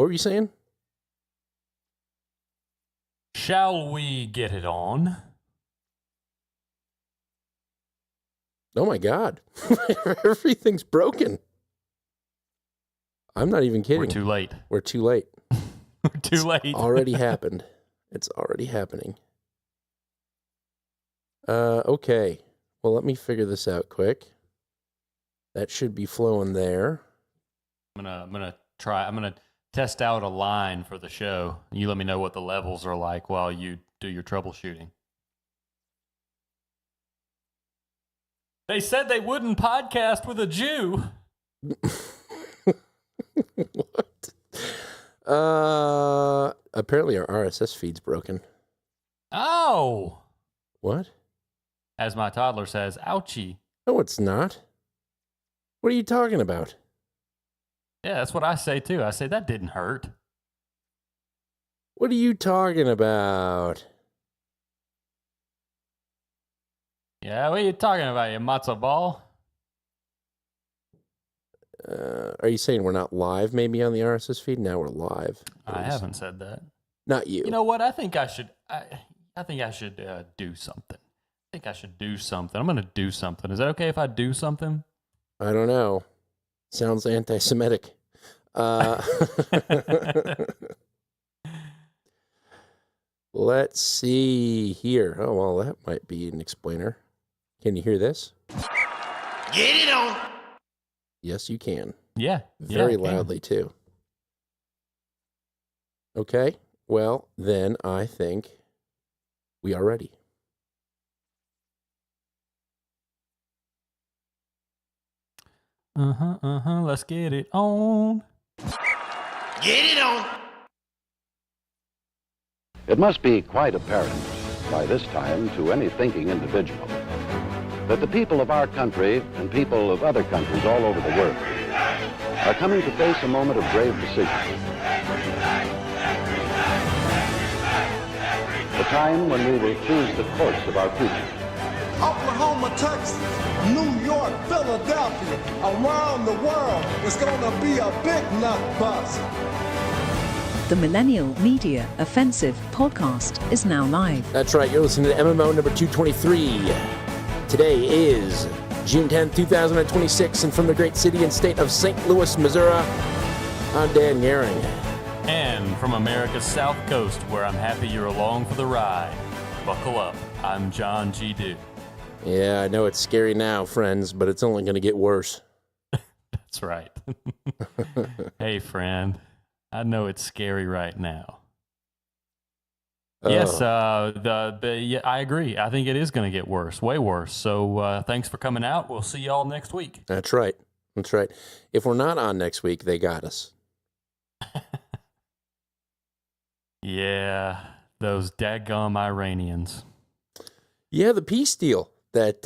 What were you saying? Shall we get it on? Oh my God. Everything's broken. I'm not even kidding. We're too late. We're too late. We're too late. It's already happened. It's already happening. Okay. Well, let me figure this out quick. That should be flowing there. I'm gonna test out a line for the show. You let me know what the levels are like while you do your troubleshooting. They said they wouldn't podcast with a Jew. What? Apparently our RSS feed's broken. Oh. What? As my toddler says, ouchie. No, it's not. What are you talking about? Yeah, that's what I say too. I say that didn't hurt. What are you talking about? Yeah, what are you talking about, you matzo ball? Are you saying we're not live maybe on the RSS feed? Now we're live. I haven't said that. Not you. You know what? I think I should do something. I think I should do something. I'm going to do something. Is that okay if I do something? I don't know. Sounds anti-Semitic. Let's see here. Oh, well, that might be an explainer. Can you hear this? Get it on. Yes, you can. Yeah. Very loudly, too. Okay. Well, then I think we are ready. Let's get it on. Get it on. It must be quite apparent by this time to any thinking individual that the people of our country and people of other countries all over the world are coming to face a moment of grave decision. The time when we will choose the course of our future. Oklahoma, Texas, New York, Philadelphia, around the world, it's gonna be a big nut bust. The Millennial Media Offensive podcast is now live. That's right. You're listening to MMO number 223. Today is June 10th, 2026, and from the great city and state of St. Louis, Missouri, I'm Dan Gehring. And from America's South Coast, where I'm happy you're along for the ride. Buckle up. I'm John G. Dew. Yeah, I know it's scary now, friends, but it's only going to get worse. That's right. Hey, friend. I know it's scary right now. Yes, yeah, I agree. I think it is going to get worse, way worse. So thanks for coming out. We'll see y'all next week. That's right. That's right. If we're not on next week, they got us. Yeah, those daggum Iranians. Yeah, the peace deal that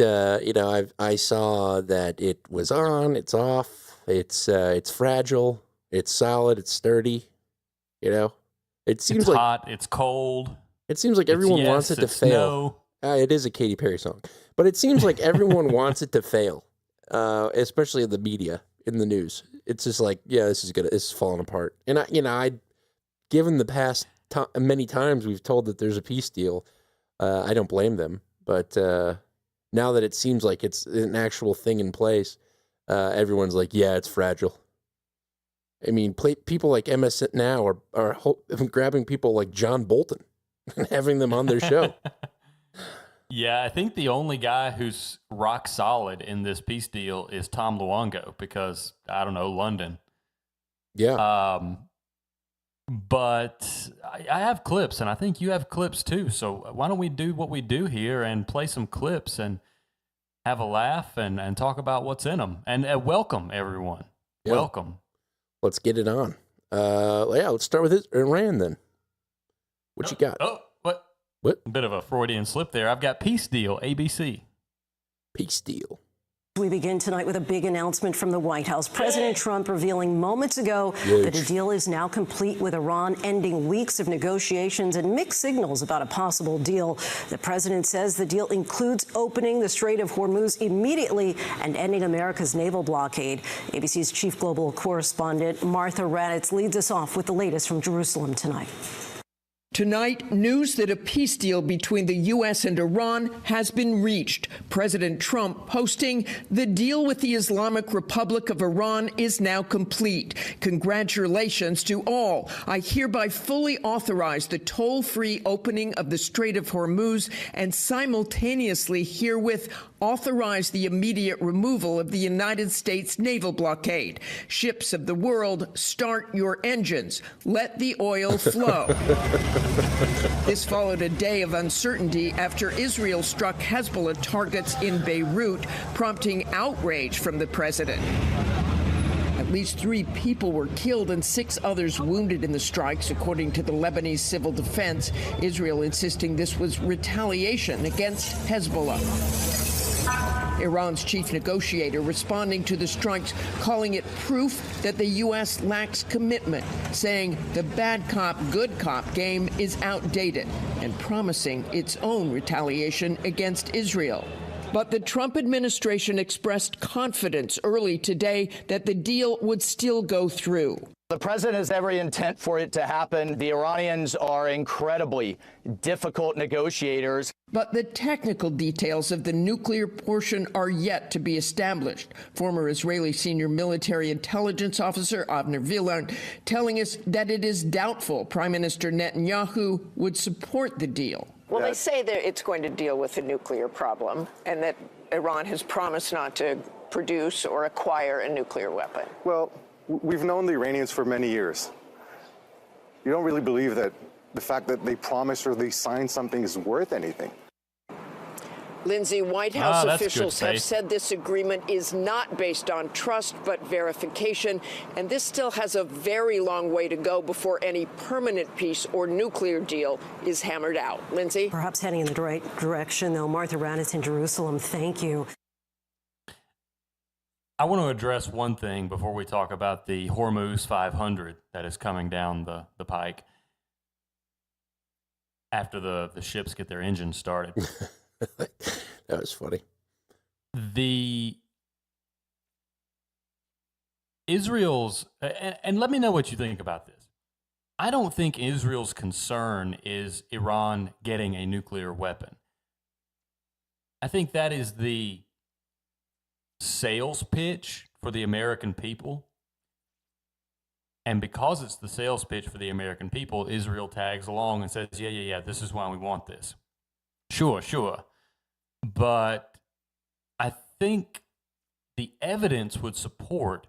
I saw that it was on, it's off, it's fragile, it's solid, it's sturdy. You know, it seems it's like hot, it's cold. It seems like everyone wants it to fail. No. It is a Katy Perry song, but it seems like everyone wants it to fail, especially in the media, in the news. It's just like, yeah, this is falling apart. And given the past many times we've told that there's a peace deal, I don't blame them. But now that it seems like it's an actual thing in place, everyone's like, yeah, it's fragile. I mean, people like MS now are grabbing people like John Bolton and having them on their show. Yeah, I think the only guy who's rock solid in this peace deal is Tom Luongo because, I don't know, London. Yeah. But I have clips, and I think you have clips too. So why don't we do what we do here and play some clips and have a laugh and talk about what's in them. And welcome, everyone. Yeah. Welcome. Let's get it on. Let's start with Iran then. What you got? Oh, what? What? A bit of a Freudian slip there. I've got Peace Deal, ABC. Peace Deal. We begin tonight with a big announcement from the White House. President Trump revealing moments ago that a deal is now complete with Iran, ending weeks of negotiations and mixed signals about a possible deal. The president says the deal includes opening the Strait of Hormuz immediately and ending America's naval blockade. ABC's chief global correspondent Martha Raddatz leads us off with the latest from Jerusalem tonight. Tonight, news that a peace deal between the U.S. and Iran has been reached. President Trump posting, "The deal with the Islamic Republic of Iran is now complete. Congratulations to all. I hereby fully authorize the toll-free opening of the Strait of Hormuz and simultaneously herewith authorize the immediate removal of the United States naval blockade. Ships of the world, start your engines. Let the oil flow." This followed a day of uncertainty after Israel struck Hezbollah targets in Beirut, prompting outrage from the president. At least 3 people were killed and 6 others wounded in the strikes, according to the Lebanese civil defense, Israel insisting this was retaliation against Hezbollah. Iran's chief negotiator responding to the strikes, calling it proof that the U.S. lacks commitment, saying the bad cop, good cop game is outdated and promising its own retaliation against Israel. But the Trump administration expressed confidence early today that the deal would still go through. The president has every intent for it to happen. The Iranians are incredibly difficult negotiators. But the technical details of the nuclear portion are yet to be established. Former Israeli senior military intelligence officer Avner Villar telling us that it is doubtful Prime Minister Netanyahu would support the deal. Well, they say that it's going to deal with the nuclear problem and that Iran has promised not to produce or acquire a nuclear weapon. Well, we've known the Iranians for many years. You don't really believe that the fact that they promised or they signed something is worth anything. Lindsay, White House officials good have faith. said this agreement is not based on trust but verification, and this still has a very long way to go before any permanent peace or nuclear deal is hammered out. Lindsay? Perhaps heading in the right direction, though. Martha Raddatz in Jerusalem, thank you. I want to address one thing before we talk about the Hormuz 500 that is coming down the pike after the ships get their engines started. That was funny. Israel's, and let me know what you think about this. I don't think Israel's concern is Iran getting a nuclear weapon. I think that is the sales pitch for the American people. And because it's the sales pitch for the American people, Israel tags along and says, yeah, this is why we want this. Sure. But I think the evidence would support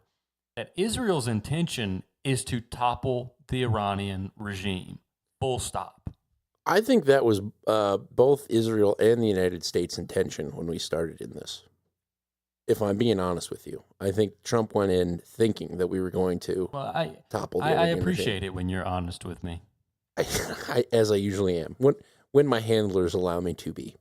that Israel's intention is to topple the Iranian regime. Full stop. I think that was both Israel and the United States' intention when we started in this. If I'm being honest with you, I think Trump went in thinking that we were going to topple the I Iranian appreciate regime. it when you're honest with me. As I usually am, when my handlers allow me to be.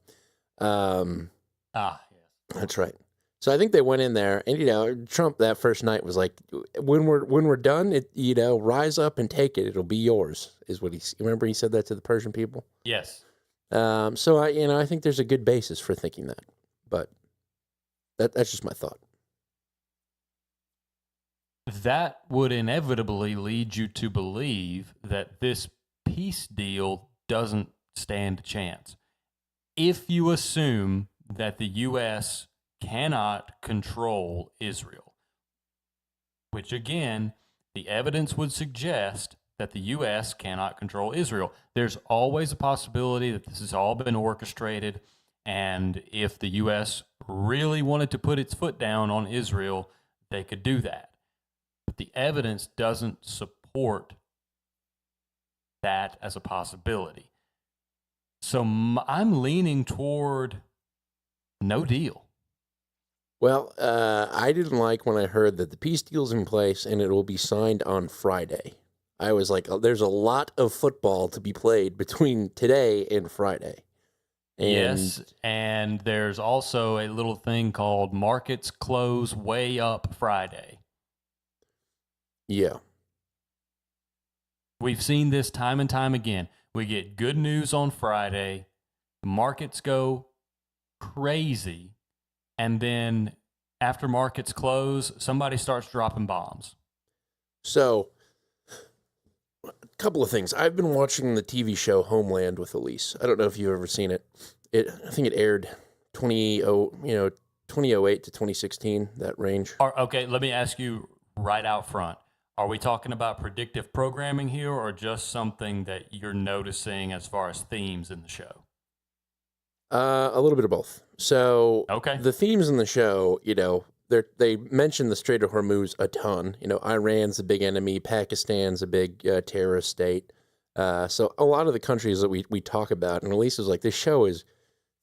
Yes. That's right. So I think they went in there, and Trump that first night was like, "When we're done, rise up and take it. It'll be yours." Is what remember he said that to the Persian people. Yes. So I think there's a good basis for thinking that, but that's just my thought. That would inevitably lead you to believe that this peace deal doesn't stand a chance. If you assume that the U.S. cannot control Israel, which again, the evidence would suggest that the U.S. cannot control Israel. There's always a possibility that this has all been orchestrated, and if the U.S. really wanted to put its foot down on Israel, they could do that. But the evidence doesn't support that as a possibility. So I'm leaning toward no deal. Well, I didn't like when I heard that the peace deal's in place and it will be signed on Friday. I was like, there's a lot of football to be played between today and Friday. And yes, and there's also a little thing called Markets Close Way Up Friday. Yeah. We've seen this time and time again. We get good news on Friday, markets go crazy, and then after markets close, somebody starts dropping bombs. So, a couple of things. I've been watching the TV show Homeland with Elise. I don't know if you've ever seen it. I think it aired 2008 to 2016, that range. Okay, let me ask you right out front. Are we talking about predictive programming here or just something that you're noticing as far as themes in the show? A little bit of both. So, okay, the themes in the show, they mention the Strait of Hormuz a ton. Iran's a big enemy. Pakistan's a big terrorist state. So a lot of the countries that we talk about, and Elise was like, this show is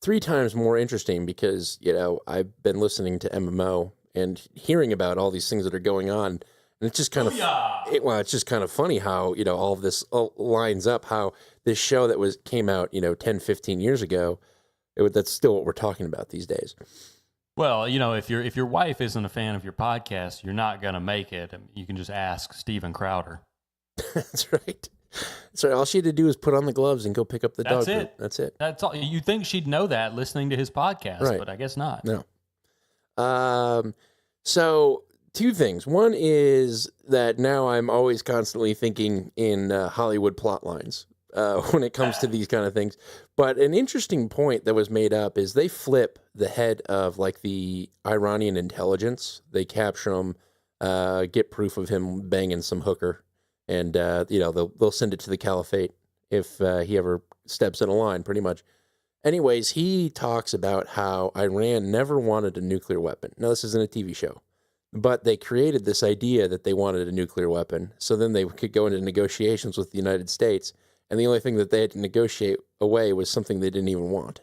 3 times more interesting because, I've been listening to MMO and hearing about all these things that are going on. And it's just kind of, it's just kind of funny how, all of this lines up, how this show that came out, 10, 15 years ago, that's still what we're talking about these days. Well, if your wife isn't a fan of your podcast, you're not going to make it. You can just ask Steven Crowder. That's right. So all she had to do is put on the gloves and go pick up the dog food. That's it. That's all. You think she'd know that listening to his podcast, right. But I guess not. No. So 2 things. One is that now I'm always constantly thinking in Hollywood plot lines when it comes to these kind of things. But an interesting point that was made up is they flip the head of like the Iranian intelligence. They capture him, get proof of him banging some hooker. And, they'll send it to the caliphate if he ever steps in a line, pretty much. Anyways, he talks about how Iran never wanted a nuclear weapon. Now, this isn't a TV show, but they created this idea that they wanted a nuclear weapon. So then they could go into negotiations with the United States. And the only thing that they had to negotiate away was something they didn't even want,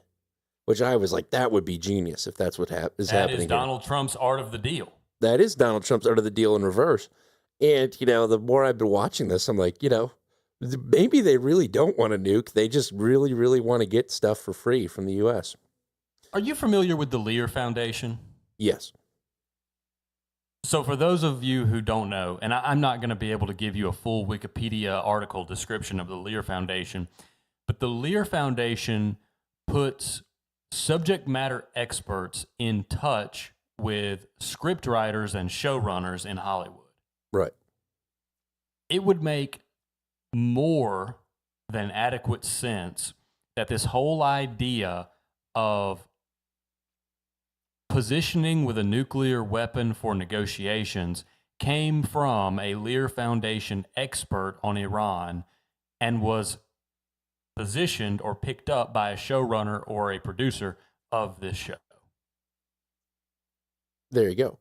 which I was like, that would be genius if that's what is happening. That is Donald Trump's art of the deal. That is Donald Trump's art of the deal in reverse. And, the more I've been watching this, I'm like, maybe they really don't want to nuke. They just really, really want to get stuff for free from the U.S. Are you familiar with the Lear Foundation? Yes. So for those of you who don't know, and I'm not going to be able to give you a full Wikipedia article description of the Lear Foundation, but the Lear Foundation puts subject matter experts in touch with scriptwriters and showrunners in Hollywood. Right. It would make more than adequate sense that this whole idea of positioning with a nuclear weapon for negotiations came from a Lear Foundation expert on Iran and was positioned or picked up by a showrunner or a producer of this show. There you go.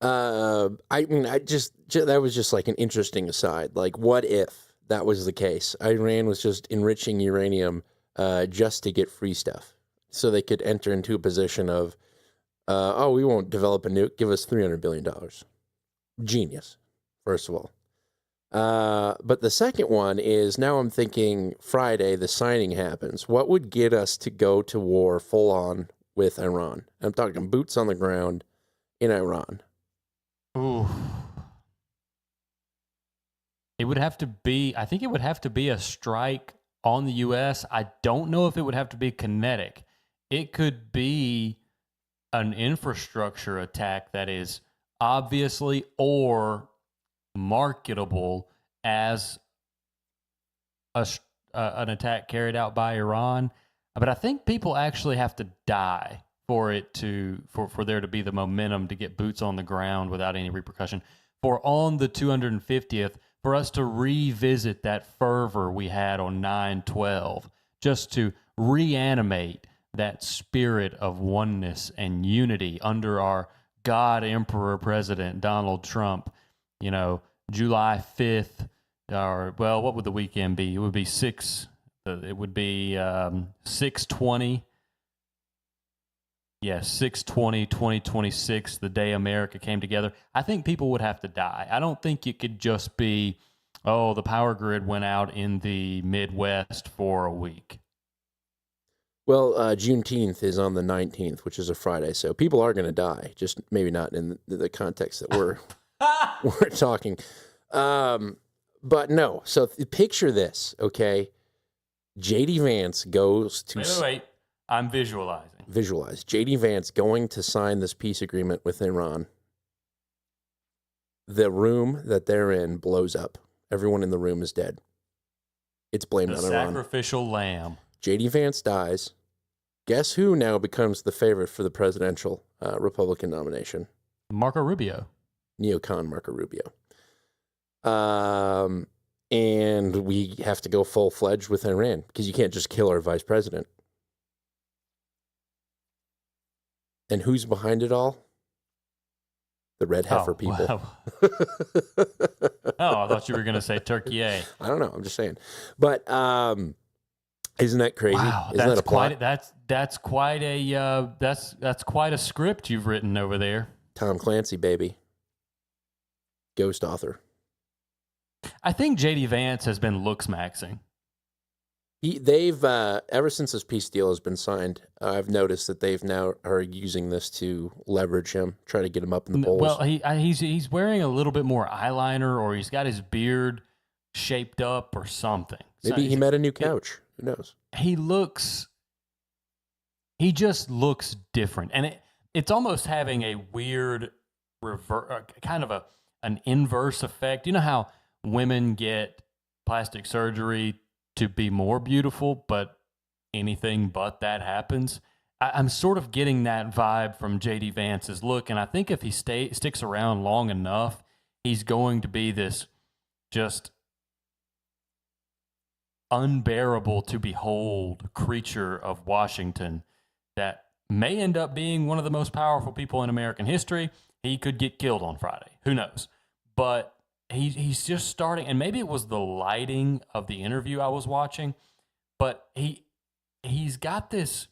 That was just like an interesting aside. Like, what if that was the case? Iran was just enriching uranium just to get free stuff, so they could enter into a position of, we won't develop a nuke. Give us $300 billion. Genius, first of all. But the second one is, now I'm thinking Friday, the signing happens. What would get us to go to war full on with Iran? I'm talking boots on the ground in Iran. Ooh. I think it would have to be a strike on the U.S. I don't know if it would have to be kinetic. It could be an infrastructure attack that is obviously or marketable as an attack carried out by Iran. But I think people actually have to die for there to be the momentum to get boots on the ground without any repercussion. For on the 250th, for us to revisit that fervor we had on 9/12, just to reanimate that spirit of oneness and unity under our God Emperor President Donald Trump. July 5th, what would the weekend be? It would be 6/20. Yes, 6/20/2026, the day America came together. I think people would have to die. I don't think it could just be, the power grid went out in the Midwest for a week. Well, Juneteenth is on the 19th, which is a Friday, so people are going to die, just maybe not in the context that we're talking. But no, so picture this, okay? J.D. Vance goes to... Wait. I'm visualizing. Visualize. J.D. Vance going to sign this peace agreement with Iran. The room that they're in blows up. Everyone in the room is dead. It's blamed on Iran. The sacrificial lamb. J.D. Vance dies. Guess who now becomes the favorite for the presidential Republican nomination? Marco Rubio. Neocon Marco Rubio. And we have to go full-fledged with Iran because you can't just kill our vice president. And who's behind it all? The red heifer people. Wow. I thought you were going to say Turkey. I don't know. I'm just saying. But isn't that crazy? Wow, isn't that a plot? That's quite a script you've written over there. Tom Clancy, baby. Ghost author. I think J.D. Vance has been looks maxing. They've ever since this peace deal has been signed, I've noticed that they've now are using this to leverage him, try to get him up in the polls. Well, he's wearing a little bit more eyeliner, or he's got his beard shaped up, or something. Maybe he met a new couch. Who knows? He just looks different, and it's almost having a weird kind of an inverse effect. You know how women get plastic surgery to be more beautiful, but anything but that happens? I'm sort of getting that vibe from J.D. Vance's look, and I think if he sticks around long enough, he's going to be this just unbearable to behold creature of Washington that may end up being one of the most powerful people in American history. He could get killed on Friday. Who knows? But he's just starting, and maybe it was the lighting of the interview I was watching, but he's got this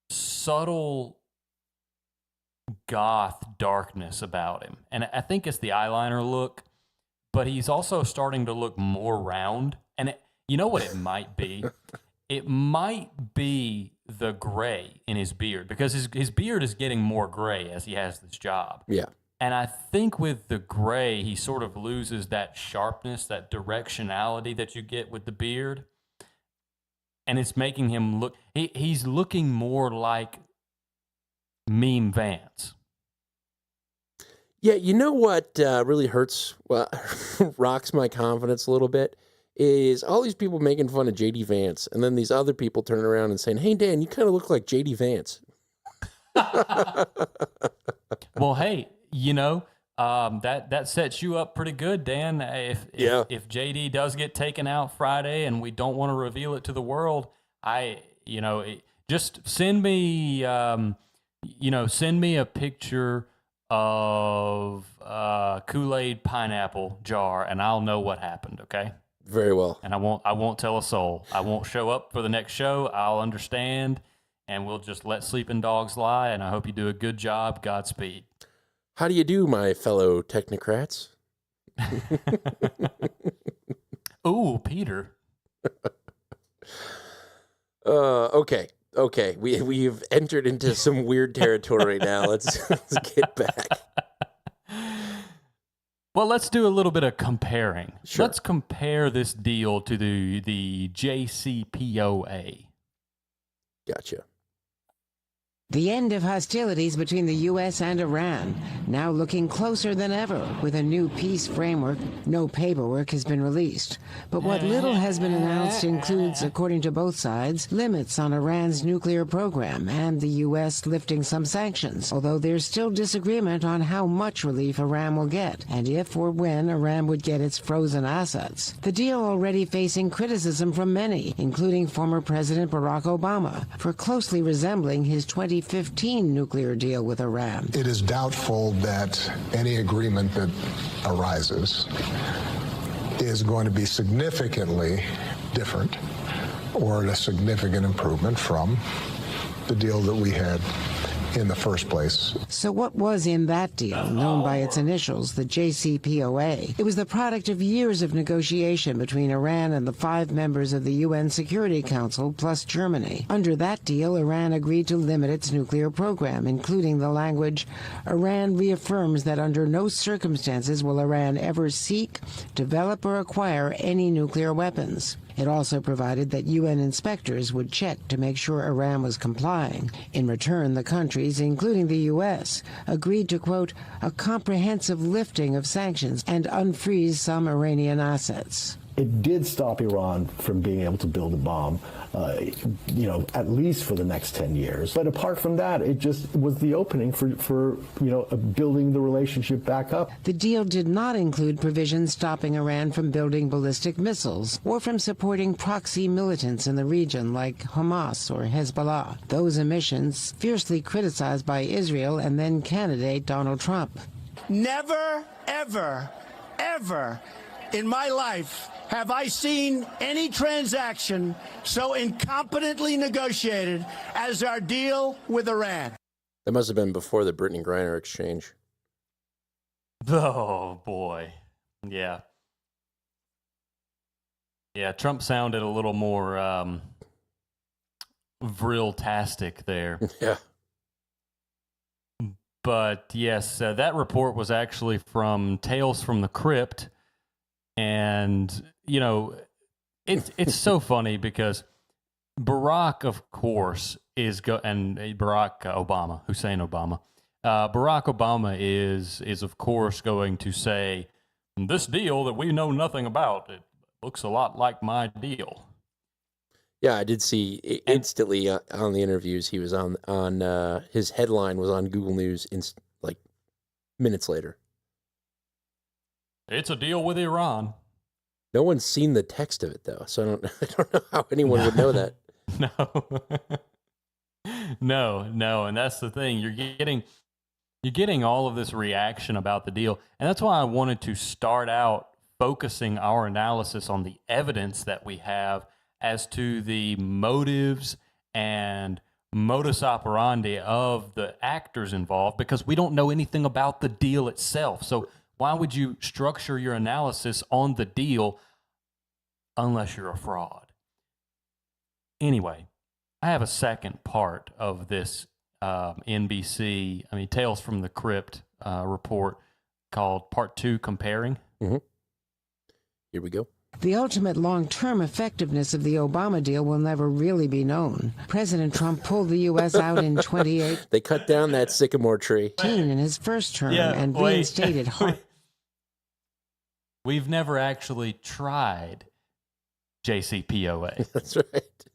subtle goth darkness about him. And I think it's the eyeliner look, but he's also starting to look more round. And you know what it might be? It might be the gray in his beard, because his beard is getting more gray as he has this job. Yeah. And I think with the gray, he sort of loses that sharpness, that directionality that you get with the beard. And it's making him look, he's looking more like Meme Vance. Yeah, you know what really hurts, rocks my confidence a little bit, is all these people making fun of J.D. Vance, and then these other people turning around and saying, hey, Dan, you kind of look like J.D. Vance. Well, hey, you know, that sets you up pretty good, Dan. If JD does get taken out Friday and we don't want to reveal it to the world, just send me, send me a picture of Kool-Aid pineapple jar, and I'll know what happened. Okay. Very well. And I won't tell a soul. I won't show up for the next show. I'll understand, and we'll just let sleeping dogs lie. And I hope you do a good job. Godspeed. How do you do, my fellow technocrats? Ooh, Peter. Okay. We've entered into some weird territory now. Let's get back. Well, let's do a little bit of comparing. Sure. Let's compare this deal to the JCPOA. Gotcha. The end of hostilities between the U.S. and Iran, now looking closer than ever. With a new peace framework, no paperwork has been released. But what little has been announced includes, according to both sides, limits on Iran's nuclear program and the U.S. lifting some sanctions, although there's still disagreement on how much relief Iran will get, and if or when Iran would get its frozen assets. The deal already facing criticism from many, including former President Barack Obama, for closely resembling his 2015 nuclear deal with Iran. It is doubtful that any agreement that arises is going to be significantly different or a significant improvement from the deal that we had in the first place. So what was in that deal, known by its initials, the JCPOA? It was the product of years of negotiation between Iran and the 5 members of the UN Security Council, plus Germany. Under that deal, Iran agreed to limit its nuclear program, including the language, Iran reaffirms that under no circumstances will Iran ever seek, develop, or acquire any nuclear weapons. It also provided that UN inspectors would check to make sure Iran was complying. In return, the countries, including the U.S., agreed to, quote, a comprehensive lifting of sanctions and unfreeze some Iranian assets. It did stop Iran from being able to build a bomb, at least for the next 10 years. But apart from that, it just was the opening for building the relationship back up. The deal did not include provisions stopping Iran from building ballistic missiles or from supporting proxy militants in the region like Hamas or Hezbollah. Those omissions fiercely criticized by Israel and then candidate Donald Trump. Never, ever, ever in my life have I seen any transaction so incompetently negotiated as our deal with Iran. That must have been before the Brittany Griner exchange. Oh, boy. Yeah. Yeah, Trump sounded a little more vril-tastic there. Yeah. But, yes, that report was actually from Tales from the Crypt. And, it's so funny because Barack, of course, and Barack Obama, Hussein Obama, Barack Obama is of course going to say, this deal that we know nothing about, it looks a lot like my deal. Yeah, I did see instantly on the interviews he was on his headline was on Google News minutes later. It's a deal with Iran. No one's seen the text of it though, so I don't know how anyone would know that. No, and that's the thing. You're getting all of this reaction about the deal, and that's why I wanted to start out focusing our analysis on the evidence that we have as to the motives and modus operandi of the actors involved, because we don't know anything about the deal itself. So why would you structure your analysis on the deal unless you're a fraud? Anyway, I have a second part of this Tales from the Crypt report called Part 2, Comparing. Mm-hmm. Here we go. The ultimate long-term effectiveness of the Obama deal will never really be known. President Trump pulled the U.S. out in 2018. They cut down that sycamore tree in his first term and reinstated We've never actually tried JCPOA. That's right.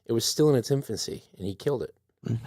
It was still in its infancy, and he killed it.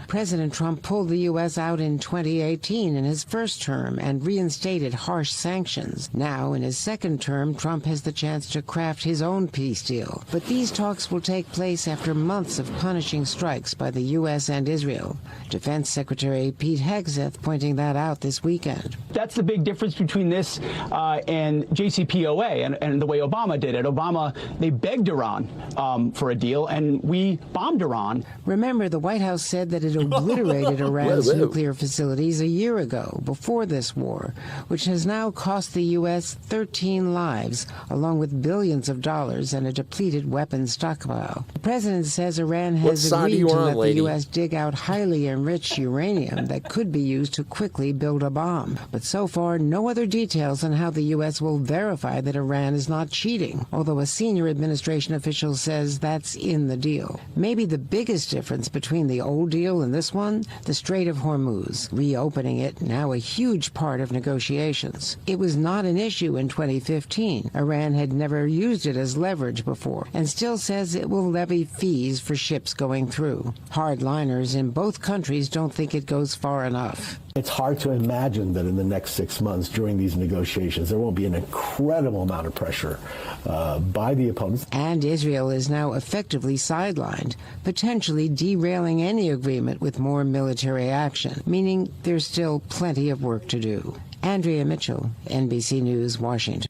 President Trump pulled the U.S. out in 2018 in his first term and reinstated harsh sanctions. Now, in his second term, Trump has the chance to craft his own peace deal. But these talks will take place after months of punishing strikes by the U.S. and Israel. Defense Secretary Pete Hegseth pointing that out this weekend. That's the big difference between this and JCPOA and the way Obama did it. Obama, they begged Iran for a deal, and we bombed Iran. Remember, the White House said that it obliterated Iran's nuclear facilities a year ago, before this war, which has now cost the U.S. 13 lives, along with billions of dollars and a depleted weapons stockpile. The president says Iran has agreed to let the U.S. dig out highly enriched uranium that could be used to quickly build a bomb. But so far, no other details on how the U.S. will verify that Iran is not cheating, although a senior administration official says that's in the deal. Maybe the biggest difference between the old deal and this one, the Strait of Hormuz. Reopening it, now a huge part of negotiations. It was not an issue in 2015. Iran had never used it as leverage before, and still says it will levy fees for ships going through. Hardliners in both countries don't think it goes far enough. It's hard to imagine that in the next 6 months during these negotiations, there won't be an incredible amount of pressure by the opponents. And Israel is now effectively sidelined, potentially derailing any agreement with more military action, meaning there's still plenty of work to do. Andrea Mitchell, NBC News, Washington.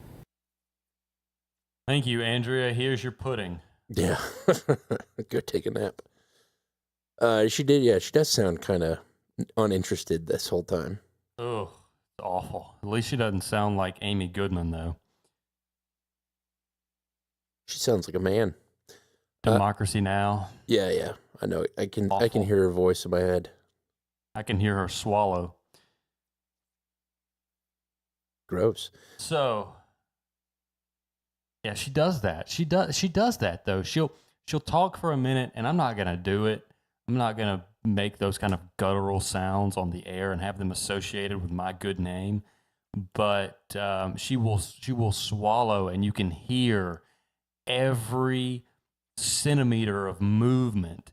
Thank you, Andrea. Here's your pudding. Yeah. Go take a nap. She did, yeah. She does sound kind of uninterested this whole time. Oh, it's awful. At least she doesn't sound like Amy Goodman, though. She sounds like a man. Democracy Now. Yeah. I know. I can hear her voice in my head. I can hear her swallow. Gross. So, yeah, she does that. She does that though. She'll talk for a minute, and I'm not gonna do it. I'm not gonna make those kind of guttural sounds on the air and have them associated with my good name. But she will swallow, and you can hear every centimeter of movement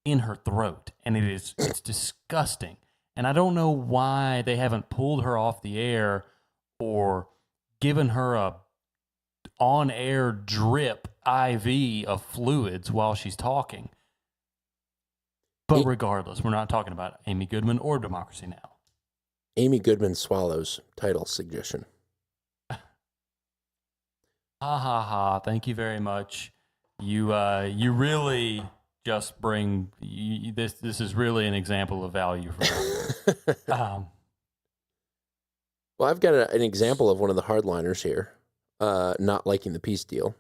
in her throat, and it's disgusting. And I don't know why they haven't pulled her off the air or given her a on-air drip IV of fluids while she's talking. But regardless, we're not talking about Amy Goodman or Democracy Now. Amy Goodman swallows title suggestion. Ha ha ha! Thank you very much. You really just bring this. This is really an example of value for me. Well, I've got an example of one of the hardliners here, not liking the peace deal.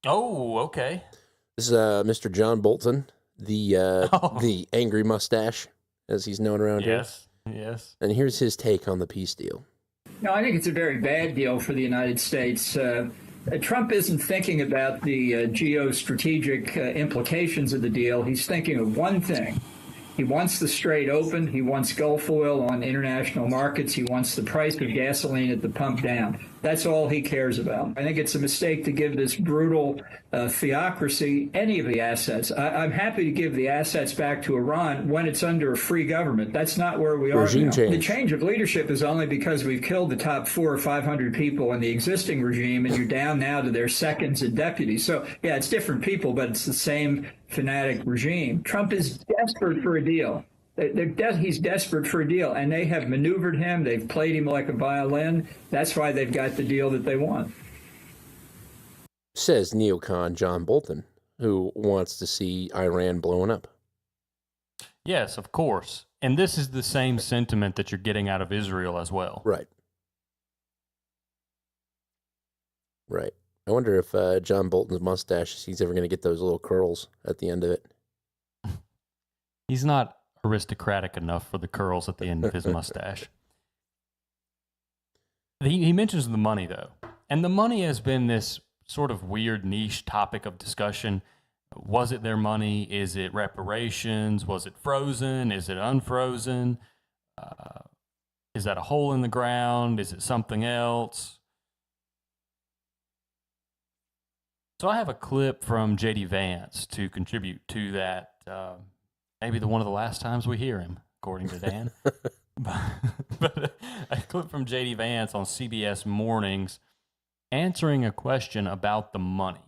Oh, okay. This is Mr. John Bolton, the angry mustache, as he's known around here. Yes. And here's his take on the peace deal. No, I think it's a very bad deal for the United States. Trump isn't thinking about the geostrategic implications of the deal. He's thinking of one thing. He wants the Strait open. He wants Gulf oil on international markets. He wants the price of gasoline at the pump down. That's all he cares about. I think it's a mistake to give this brutal theocracy any of the assets. I'm happy to give the assets back to Iran when it's under a free government. That's not where we are Regime now. change. The change of leadership is only because we've killed the top 400 or 500 people in the existing regime, and you're down now to their seconds and deputies. So, yeah, it's different people, but it's the same fanatic regime. Trump is desperate for a deal. He's desperate for a deal, and they have maneuvered him. They've played him like a violin. That's why they've got the deal that they want. Says neocon John Bolton, who wants to see Iran blowing up. Yes, of course. And this is the same sentiment that you're getting out of Israel as well. Right. I wonder if John Bolton's mustache, he's ever going to get those little curls at the end of it. He's not aristocratic enough for the curls at the end of his mustache. He mentions the money, though. And the money has been this sort of weird niche topic of discussion. Was it their money? Is it reparations? Was it frozen? Is it unfrozen? Is that a hole in the ground? Is it something else? So I have a clip from J.D. Vance to contribute to that. Maybe one of the last times we hear him, according to Dan. but a clip from J.D. Vance on CBS Mornings answering a question about the money.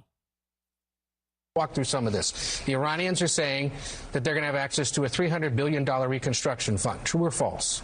Walk through some of this. The Iranians are saying that they're going to have access to a $300 billion reconstruction fund. True or false?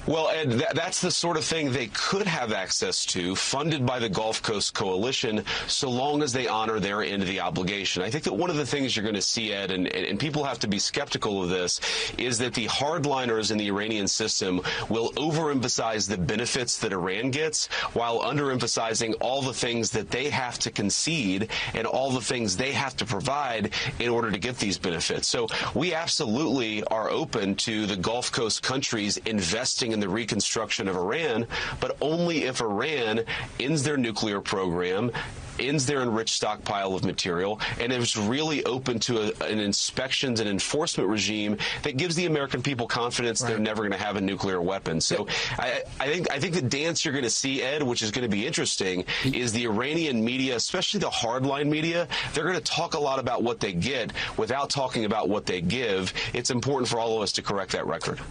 Well, Ed, that's the sort of thing they could have access to, funded by the Gulf Coast Coalition, so long as they honor their end of the obligation. I think that one of the things you're going to see, Ed, and people have to be skeptical of this, is that the hardliners in the Iranian system will overemphasize the benefits that Iran gets while underemphasizing all the things that they have to concede and all the things they have to provide in order to get these benefits. So we absolutely are open to the Gulf Coast countries investing in the reconstruction of Iran, but only if Iran ends their nuclear program, ends their enriched stockpile of material, and is really open to an inspections and enforcement regime that gives the American people confidence they're never going to have a nuclear weapon. So I think the dance you're going to see, Ed, which is going to be interesting, is the Iranian media, especially the hardline media, they're going to talk a lot about what they get without talking about what they give. It's important for all of us to correct that record.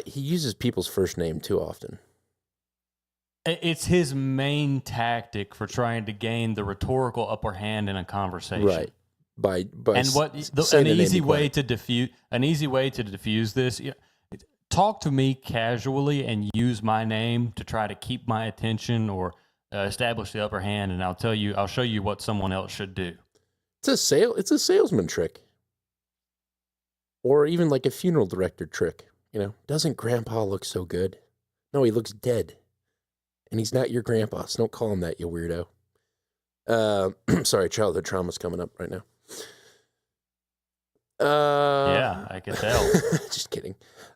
He uses people's first name too often. It's his main tactic for trying to gain the rhetorical upper hand in a conversation. Right. By and an easy way to diffuse this, talk to me casually and use my name to try to keep my attention or establish the upper hand, and I'll show you what someone else should do. It's a salesman trick. Or even like a funeral director trick, Doesn't Grandpa look so good? No, he looks dead. And he's not your grandpa, so don't call him that, you weirdo. Sorry, childhood trauma's coming up right now. Yeah, I can tell. Just kidding.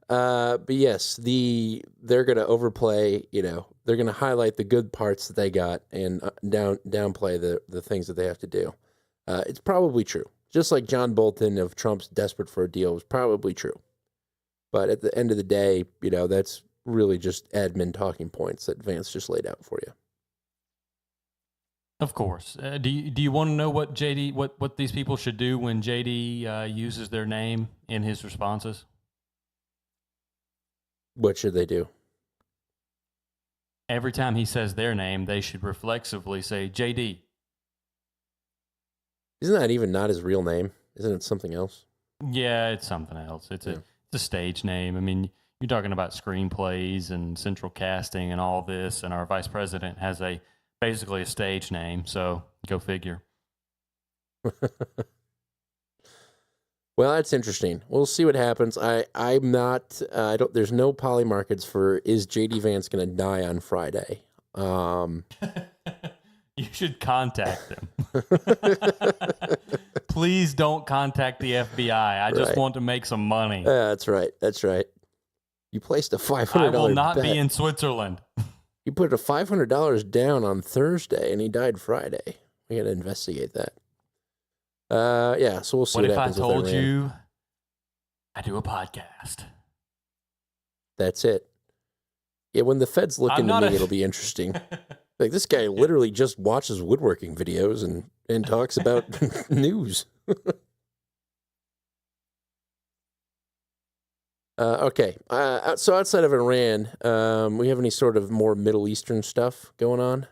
But yes, they're going to overplay, they're going to highlight the good parts that they got and downplay the things that they have to do. It's probably true. Just like John Bolton of Trump's desperate for a deal was probably true. But at the end of the day, that's really just admin talking points that Vance just laid out for you. Of course. Do you want to know what JD what these people should do when JD uses their name in his responses? What should they do? Every time he says their name, they should reflexively say JD. Isn't that even not his real name? Isn't it something else? Yeah, it's something else. It's a stage name. I mean, you're talking about screenplays and central casting and all this, and our vice president has basically a stage name, so go figure. Well, that's interesting. We'll see what happens. I'm not. There's no poly markets for is JD Vance going to die on Friday. You should contact them. Please don't contact the FBI. I just want to make some money. That's right. That's right. You placed a $500 bet. I will not be in Switzerland. You put a $500 down on Thursday, and he died Friday. We got to investigate that. Yeah, so we'll see what happens. What if I told you I do a podcast? That's it. Yeah, when the feds look into me, it'll be interesting. Like, this guy literally just watches woodworking videos and talks about news. Okay. So outside of Iran, we have any sort of more Middle Eastern stuff going on?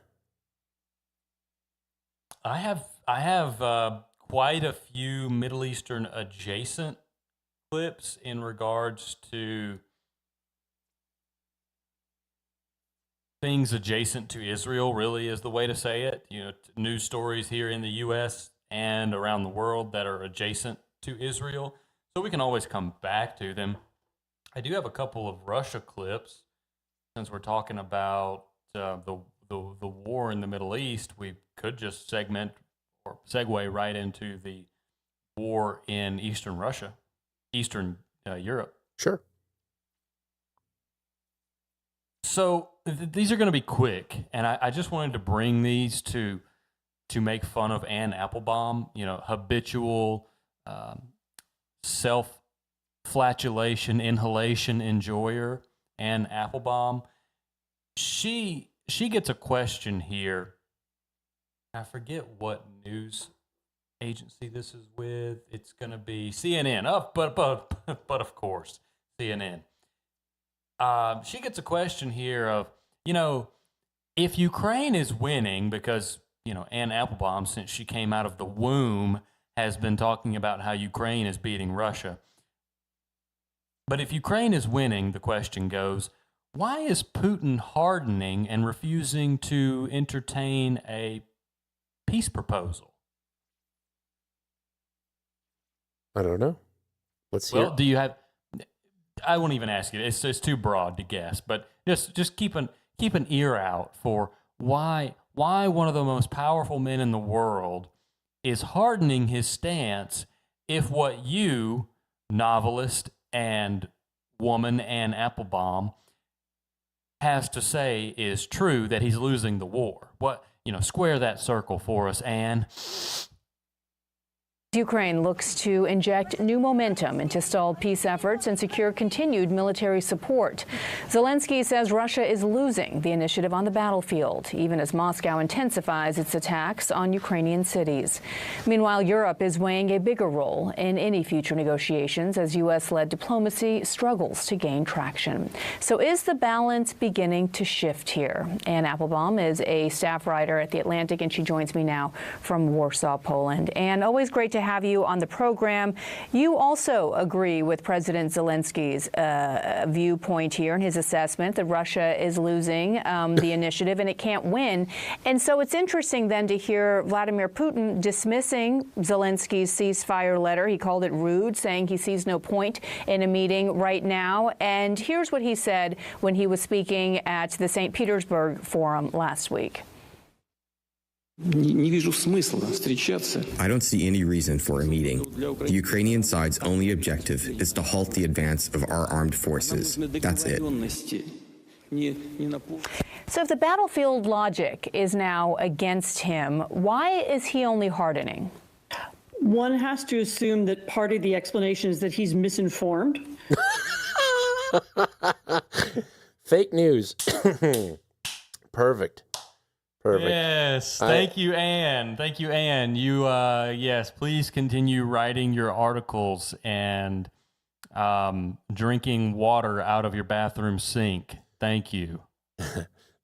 I have quite a few Middle Eastern adjacent clips in regards to things adjacent to Israel, really is the way to say it. News stories here in the U.S. and around the world that are adjacent to Israel. So we can always come back to them. I do have a couple of Russia clips. Since we're talking about the war in the Middle East, we could just segment or segue right into the war in Eastern Russia, Eastern Europe. Sure. So these are going to be quick, and I just wanted to bring these to make fun of Anne Applebaum, habitual self-flatulation, inhalation enjoyer, Anne Applebaum. She gets a question here. I forget what news agency this is with. It's going to be CNN. Oh, but of course, CNN. She gets a question here of, if Ukraine is winning, because, Anne Applebaum, since she came out of the womb, has been talking about how Ukraine is beating Russia. But if Ukraine is winning, the question goes, why is Putin hardening and refusing to entertain a peace proposal? I don't know. Let's hear. Well, do you have... I won't even ask you. It's too broad to guess, but just keep an ear out for why one of the most powerful men in the world is hardening his stance if what you, novelist and woman Anne Applebaum, has to say is true, that he's losing the war. Square that circle for us, Anne. Ukraine looks to inject new momentum into stalled peace efforts and secure continued military support. Zelensky says Russia is losing the initiative on the battlefield, even as Moscow intensifies its attacks on Ukrainian cities. Meanwhile, Europe is weighing a bigger role in any future negotiations as U.S.-led diplomacy struggles to gain traction. So is the balance beginning to shift here? Anne Applebaum is a staff writer at The Atlantic, and she joins me now from Warsaw, Poland. And always great to to have you on the program. You also agree with President Zelensky's viewpoint here and his assessment that Russia is losing the initiative and it can't win. And so it's interesting then to hear Vladimir Putin dismissing Zelensky's ceasefire letter. He called it rude, saying he sees no point in a meeting right now. And here's what he said when he was speaking at the St. Petersburg Forum last week. I don't see any reason for a meeting. The Ukrainian side's only objective is to halt the advance of our armed forces. That's it. So if the battlefield logic is now against him, why is he only hardening? One has to assume that part of the explanation is that he's misinformed. Fake news. Perfect. Perfect. Yes. Thank you, Anne. Thank you, Anne. You, yes, please continue writing your articles and drinking water out of your bathroom sink. Thank you.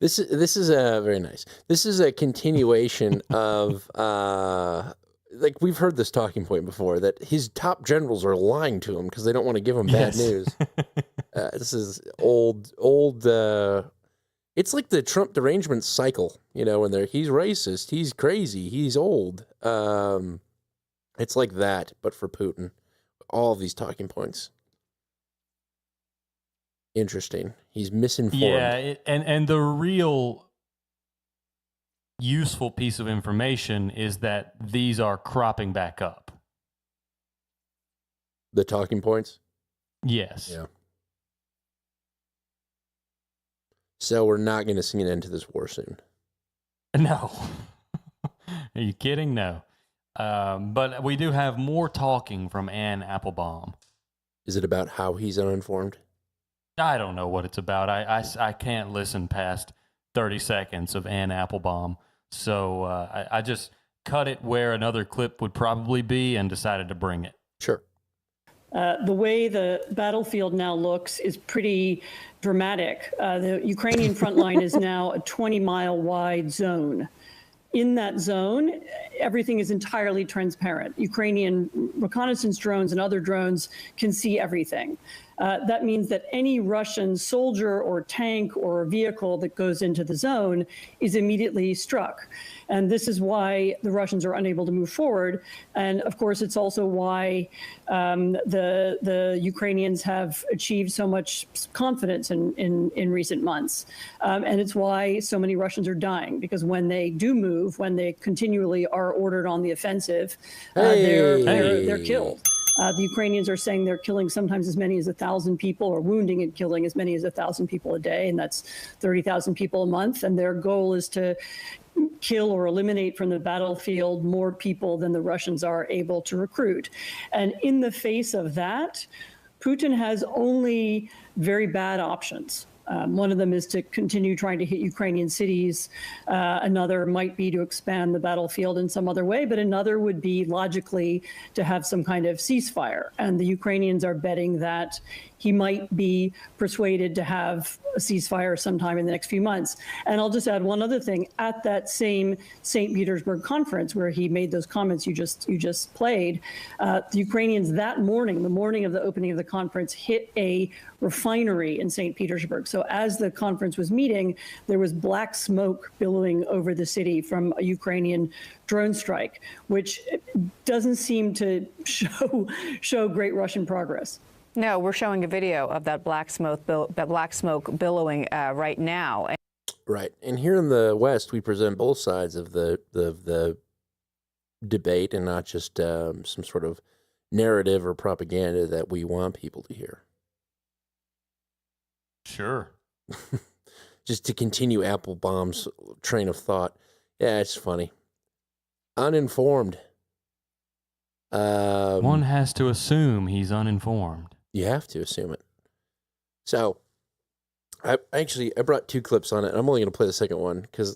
This is a very nice. This is a continuation of like we've heard this talking point before that his top generals are lying to him because they don't want to give him bad news. This is old. It's like the Trump derangement cycle, you know, when he's racist, he's crazy, he's old. It's like that, but for Putin. All of these talking points. Interesting. He's misinformed. Yeah, and the real useful piece of information is that these are cropping back up. The talking points? Yes. Yeah. So we're not going to see an end to this war soon. No. Are you kidding? No. But we do have more talking from Ann Applebaum. Is it about how he's uninformed? I don't know what it's about. I can't listen past 30 seconds of Ann Applebaum. So I just cut it where another clip would probably be and decided to bring it. Sure. The way the battlefield now looks is pretty dramatic. The Ukrainian front line is now a 20-mile wide zone. In that zone, everything is entirely transparent. Ukrainian reconnaissance drones and other drones can see everything. That means that any Russian soldier or tank or vehicle that goes into the zone is immediately struck. And this is why the Russians are unable to move forward. And of course, it's also why the Ukrainians have achieved so much confidence in recent months. And it's why so many Russians are dying, because when they do move, when they continually are ordered on the offensive, they're killed. The Ukrainians are saying they're killing sometimes as many as 1,000 people, or wounding and killing as many as 1,000 people a day, and that's 30,000 people a month. And their goal is to kill or eliminate from the battlefield more people than the Russians are able to recruit. And in the face of that, Putin has only very bad options. One of them is to continue trying to hit Ukrainian cities. Another might be to expand the battlefield in some other way, but another would be logically to have some kind of ceasefire. And the Ukrainians are betting that he might be persuaded to have a ceasefire sometime in the next few months. And I'll just add one other thing. At that same St. Petersburg conference where he made those comments you just played, the Ukrainians that morning, the morning of the opening of the conference, hit a refinery in St. Petersburg. So as the conference was meeting, there was black smoke billowing over the city from a Ukrainian drone strike, which doesn't seem to show great Russian progress. No, we're showing a video of that black smoke billowing right now. Right. And here in the West, we present both sides of the debate and not just some sort of narrative or propaganda that we want people to hear. Sure. Just to continue Applebaum's train of thought. Yeah, it's funny. Uninformed. One has to assume he's uninformed. You have to assume it. So, I brought two clips on it. I'm only going to play the second one because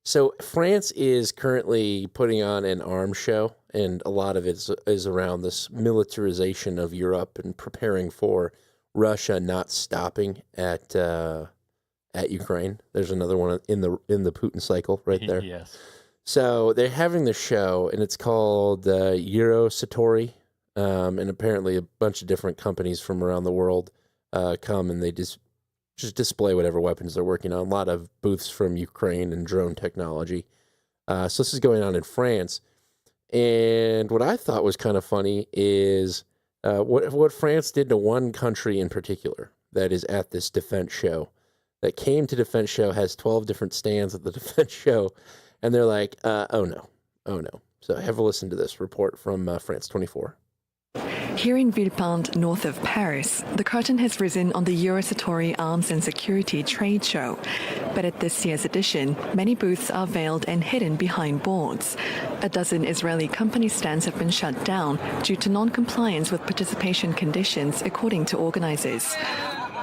so France is currently putting on an arms show, and a lot of it is around this militarization of Europe and preparing for Russia not stopping at Ukraine. There's another one in the Putin cycle right there. Yes. So they're having the show, and it's called Eurosatori, and apparently a bunch of different companies from around the world come, and they just display whatever weapons they're working on. A lot of booths from Ukraine and drone technology. So this is going on in France, and what I thought was kind of funny is what France did to one country in particular that is at this defense show, that came to defense show, has 12 different stands at the defense show. And they're like, oh no. So have a listen to this report from France 24. Here in Villepinte, north of Paris, the curtain has risen on the Eurosatori Arms and Security trade show. But at this year's edition, many booths are veiled and hidden behind boards. A dozen Israeli company stands have been shut down due to non-compliance with participation conditions, according to organizers.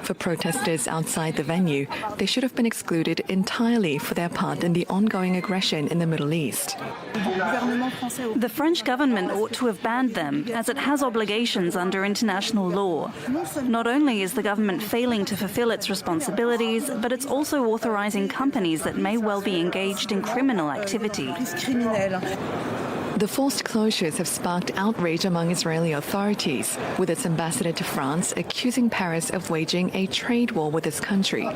For protesters outside the venue, they should have been excluded entirely for their part in the ongoing aggression in the Middle East. The French government ought to have banned them, as it has obligations under international law. Not only is the government failing to fulfill its responsibilities, but it's also authorizing companies that may well be engaged in criminal activity. The forced closures have sparked outrage among Israeli authorities, with its ambassador to France accusing Paris of waging a trade war with this country.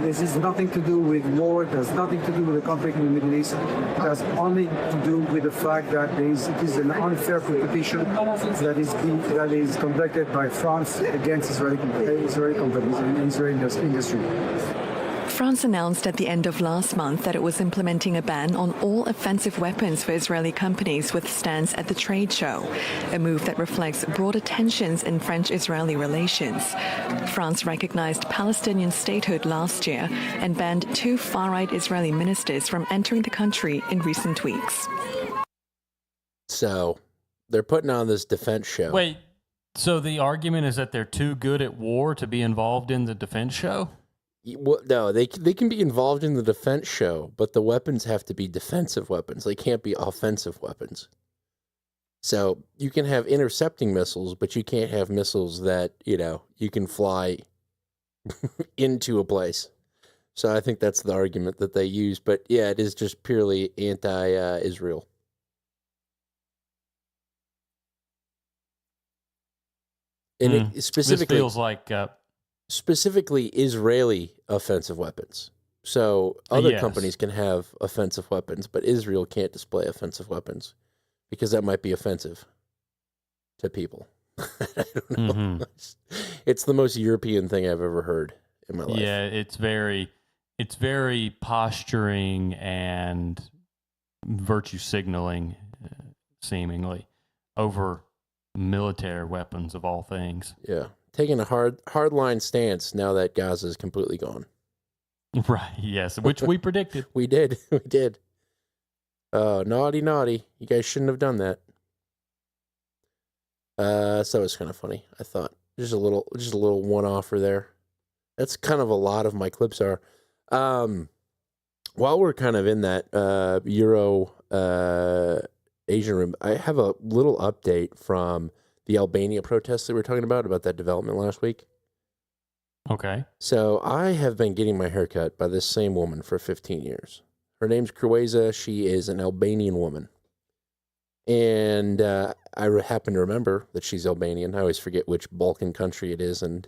This has nothing to do with war, it has nothing to do with the conflict in the Middle East. It has only to do with the fact that it is an unfair competition that is conducted by France against Israeli companies and Israeli industry. France announced at the end of last month that it was implementing a ban on all offensive weapons for Israeli companies with stands at the trade show, a move that reflects broader tensions in French-Israeli relations. France recognized Palestinian statehood last year and banned 2 far-right Israeli ministers from entering the country in recent weeks. So they're putting on this defense show. Wait, so the argument is that they're too good at war to be involved in the defense show? Well, no, they can be involved in the defense show, but the weapons have to be defensive weapons. They can't be offensive weapons. So you can have intercepting missiles, but you can't have missiles that, you can fly into a place. So I think that's the argument that they use. But yeah, it is just purely anti-Israel. And it specifically, this feels like specifically Israeli offensive weapons. So other companies can have offensive weapons, but Israel can't display offensive weapons because that might be offensive to people. I don't know. Mm-hmm. It's the most European thing I've ever heard in my life. Yeah, it's very posturing and virtue signaling, seemingly, over military weapons of all things. Yeah. Taking a hardline stance now that Gaza is completely gone. Right, yes, which we predicted. We did. Naughty. You guys shouldn't have done that. So it's kind of funny, I thought. Just a little one-offer there. That's kind of a lot of my clips are. While we're kind of in that Euro Asian room, I have a little update from the Albania protests that we were talking about that development last week. Okay. So I have been getting my hair cut by this same woman for 15 years. Her name's Krueza. She is an Albanian woman. And I happen to remember that she's Albanian. I always forget which Balkan country it is. And,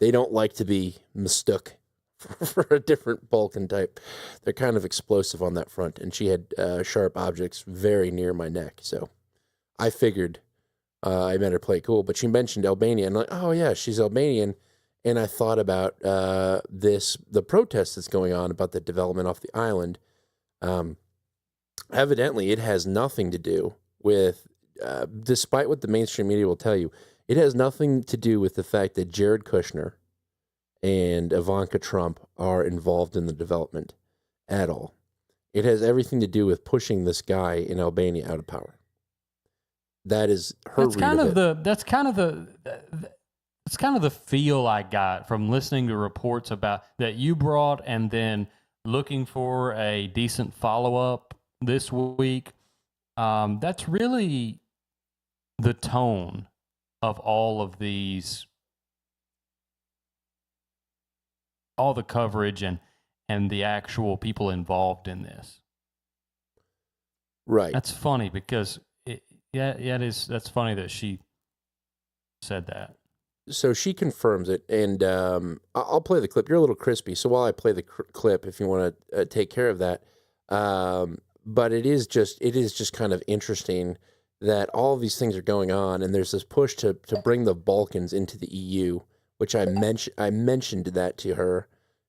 they don't like to be mistook for a different Balkan type. They're kind of explosive on that front. And she had sharp objects very near my neck. So I figured I met her play cool. But she mentioned Albania. And I'm like, oh, yeah, she's Albanian. And I thought about the protest that's going on about the development off the island. Evidently, it has nothing to do with, despite what the mainstream media will tell you, it has nothing to do with the fact that Jared Kushner and Ivanka Trump are involved in the development at all. It has everything to do with pushing this guy in Albania out of power. That is her read of it. That's kind of the feel I got from listening to reports about that you brought and then looking for a decent follow-up this week. That's really the tone of all of these, all the coverage and and the actual people involved in this. Right. That's funny because that's funny that she said that. So she confirms it, and I'll play the clip. You're a little crispy, so while I play the clip, if you want to take care of that, but it is just kind of interesting that all of these things are going on, and there's this push to bring the Balkans into the EU, which I mentioned that to her,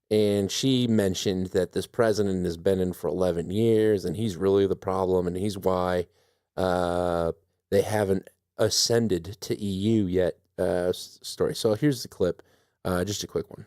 and she mentioned that this president has been in for 11 years, and he's really the problem, and he's why they haven't ascended to EU yet. Story. So here's the clip, just a quick one.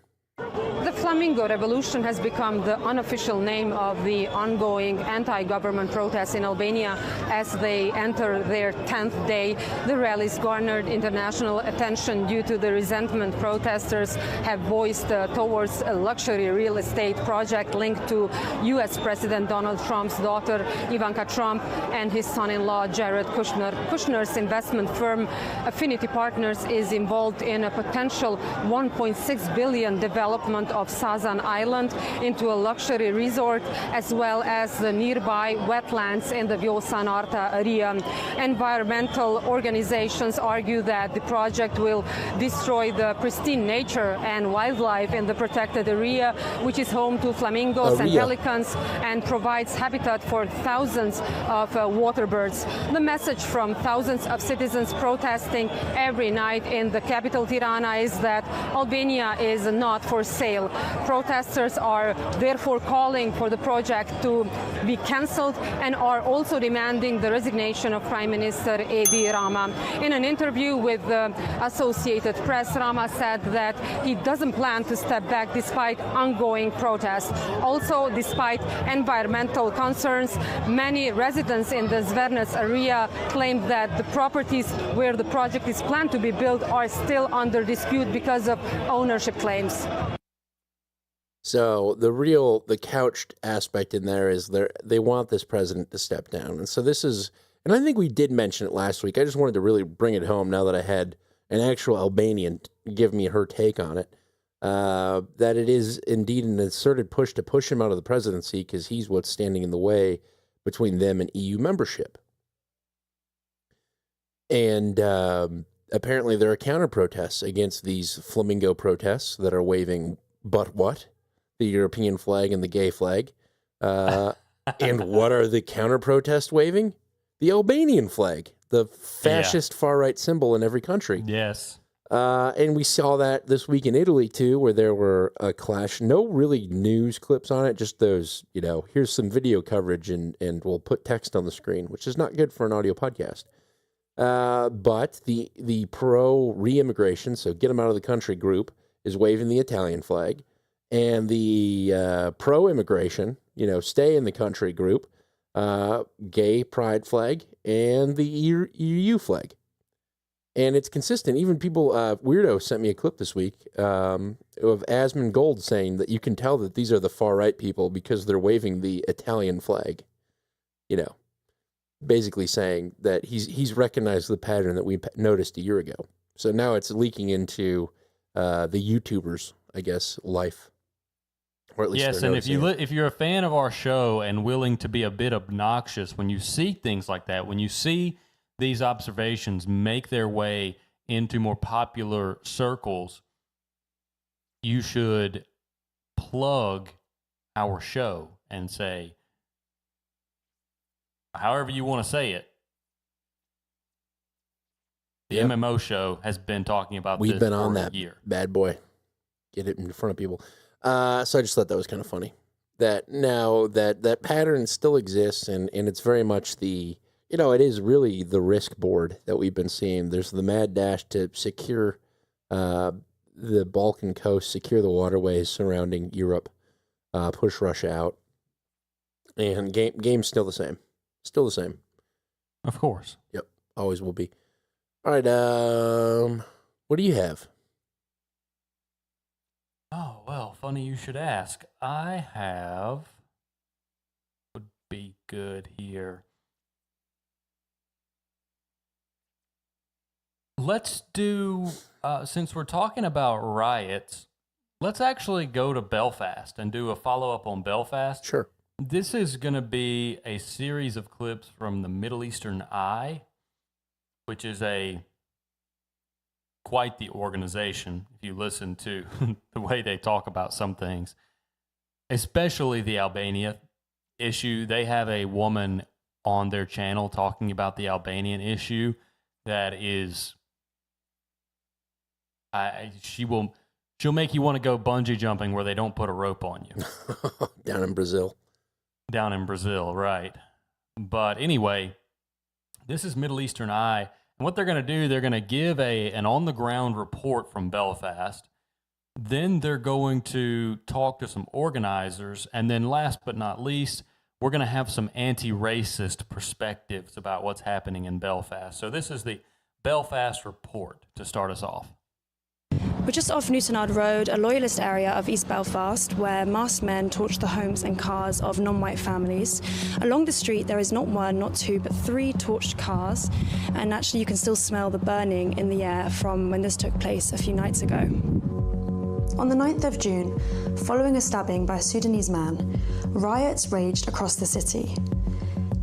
The Flamingo Revolution has become the unofficial name of the ongoing anti-government protests in Albania as they enter their 10th day. The rallies garnered international attention due to the resentment protesters have voiced towards a luxury real estate project linked to U.S. President Donald Trump's daughter Ivanka Trump and his son-in-law Jared Kushner. Kushner's investment firm Affinity Partners is involved in a potential $1.6 billion development of Sazan Island into a luxury resort, as well as the nearby wetlands in the Vjosa-Narta area. Environmental organizations argue that the project will destroy the pristine nature and wildlife in the protected area, which is home to flamingos and pelicans and provides habitat for thousands of water birds. The message from thousands of citizens protesting every night in the capital Tirana is that Albania is not for sale. Protesters are therefore calling for the project to be cancelled and are also demanding the resignation of Prime Minister Edi Rama. In an interview with the Associated Press, Rama said that he doesn't plan to step back despite ongoing protests. Also, despite environmental concerns, many residents in the Zvernets area claimed that the properties where the project is planned to be built are still under dispute because of ownership claims. So the couched aspect in there is they want this president to step down. And so this is, and I think we did mention it last week. I just wanted to really bring it home now that I had an actual Albanian give me her take on it, that it is indeed an asserted push to push him out of the presidency because he's what's standing in the way between them and EU membership. And apparently there are counter protests against these flamingo protests that are waving but what? The European flag and the gay flag. And what are the counter-protest waving? The Albanian flag, the fascist far-right symbol in every country. Yes. And we saw that this week in Italy, too, where there were a clash. No really news clips on it, just those, here's some video coverage and we'll put text on the screen, which is not good for an audio podcast. But the pro-re-immigration, so get them out of the country group, is waving the Italian flag. And the pro-immigration, stay in the country group, gay pride flag, and the EU flag. And it's consistent. Even people, Weirdo sent me a clip this week of Asmund Gold saying that you can tell that these are the far-right people because they're waving the Italian flag. Basically saying that he's recognized the pattern that we noticed a year ago. So now it's leaking into the YouTubers, I guess, life. Or at least yes, and if you're a fan of our show and willing to be a bit obnoxious when you see things like that, when you see these observations make their way into more popular circles, you should plug our show and say, however you want to say it, the MMO show has been talking about this for a year. We've been on that bad boy. Get it in front of people. So I just thought that was kind of funny that now that pattern still exists and it's very much it is really the risk board that we've been seeing. There's the mad dash to secure the Balkan coast, secure the waterways surrounding Europe, push Russia out. And game's still the same. Still the same. Of course. Yep. Always will be. All right. What do you have? Oh, well, funny you should ask. I have, would be good here. Let's do, since we're talking about riots, Let's actually go to Belfast and do a follow-up on Belfast. Sure. This is going to be a series of clips from the Middle Eastern Eye, which is quite the organization, if you listen to the way they talk about some things, especially the Albania issue. They have a woman on their channel talking about the Albanian issue that is, she'll make you want to go bungee jumping where they don't put a rope on you. Down in Brazil. Down in Brazil, right. But anyway, this is Middle Eastern Eye. And what they're going to do, they're going to give an on-the-ground report from Belfast. Then they're going to talk to some organizers. And then last but not least, we're going to have some anti-racist perspectives about what's happening in Belfast. So this is the Belfast report to start us off. We're just off Newtonard Road, a loyalist area of East Belfast, where masked men torch the homes and cars of non-white families. Along the street, there is not one, not two, but 3 torched cars. And actually, you can still smell the burning in the air from when this took place a few nights ago. On the 9th of June, following a stabbing by a Sudanese man, riots raged across the city.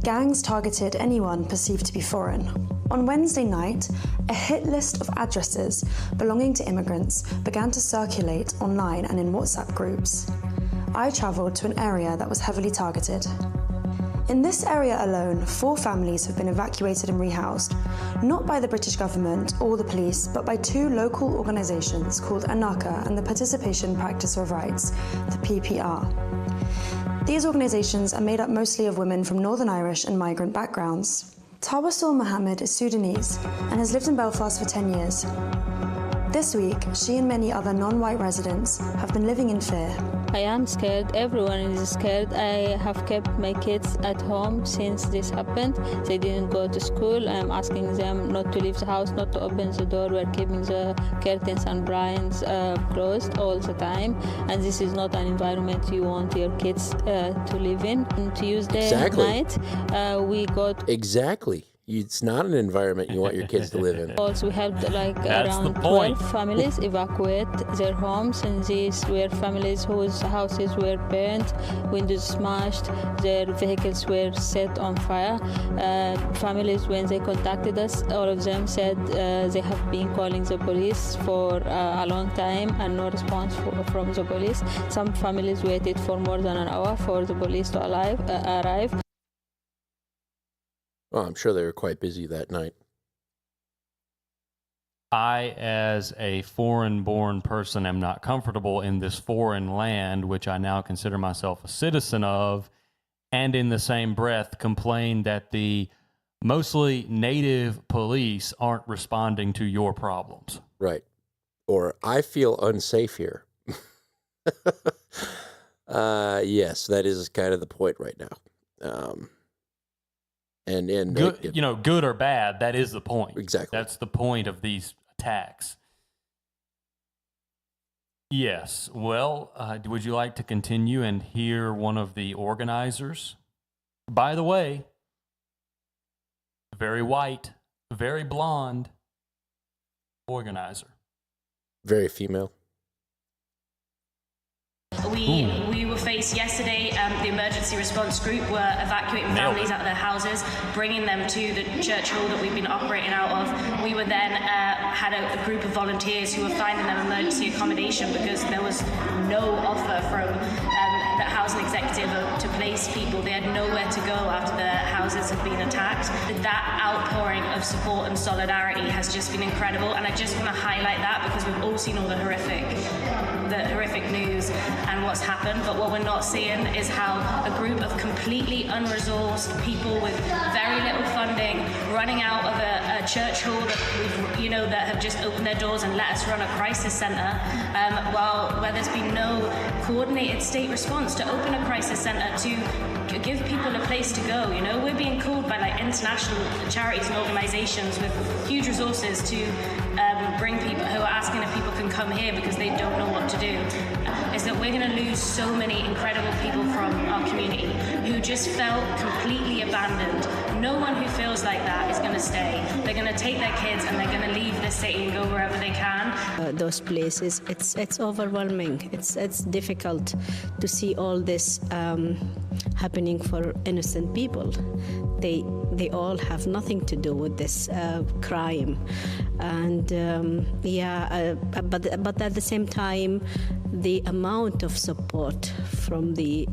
Gangs targeted anyone perceived to be foreign. On Wednesday night, a hit list of addresses belonging to immigrants began to circulate online and in WhatsApp groups. I travelled to an area that was heavily targeted. In this area alone, 4 families have been evacuated and rehoused, not by the British government or the police, but by 2 local organisations called Anaka and the Participation Practice of Rights, the PPR. These organisations are made up mostly of women from Northern Irish and migrant backgrounds. Tawassul Mohammed is Sudanese and has lived in Belfast for 10 years. This week, she and many other non-white residents have been living in fear. I am scared. Everyone is scared. I have kept my kids at home since this happened. They didn't go to school. I'm asking them not to leave the house, not to open the door. We're keeping the curtains and blinds closed all the time. And this is not an environment you want your kids to live in. On Tuesday night, we got... Exactly. It's not an environment you want your kids to live in. Also, we had around 12 families evacuate their homes, and these were families whose houses were burned, windows smashed, their vehicles were set on fire. Families, when they contacted us, all of them said they have been calling the police for a long time and no response from the police. Some families waited for more than an hour for the police to arrive. Well, I'm sure they were quite busy that night. I, as a foreign-born person, am not comfortable in this foreign land, which I now consider myself a citizen of, and in the same breath complain that the mostly native police aren't responding to your problems. Right. Or, I feel unsafe here. Yes, that is kind of the point right now. And good, good or bad, that is the point. Exactly. That's the point of these attacks. Yes. Well, would you like to continue and hear one of the organizers? By the way, very white, very blonde organizer. Very female. We were faced yesterday, the emergency response group were evacuating families out of their houses, bringing them to the church hall that we've been operating out of. We were then had a group of volunteers who were finding them emergency accommodation because there was no offer from the housing executive to place people. They had nowhere to go after their houses had been attacked. That outpouring of support and solidarity has just been incredible, and I just want to highlight that because we've all seen all the horrific news and what's happened, but what we're not seeing is how a group of completely unresourced people with very little funding running out of a church hall that that have just opened their doors and let us run a crisis centre, where there's been no coordinated state response to open a crisis centre to give people a place to go. We're being called by international charities and organisations with huge resources to bring people who are asking if people can come here because they don't know what to do. Is that we're going to lose so many incredible people from our community who just felt completely abandoned. No one who feels like that is going to stay. They're going to take their kids and they're going to leave the city and go wherever they can. Those places, it's overwhelming. It's difficult to see all this happening for innocent people. They all have nothing to do with this crime, and but at the same time, the amount of support from the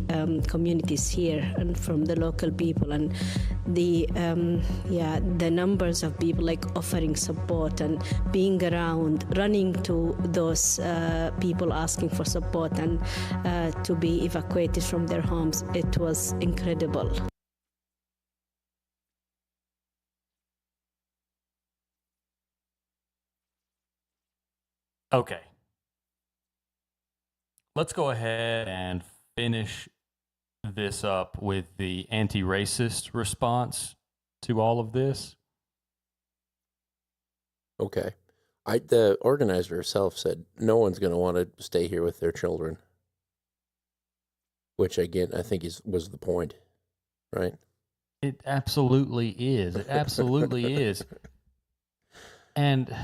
communities here and from the local people, and the numbers of people like offering support and being around, running to those people asking for support and to be evacuated from their homes, it was incredible. Okay. Let's go ahead and finish this up with the anti-racist response to all of this. Okay. The organizer herself said no one's going to want to stay here with their children. Which, again, I think was the point, right? It absolutely is. It absolutely is. And,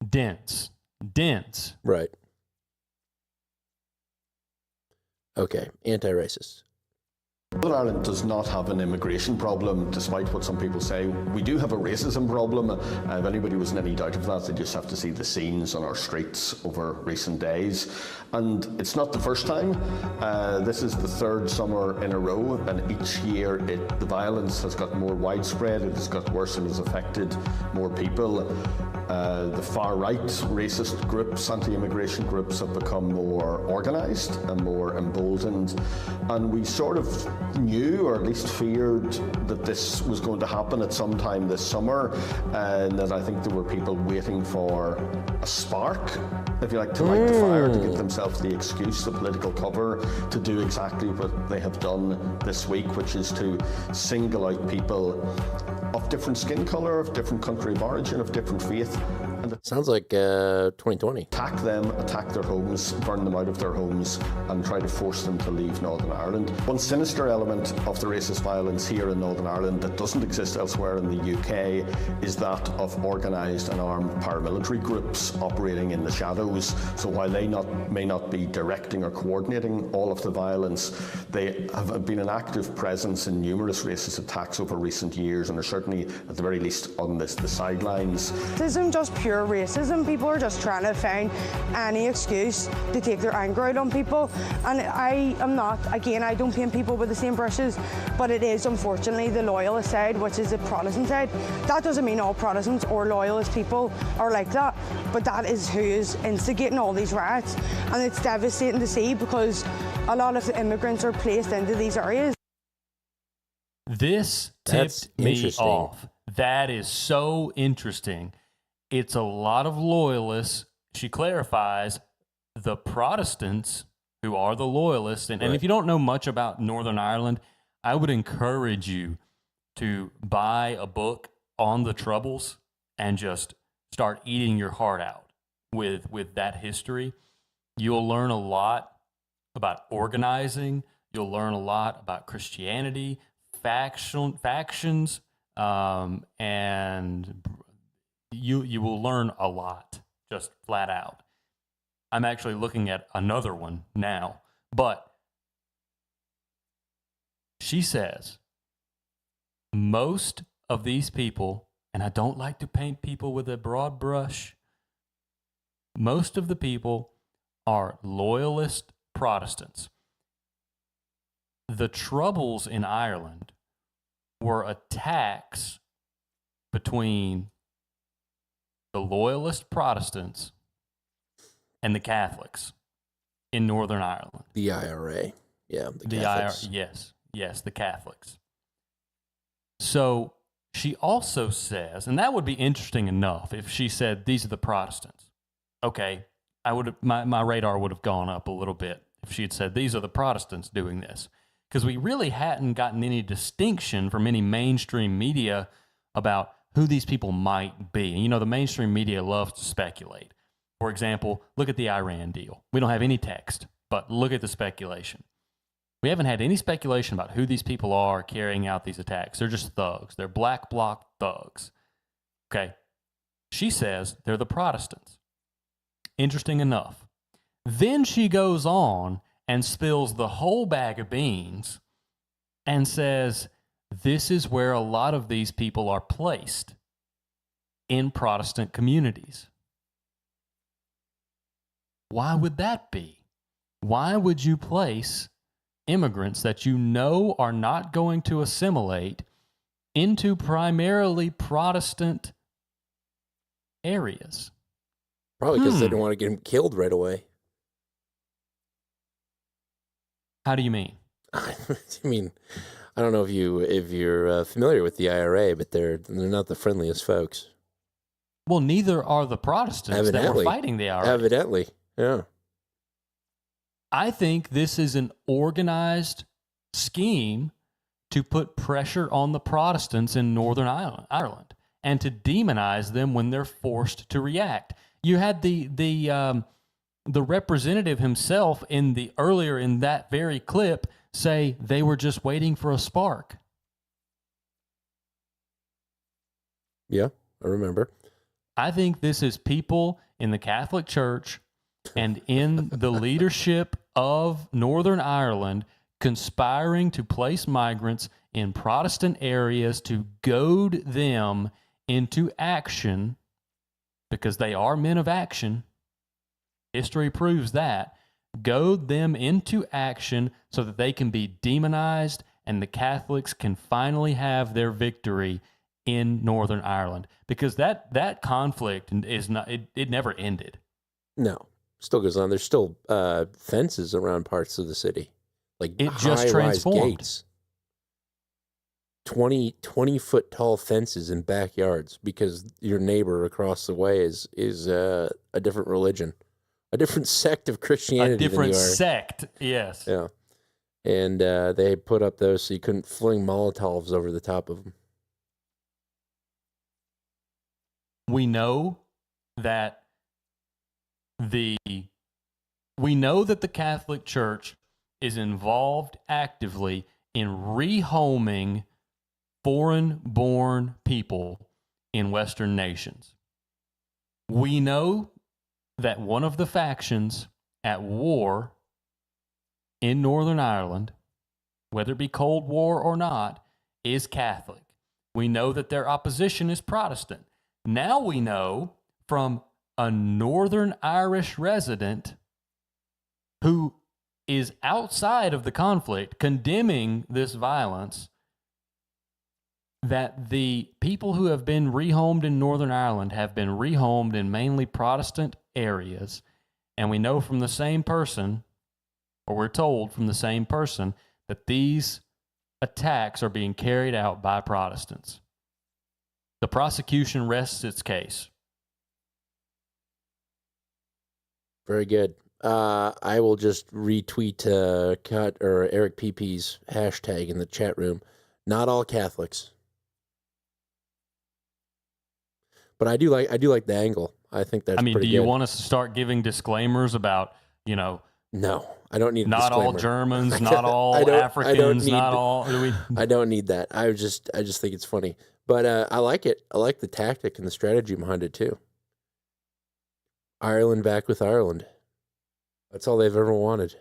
dense. Right. Okay, anti-racist. Northern Ireland does not have an immigration problem, despite what some people say. We do have a racism problem. If anybody was in any doubt of that, they just have to see the scenes on our streets over recent days. And it's not the first time. This is the third summer in a row, and each year the violence has got more widespread, it has got worse and has affected more people. The far-right racist groups, anti-immigration groups, have become more organised and more emboldened. And we sort of knew, or at least feared, that this was going to happen at some time this summer, and that I think there were people waiting for a spark, if you like, to light the fire, to give themselves the excuse, the political cover, to do exactly what they have done this week, which is to single out people of different skin colour, of different country of origin, of different faith. And sounds like 2020. Attack them, attack their homes, burn them out of their homes, and try to force them to leave Northern Ireland. One sinister element of the racist violence here in Northern Ireland that doesn't exist elsewhere in the UK is that of organised and armed paramilitary groups operating in the shadows. So while they may not be directing or coordinating all of the violence, they have been an active presence in numerous racist attacks over recent years, and are certainly, at the very least, on the sidelines. This isn't just pure racism. People are just trying to find any excuse to take their anger out on people. And I am not, again, I don't paint people with the same brushes, but it is unfortunately the loyalist side, which is the Protestant side. That doesn't mean all Protestants or loyalist people are like that, but that is who is instigating all these riots. And it's devastating to see, because a lot of the immigrants are placed into these areas. This tipped me off. That is so interesting. It's a lot of loyalists. She clarifies the Protestants who are the loyalists. And if you don't know much about Northern Ireland, I would encourage you to buy a book on the Troubles and just start eating your heart out with that history. You'll learn a lot about organizing. You'll learn a lot about Christianity, factions, and you will learn a lot, just flat out. I'm actually looking at another one now, but she says most of these people, and I don't like to paint people with a broad brush, most of the people are loyalist Protestants. The Troubles in Ireland were attacks between the loyalist Protestants and the Catholics in Northern Ireland. The IRA. Yeah, the Catholics. Yes, the Catholics. So she also says, and that would be interesting enough if she said these are the Protestants. Okay, my radar would have gone up a little bit if she had said these are the Protestants doing this, because we really hadn't gotten any distinction from any mainstream media about who these people might be. And, you know, the mainstream media loves to speculate. For example, look at the Iran deal. We don't have any text, but look at the speculation. We haven't had any speculation about who these people are carrying out these attacks. They're just thugs. They're black bloc thugs. Okay. She says they're the Protestants. Interesting enough. Then she goes on and spills the whole bag of beans and says, this is where a lot of these people are placed in Protestant communities. Why would that be? Why would you place immigrants that you know are not going to assimilate into primarily Protestant areas? Probably because they don't want to get them killed right away. How do you mean? I mean, I don't know if you're familiar with the IRA, but they're not the friendliest folks. Well, neither are the Protestants that were fighting the IRA. Evidently, yeah. I think this is an organized scheme to put pressure on the Protestants in Northern Ireland and to demonize them when they're forced to react. You had the representative himself earlier in that very clip say they were just waiting for a spark. Yeah, I remember. I think this is people in the Catholic Church and in the leadership of Northern Ireland conspiring to place migrants in Protestant areas to goad them into action, because they are men of action. History proves that. Goad them into action so that they can be demonized and the Catholics can finally have their victory in Northern Ireland. Because that conflict is not, it never ended. No, still goes on. There's still fences around parts of the city. Like it just transformed. Gates. 20-foot tall fences in backyards because your neighbor across the way is a different religion. A different sect of Christianity. A different than you are. Sect, yes. Yeah. And they put up those so you couldn't fling Molotovs over the top of them. We know that the Catholic Church is involved actively in rehoming foreign-born people in Western nations. We know that one of the factions at war in Northern Ireland, whether it be Cold War or not, is Catholic. We know that their opposition is Protestant. Now we know from a Northern Irish resident who is outside of the conflict condemning this violence that the people who have been rehomed in Northern Ireland have been rehomed in mainly Protestant areas. And we know from the same person, or we're told from the same person, that these attacks are being carried out by Protestants. The prosecution rests its case. Very good. I will just retweet Eric PP's hashtag in the chat room. Not all Catholics. But I do like the angle. I think that's pretty good. Do you want us to start giving disclaimers about, No, I don't need a not disclaimer. all Germans, not all Africans, not all... I don't need that. I just think it's funny. But I like it. I like the tactic and the strategy behind it, too. Ireland back with Ireland. That's all they've ever wanted.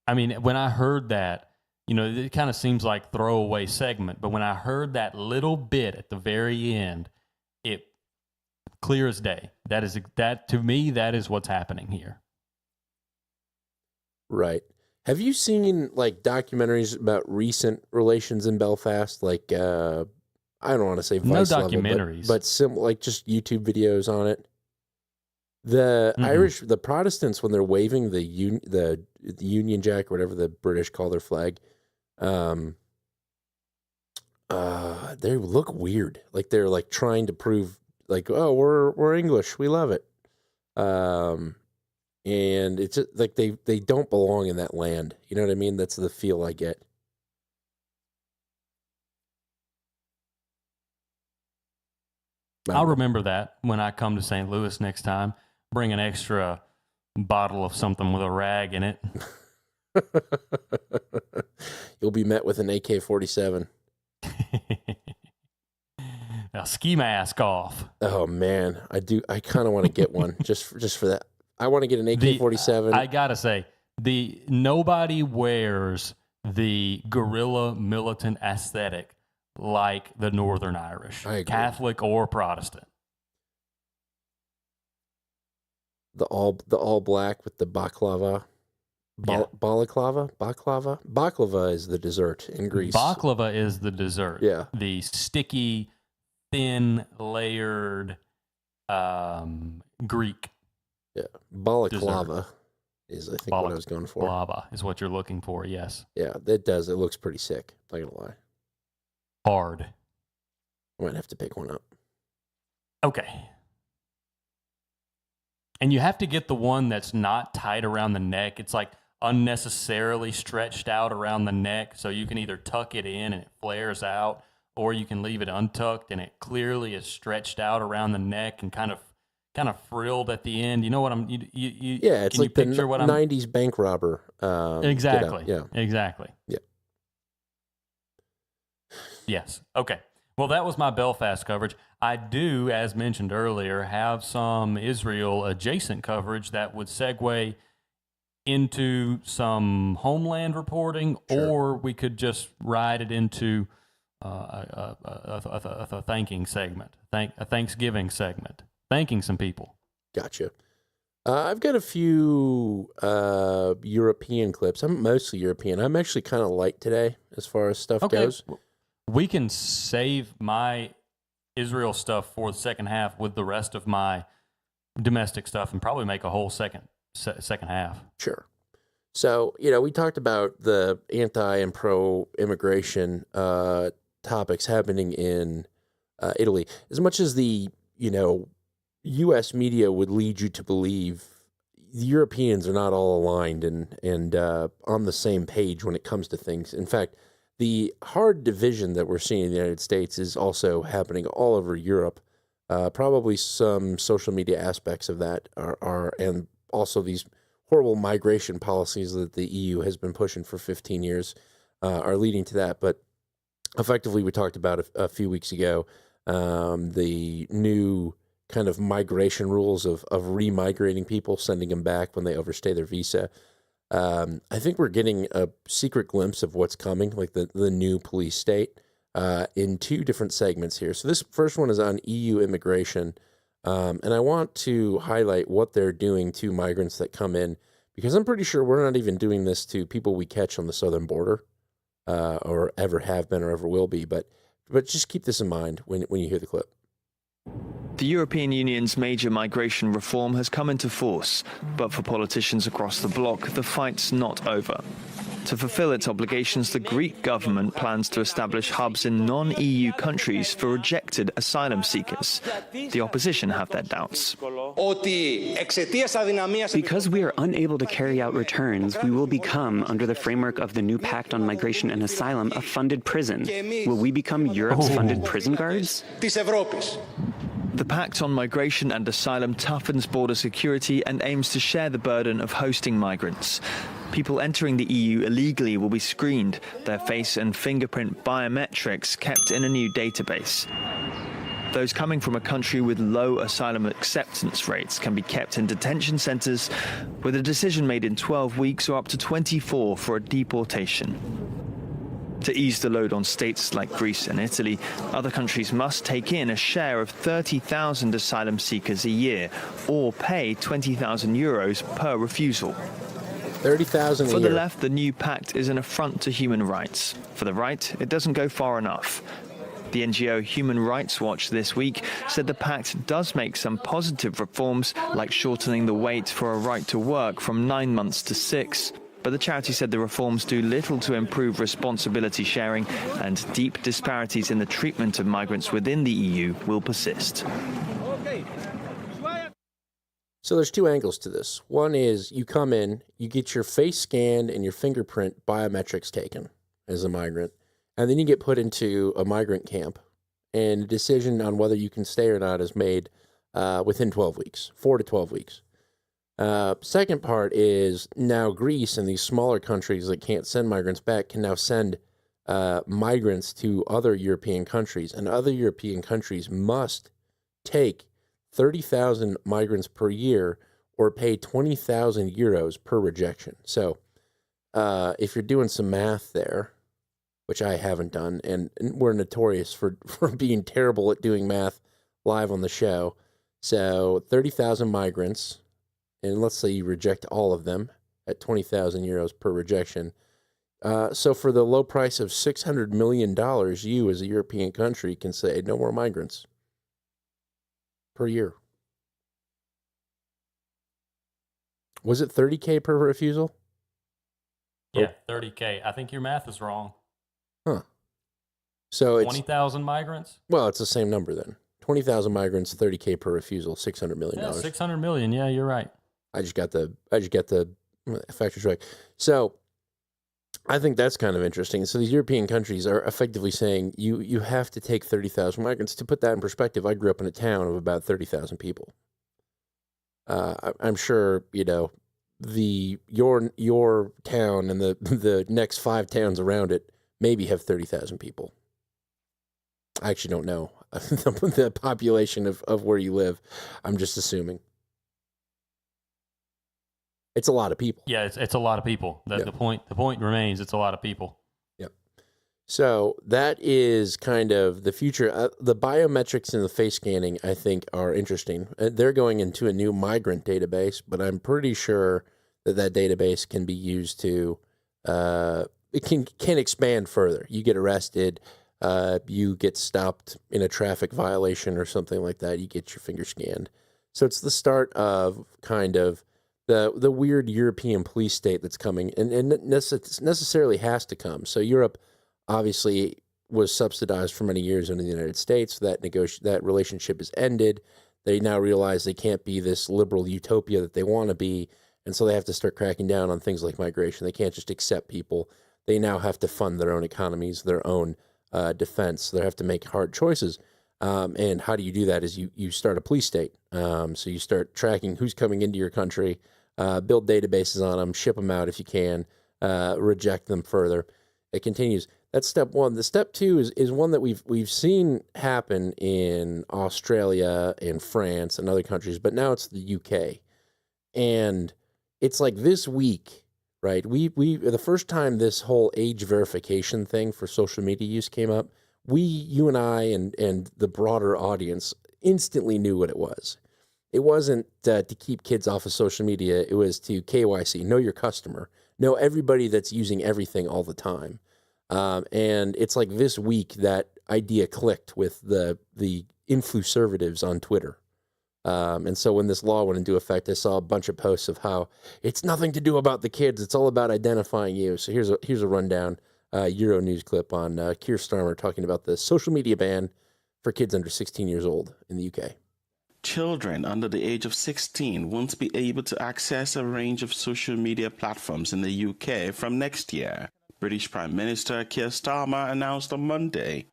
I mean, when I heard that, it kind of seems like throwaway segment, but when I heard that little bit at the very end, it clear as day. That to me, that is what's happening here. Right. Have you seen documentaries about recent relations in Belfast? I don't want to say Vice no documentaries, but just YouTube videos on it. The Irish, the Protestants, when they're waving the Union Jack or whatever the British call their flag, they look weird. Like they're trying to prove oh, we're English, we love it. And it's just, they don't belong in that land. You know what I mean? That's the feel I get. I'll remember that when I come to St. Louis next time. Bring an extra bottle of something with a rag in it. You'll be met with an AK-47. A ski mask off. Oh man, I kind of want to get one just for that. I want to get an AK-47. I gotta say, nobody wears the guerrilla militant aesthetic like the Northern Irish, Catholic or Protestant. The all black with the baklava. Baklava is the dessert in Greece. Baklava is the dessert. Yeah. The sticky, thin, layered Greek. Yeah. Balaclava is, I think, what I was going for. Balaclava is what you're looking for, yes. Yeah, it does. It looks pretty sick. Not going to lie. Hard. I might have to pick one up. Okay. And you have to get the one that's not tight around the neck. It's like unnecessarily stretched out around the neck, so you can either tuck it in and it flares out, or you can leave it untucked and it clearly is stretched out around the neck and kind of frilled at the end. You know what I'm? Yeah, it's like the 90s bank robber. Exactly. Yeah. Exactly. Yeah. Yes. Okay. Well, that was my Belfast coverage. I do, as mentioned earlier, have some Israel adjacent coverage that would segue into some homeland reporting, or we could just ride it into a thanking segment, a Thanksgiving segment, thanking some people. Gotcha. I've got a few European clips. I'm mostly European. I'm actually kind of light today as far as stuff goes. We can save my Israel stuff for the second half with the rest of my domestic stuff and probably make a whole second half. Sure. So, we talked about the anti and pro-immigration topics happening in Italy. As much as the, U.S. media would lead you to believe, the Europeans are not all aligned and on the same page when it comes to things. In fact, the hard division that we're seeing in the United States is also happening all over Europe. Probably some social media aspects of that are and also these horrible migration policies that the EU has been pushing for 15 years are leading to that. But effectively, we talked about a few weeks ago, the new kind of migration rules of remigrating people, sending them back when they overstay their visa. I think we're getting a secret glimpse of what's coming, like the new police state, in two different segments here. So this first one is on EU immigration, and I want to highlight what they're doing to migrants that come in, because I'm pretty sure we're not even doing this to people we catch on the southern border, or ever have been or ever will be. But just keep this in mind when you hear the clip. The European Union's major migration reform has come into force, but for politicians across the bloc, the fight's not over. To fulfill its obligations, the Greek government plans to establish hubs in non-EU countries for rejected asylum seekers. The opposition have their doubts. Because we are unable to carry out returns, we will become, under the framework of the new Pact on Migration and Asylum, a funded prison. Will we become Europe's funded prison guards? The Pact on Migration and Asylum toughens border security and aims to share the burden of hosting migrants. People entering the EU illegally will be screened, their face and fingerprint biometrics kept in a new database. Those coming from a country with low asylum acceptance rates can be kept in detention centres, with a decision made in 12 weeks or up to 24 for a deportation. To ease the load on states like Greece and Italy, other countries must take in a share of 30,000 asylum seekers a year, or pay €20,000 per refusal. 30,000 a year. For the left, the new pact is an affront to human rights. For the right, it doesn't go far enough. The NGO Human Rights Watch this week said the pact does make some positive reforms, like shortening the wait for a right to work from 9 months to 6. But the charity said the reforms do little to improve responsibility sharing, and deep disparities in the treatment of migrants within the EU will persist. So there's two angles to this. One is you come in, you get your face scanned and your fingerprint biometrics taken as a migrant, and then you get put into a migrant camp, and a decision on whether you can stay or not is made within 12 weeks, 4 to 12 weeks. Second part is now Greece and these smaller countries that can't send migrants back can now send migrants to other European countries, and other European countries must take 30,000 migrants per year or pay 20,000 euros per rejection. So if you're doing some math there, which I haven't done, and we're notorious for being terrible at doing math live on the show. So 30,000 migrants, and let's say you reject all of them at 20,000 euros per rejection. So for the low price of $600 million, you as a European country can say no more migrants per year. Was it 30K per refusal? Yeah, 30K. I think your math is wrong. Huh. So it's 20,000 migrants? Well, it's the same number then. 20,000 migrants, 30K per refusal, $600 million. Yeah, 600 million. Yeah, you're right. I just got the factors right. So I think that's kind of interesting. So these European countries are effectively saying you have to take 30,000 migrants. To put that in perspective, I grew up in a town of about 30,000 people. I'm sure, your town and the next 5 towns around it maybe have 30,000 people. I actually don't know the population of where you live. I'm just assuming. It's a lot of people. Yeah, it's a lot of people. The point remains, it's a lot of people. Yep. So that is kind of the future. The biometrics and the face scanning, I think, are interesting. They're going into a new migrant database, but I'm pretty sure that database can be used to, it can expand further. You get arrested, you get stopped in a traffic violation or something like that, you get your finger scanned. So it's the start of kind of the weird European police state that's coming, and necessarily has to come. So Europe obviously was subsidized for many years under the United States. That relationship is ended. They now realize they can't be this liberal utopia that they want to be, and so they have to start cracking down on things like migration. They can't just accept people. They now have to fund their own economies, their own defense. They have to make hard choices. And how do you do that is you start a police state. So you start tracking who's coming into your country, build databases on them, ship them out if you can, reject them further. It continues. That's step one. The step two is one that we've seen happen in Australia and France and other countries, but now it's the UK. And it's like this week, right? We the first time this whole age verification thing for social media use came up, you and I and the broader audience instantly knew what it was. It wasn't to keep kids off of social media. It was to KYC, know your customer, know everybody that's using everything all the time. And it's like this week that idea clicked with the influcervatives on Twitter. And so when this law went into effect, I saw a bunch of posts of how it's nothing to do about the kids. It's all about identifying you. So here's a rundown Euro News clip on Keir Starmer talking about the social media ban for kids under 16 years old in the UK. Children under the age of 16 won't be able to access a range of social media platforms in the UK from next year, British Prime Minister Keir Starmer announced on Monday.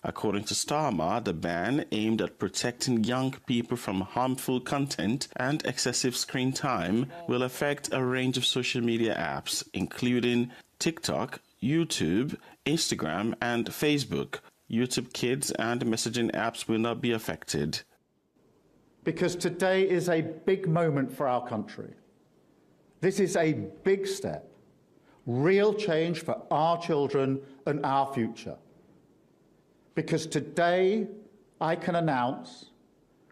According to Starmer, the ban, aimed at protecting young people from harmful content and excessive screen time, will affect a range of social media apps, including TikTok, YouTube, Instagram, and Facebook. YouTube Kids and messaging apps will not be affected. Because today is a big moment for our country. This is a big step, real change for our children and our future. Because today I can announce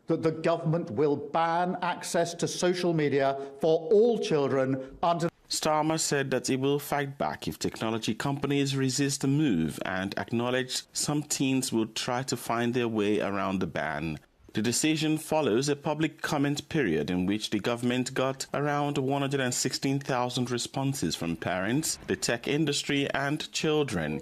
that the government will ban access to social media for all children under. Starmer said that he will fight back if technology companies resist the move and acknowledged some teens will try to find their way around the ban. The decision follows a public comment period in which the government got around 116,000 responses from parents, the tech industry, and children.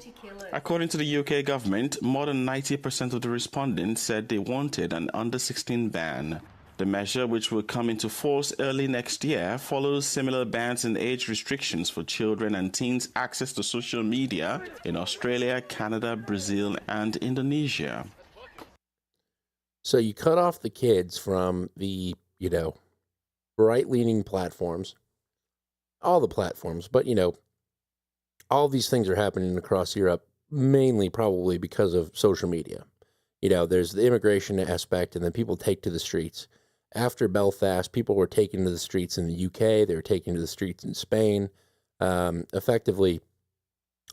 According to the UK government, more than 90% of the respondents said they wanted an under-16 ban. The measure, which will come into force early next year, follows similar bans and age restrictions for children and teens' access to social media in Australia, Canada, Brazil, and Indonesia. So you cut off the kids from the, right-leaning platforms, all the platforms, but, all these things are happening across Europe, mainly probably because of social media. There's the immigration aspect, and then people take to the streets. After Belfast, people were taking to the streets in the UK. They were taking to the streets in Spain. Effectively,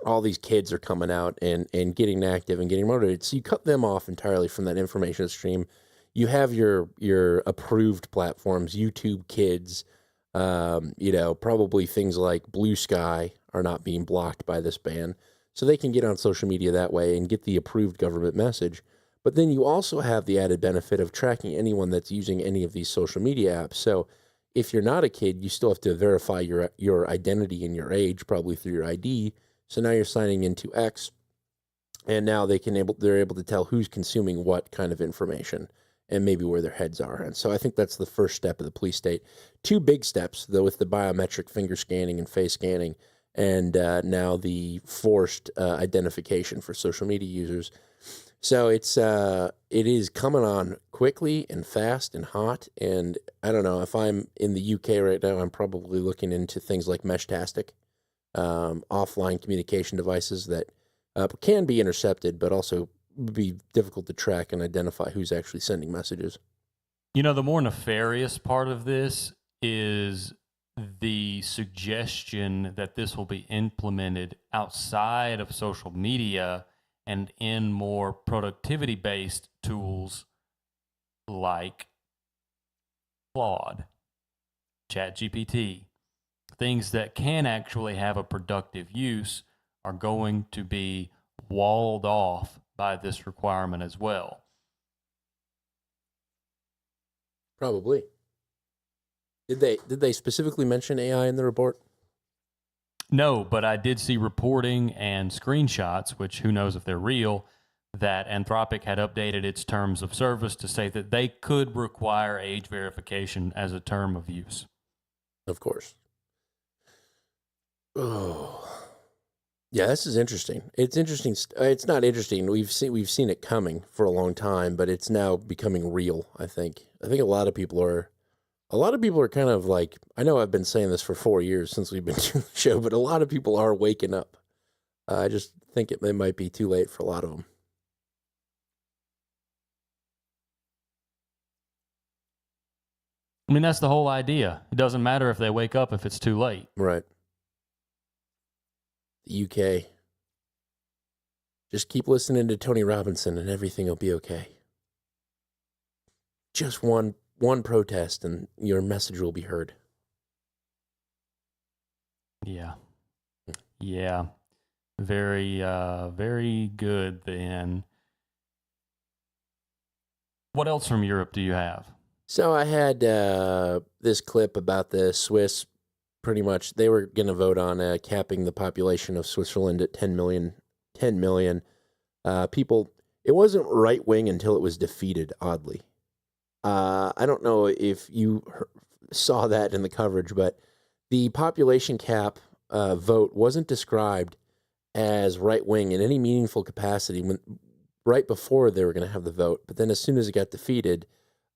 all these kids are coming out and getting active and getting motivated. So you cut them off entirely from that information stream. You have your approved platforms, YouTube Kids, probably things like Blue Sky are not being blocked by this ban. So they can get on social media that way and get the approved government message. But then you also have the added benefit of tracking anyone that's using any of these social media apps. So if you're not a kid, you still have to verify your identity and your age, probably through your ID. So now you're signing into X, and now they're able to tell who's consuming what kind of information and maybe where their heads are. And so I think that's the first step of the police state. Two big steps, though, with the biometric finger scanning and face scanning, and now the forced identification for social media users. So it is coming on quickly and fast and hot. And I don't know, if I'm in the UK right now, I'm probably looking into things like Meshtastic, offline communication devices that can be intercepted, but also be difficult to track and identify who's actually sending messages. The more nefarious part of this is the suggestion that this will be implemented outside of social media and in more productivity-based tools like Claude, ChatGPT. Things that can actually have a productive use are going to be walled off by this requirement as well. Probably. Did they specifically mention AI in the report? No, but I did see reporting and screenshots, which who knows if they're real, that Anthropic had updated its terms of service to say that they could require age verification as a term of use. Of course. Oh, yeah, this is interesting. It's interesting. It's not interesting. We've seen it coming for a long time, but it's now becoming real. I think a lot of people are kind of like, I know I've been saying this for 4 years since we've been doing the show, but a lot of people are waking up. I just think it might be too late for a lot of them. I mean, that's the whole idea. It doesn't matter if they wake up if it's too late. Right. The UK. Just keep listening to Tony Robinson and everything will be okay. Just one protest and your message will be heard. Yeah. Yeah. Very, very good then. What else from Europe do you have? So I had this clip about the Swiss. Pretty much, they were going to vote on capping the population of Switzerland at 10 million people. It wasn't right-wing until it was defeated, oddly. I don't know if you saw that in the coverage, but the population cap vote wasn't described as right-wing in any meaningful capacity right before they were going to have the vote. But then as soon as it got defeated,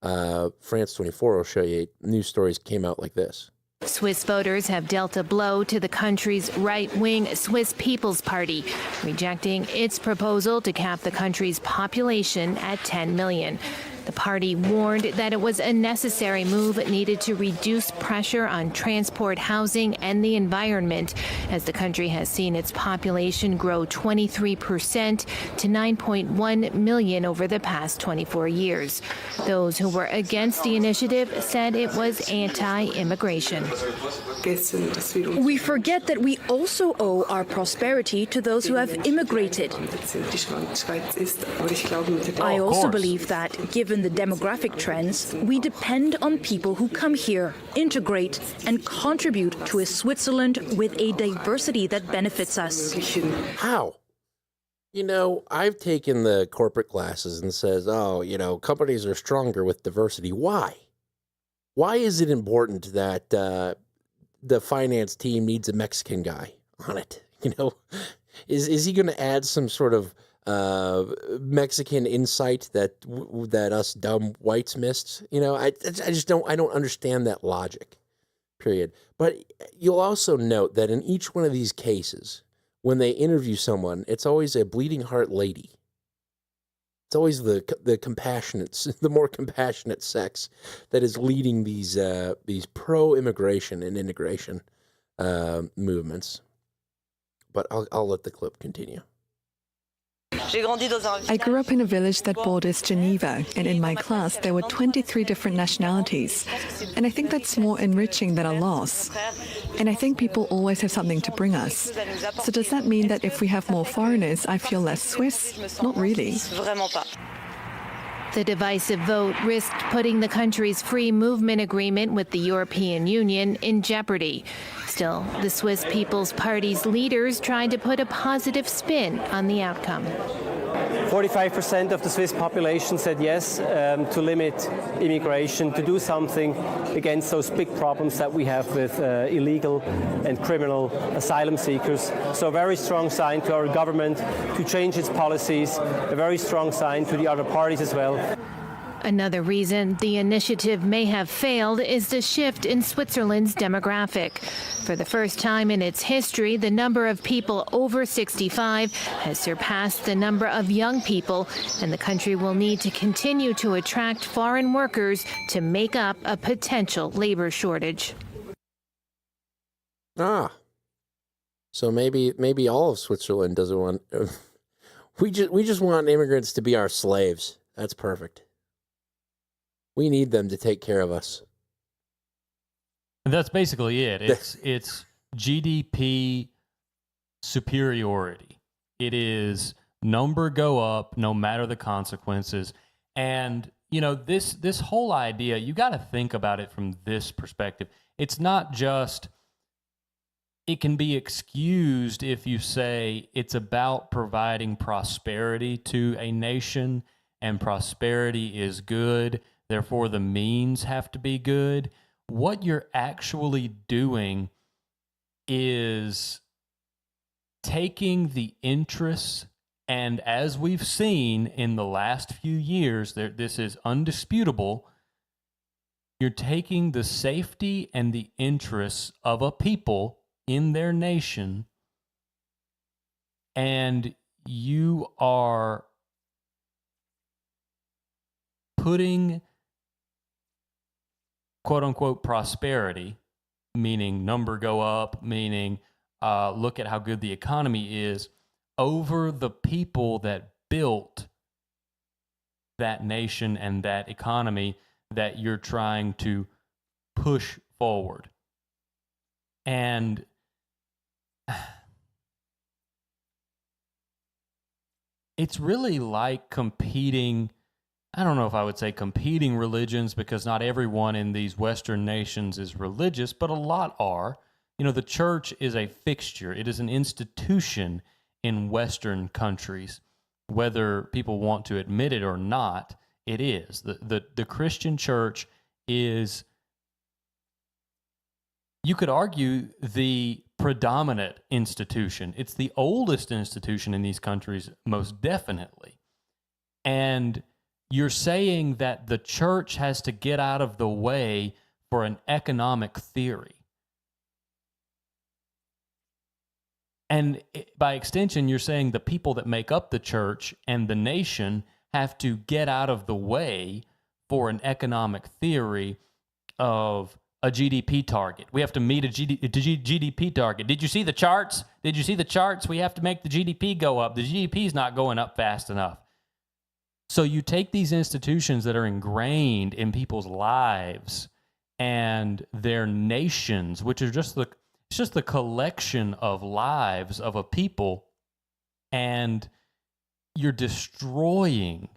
France 24 will show you, news stories came out like this. Swiss voters have dealt a blow to the country's right-wing Swiss People's Party, rejecting its proposal to cap the country's population at 10 million. The party warned that it was a necessary move needed to reduce pressure on transport, housing, and the environment, as the country has seen its population grow 23% to 9.1 million over the past 24 years. Those who were against the initiative said it was anti-immigration. We forget that we also owe our prosperity to those who have immigrated. I also believe that, given the demographic trends, we depend on people who come here, integrate, and contribute to a Switzerland with a diversity that benefits us. How? I've taken the corporate classes and says, companies are stronger with diversity. Why? Why is it important that the finance team needs a Mexican guy on it? Is he going to add some sort of Mexican insight that us dumb whites missed. I just don't understand that logic. Period. But you'll also note that in each one of these cases, when they interview someone, it's always a bleeding heart lady. It's always the compassionate, the more compassionate sex that is leading these pro-immigration and integration movements. But I'll let the clip continue. I grew up in a village that borders Geneva, and in my class there were 23 different nationalities. And I think that's more enriching than a loss. And I think people always have something to bring us. So does that mean that if we have more foreigners, I feel less Swiss? Not really. The divisive vote risked putting the country's free movement agreement with the European Union in jeopardy. Still, the Swiss People's Party's leaders tried to put a positive spin on the outcome. 45% of the Swiss population said yes to limit immigration, to do something against those big problems that we have with illegal and criminal asylum seekers. So a very strong sign to our government to change its policies, a very strong sign to the other parties as well. Another reason the initiative may have failed is the shift in Switzerland's demographic. For the first time in its history, the number of people over 65 has surpassed the number of young people, and the country will need to continue to attract foreign workers to make up a potential labor shortage. So maybe all of Switzerland doesn't want. We just want immigrants to be our slaves. That's perfect. We need them to take care of us. That's basically it. It's GDP superiority. It is number go up no matter the consequences. And, this whole idea, you got to think about it from this perspective. It's not just, it can be excused if you say it's about providing prosperity to a nation, and prosperity is good. Therefore, the means have to be good. What you're actually doing is taking the interests, and as we've seen in the last few years, this is undisputable, you're taking the safety and the interests of a people in their nation, and you are putting quote-unquote prosperity, meaning number go up, meaning look at how good the economy is, over the people that built that nation and that economy that you're trying to push forward. And it's really like competing. I don't know if I would say competing religions, because not everyone in these Western nations is religious, but a lot are. The church is a fixture. It is an institution in Western countries. Whether people want to admit it or not, it is. The Christian church is, you could argue, the predominant institution. It's the oldest institution in these countries, most definitely. And you're saying that the church has to get out of the way for an economic theory. And by extension, you're saying the people that make up the church and the nation have to get out of the way for an economic theory of a GDP target. We have to meet a GDP target. Did you see the charts? Did you see the charts? We have to make the GDP go up. The GDP is not going up fast enough. So you take these institutions that are ingrained in people's lives and their nations, which are just the collection of lives of a people, and you're destroying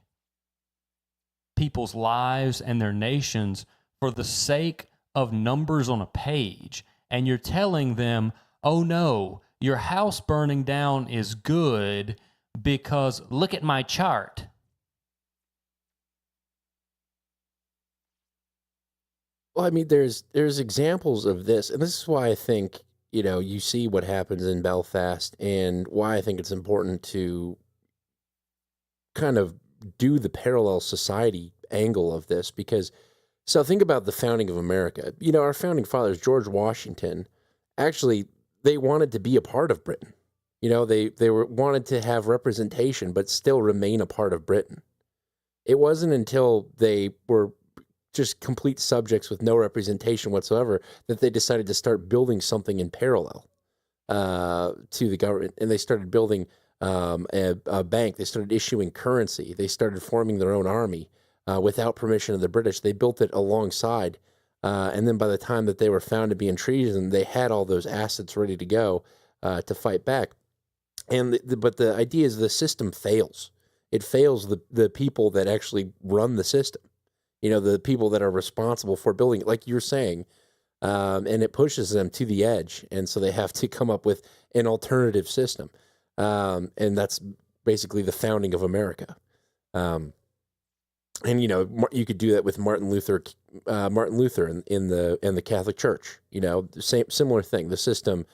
people's lives and their nations for the sake of numbers on a page. And you're telling them, oh no, your house burning down is good because look at my chart. Well, I mean, there's examples of this, and this is why I think, you see what happens in Belfast, and why I think it's important to kind of do the parallel society angle of this, because so think about the founding of America. You know, our founding fathers, George Washington, actually, they wanted to be a part of Britain. You know, they wanted to have representation, but still remain a part of Britain. It wasn't until they were just complete subjects with no representation whatsoever that they decided to start building something in parallel to the government. And they started building a bank. They started issuing currency. They started forming their own army without permission of the British. They built it alongside. And then by the time that they were found to be in treason, they had all those assets ready to go to fight back. And but the idea is the system fails. It fails the people that actually run the system. You know, the people that are responsible for building it, like you're saying, and it pushes them to the edge. And so they have to come up with an alternative system. And that's basically the founding of America. And, you know, you could do that with Martin Luther in the Catholic Church. You know, similar thing. The system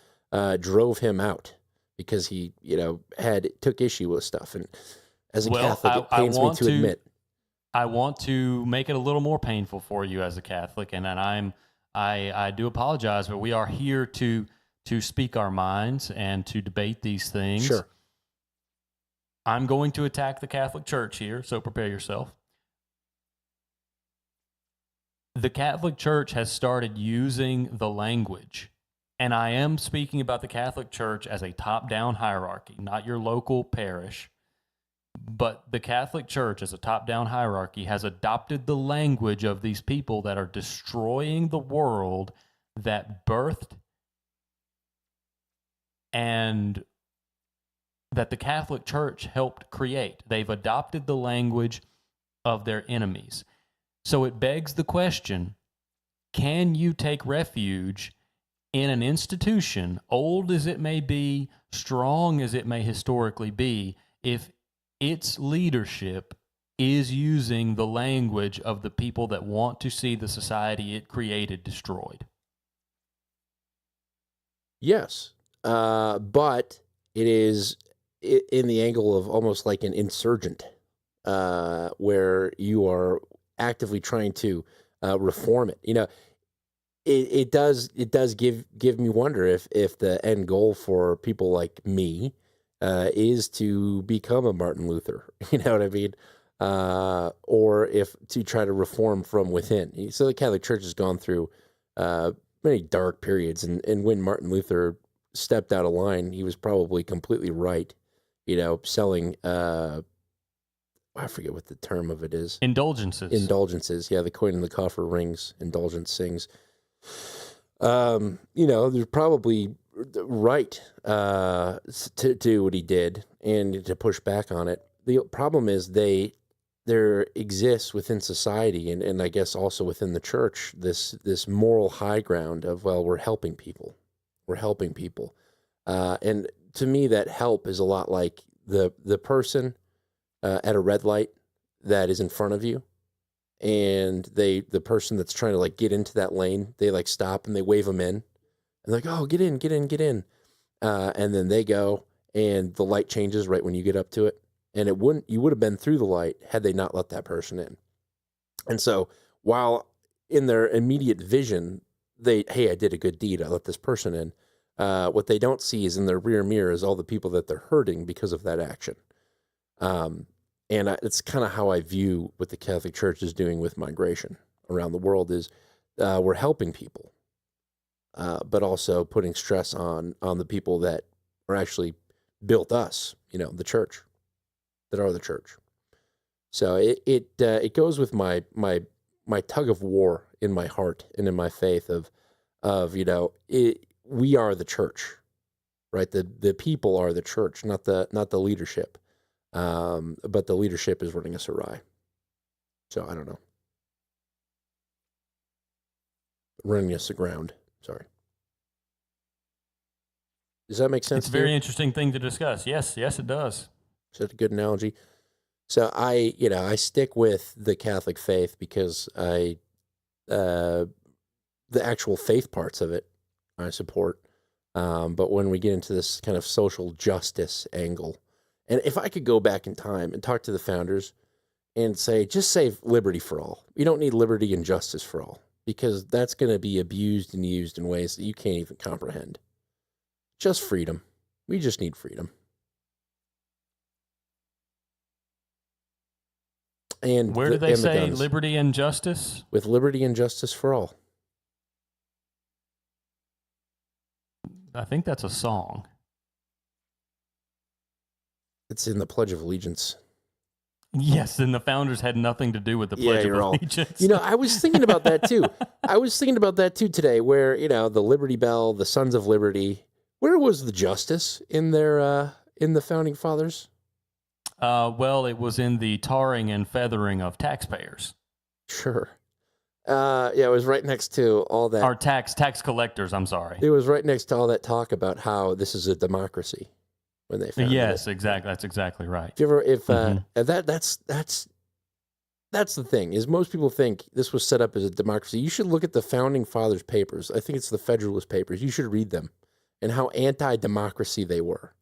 drove him out because he, you know, took issue with stuff. And as a Catholic, it pains me to admit. I want to make it a little more painful for you as a Catholic, and I do apologize, but we are here to speak our minds and to debate these things. Sure. I'm going to attack the Catholic Church here, so prepare yourself. The Catholic Church has started using the language, and I am speaking about the Catholic Church as a top-down hierarchy, not your local parish. But the Catholic Church, as a top-down hierarchy, has adopted the language of these people that are destroying the world that birthed and that the Catholic Church helped create. They've adopted the language of their enemies. So it begs the question, can you take refuge in an institution, old as it may be, strong as it may historically be, if its leadership is using the language of the people that want to see the society it created destroyed? Yes, but it is in the angle of almost like an insurgent, where you are actively trying to reform it. You know, it does give me wonder if the end goal for people like me is to become a Martin Luther, you know what I mean? Or if to try to reform from within. So the Catholic Church has gone through many dark periods, and when Martin Luther stepped out of line, he was probably completely right, you know, selling, I forget what the term of it is. Indulgences, yeah, the coin in the coffer rings, indulgence sings. You know, there's probably right to do what he did and to push back on it. The problem is there exists within society and I guess also within the church this moral high ground of, well, we're helping people. And to me, that help is a lot like the person at a red light that is in front of you, and the person that's trying to like get into that lane, they like stop and they wave them in. And like, oh, get in. And then they go, and the light changes right when you get up to it. And you would have been through the light had they not let that person in. And so while in their immediate vision, hey, I did a good deed, I let this person in. What they don't see is in their rear mirror is all the people that they're hurting because of that action. And it's kind of how I view what the Catholic Church is doing with migration around the world is we're helping people. But also putting stress on the people that are actually built us, you know, the church, that are the church. So it goes with my tug of war in my heart and in my faith of you know, we are the church, right? The people are the church, not the leadership. But the leadership is running us awry. So I don't know. Running us aground. Sorry. Does that make sense? It's a very interesting thing to discuss. Yes, it does. Is that a good analogy? So I stick with the Catholic faith because the actual faith parts of it I support. But when we get into this kind of social justice angle And if I could go back in time and talk to the founders and say, just say liberty for all. You don't need liberty and justice for all, because that's going to be abused and used in ways that you can't even comprehend. Just freedom. We just need freedom. And where do they say guns. liberty and justice? With liberty and justice for all. I think that's a song. It's in the Pledge of Allegiance. Yes, and the founders had nothing to do with the Pledge of Allegiance. You know, I was thinking about that too. I was thinking about that too today, where, you know, the Liberty Bell, the Sons of Liberty, where was the justice in their in the founding fathers? Well, it was in the tarring and feathering of taxpayers. Sure. Yeah, it was right next to all that. Our tax collectors, I'm sorry. It was right next to all that talk about how this is a democracy when they founded Yes, it. exactly. That's exactly right. That's the thing, is most people think this was set up as a democracy. You should look at the founding fathers' papers. I think it's the Federalist Papers. You should read them and how anti-democracy they were.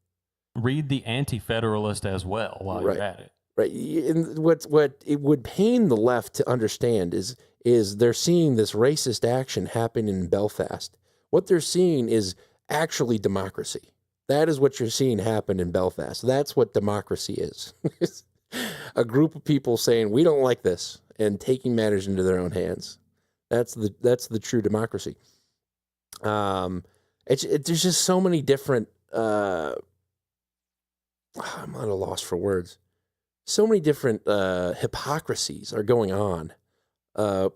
Read the Anti-Federalist as well while you're at it. Right. And what it would pain the left to understand is they're seeing this racist action happen in Belfast. What they're seeing is actually democracy. That is what you're seeing happen in Belfast. That's what democracy is. A group of people saying, we don't like this, and taking matters into their own hands. That's the true democracy. There's just so many different, I'm at a loss for words. So many different hypocrisies are going on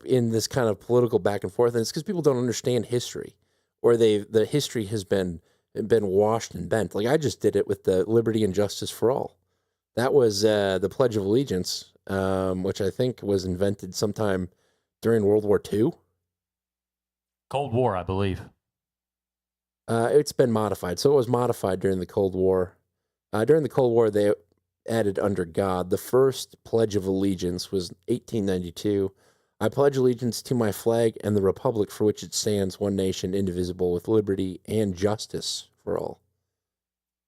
in this kind of political back and forth, and it's because people don't understand history, or the history has been washed and bent. Like I just did it with the liberty and justice for all. That was the Pledge of Allegiance, which I think was invented sometime during World War II. Cold War, I believe. It's been modified. So it was modified during the Cold War. During the Cold War, they added under God. The first Pledge of Allegiance was 1892. I pledge allegiance to my flag and the republic for which it stands, one nation, indivisible, with liberty and justice for all.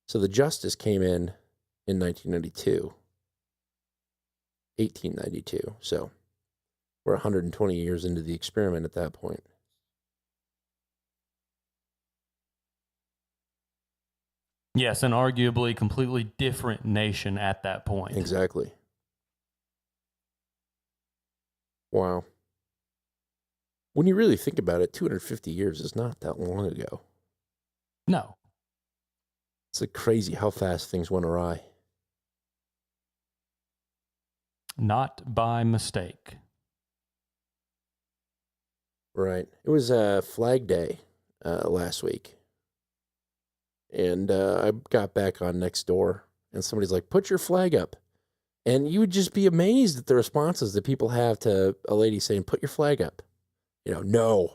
So the justice came in 1992. 1892. So we're 120 years into the experiment at that point. Yes, an arguably completely different nation at that point. Exactly. Wow. When you really think about it, 250 years is not that long ago. No. It's like crazy how fast things went awry. Not by mistake. Right. It was Flag Day last week. And I got back on Nextdoor, and somebody's like, put your flag up. And you would just be amazed at the responses that people have to a lady saying, put your flag up. You know, no,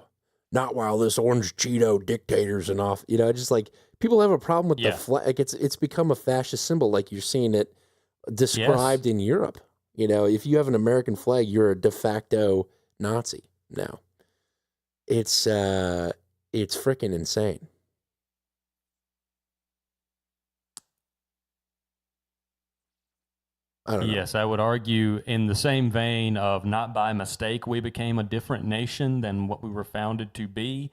not while this orange Cheeto dictator's and off. You know, just like people have a problem with the flag. Like it's become a fascist symbol, like you're seeing it described in Europe. You know, if you have an American flag, you're a de facto Nazi now. It's freaking insane. Yes, I would argue in the same vein of not by mistake we became a different nation than what we were founded to be.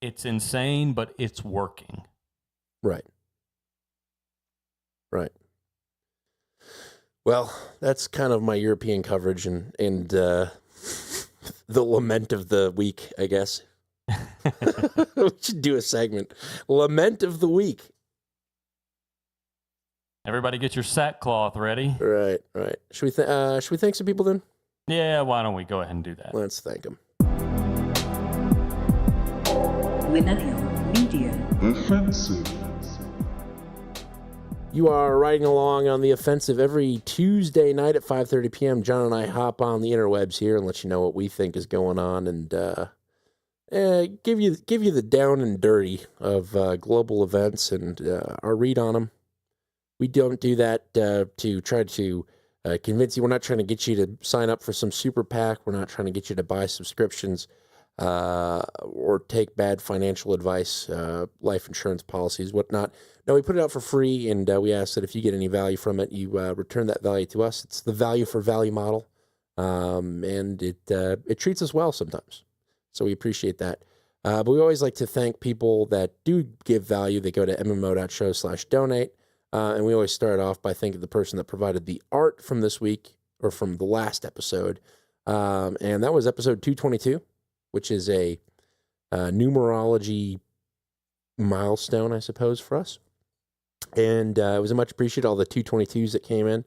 It's insane, but it's working. Right. Right. Well, that's kind of my European coverage and the lament of the week, I guess. We should do a segment. Lament of the week. Everybody get your sackcloth ready. Right. Should we thank some people then? Yeah, why don't we go ahead and do that? Let's thank them. Millennial Media. Offensive. You are riding along on The Offensive every Tuesday night at 5:30 p.m. John and I hop on the interwebs here and let you know what we think is going on and give you the down and dirty of global events and our read on them. We don't do that to try to convince you. We're not trying to get you to sign up for some super PAC. We're not trying to get you to buy subscriptions. or take bad financial advice, life insurance policies, whatnot. No, we put it out for free, and we ask that if you get any value from it, you return that value to us. It's the value for value model, and it treats us well sometimes. So we appreciate that. But we always like to thank people that do give value. They go to mmo.show/donate. And we always start off by thanking the person that provided the art from this week or from the last episode. And that was episode 222, which is a numerology milestone, I suppose, for us. And it was a much appreciated, all the 222s that came in.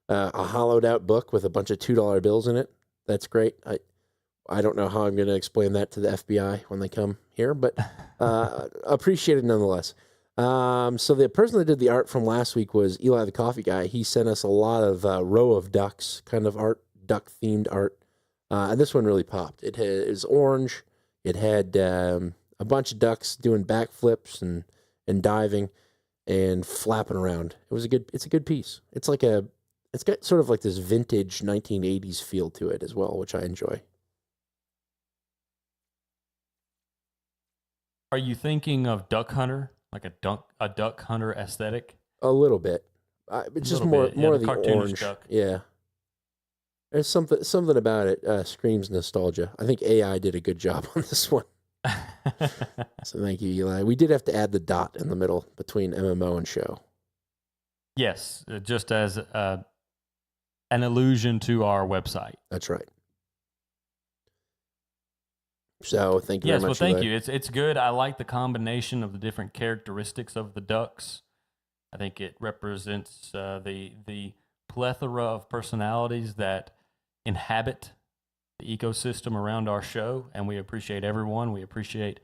A hollowed out book with a bunch of $2 bills in it. That's great. I don't know how I'm going to explain that to the FBI when they come here, but appreciated nonetheless. So the person that did the art from last week was Eli the Coffee Guy. He sent us a lot of row of ducks kind of art, duck-themed art. And this one really popped. It was orange. It had a bunch of ducks doing backflips and diving and flapping around. It's a good piece. It's got sort of like this vintage 1980s feel to it as well, which I enjoy. Are you thinking of Duck Hunter, like a duck hunter aesthetic? A little bit. It's just more of the orange. Duck. Yeah. There's something about it screams nostalgia. I think AI did a good job on this one. So thank you, Eli. We did have to add the dot in the middle between MMO and show. Yes, just as an allusion to our website. That's right. So thank you very much. Yes, well, thank you. It's good. I like the combination of the different characteristics of the ducks. I think it represents the plethora of personalities that inhabit the ecosystem around our show, and we appreciate everyone. We appreciate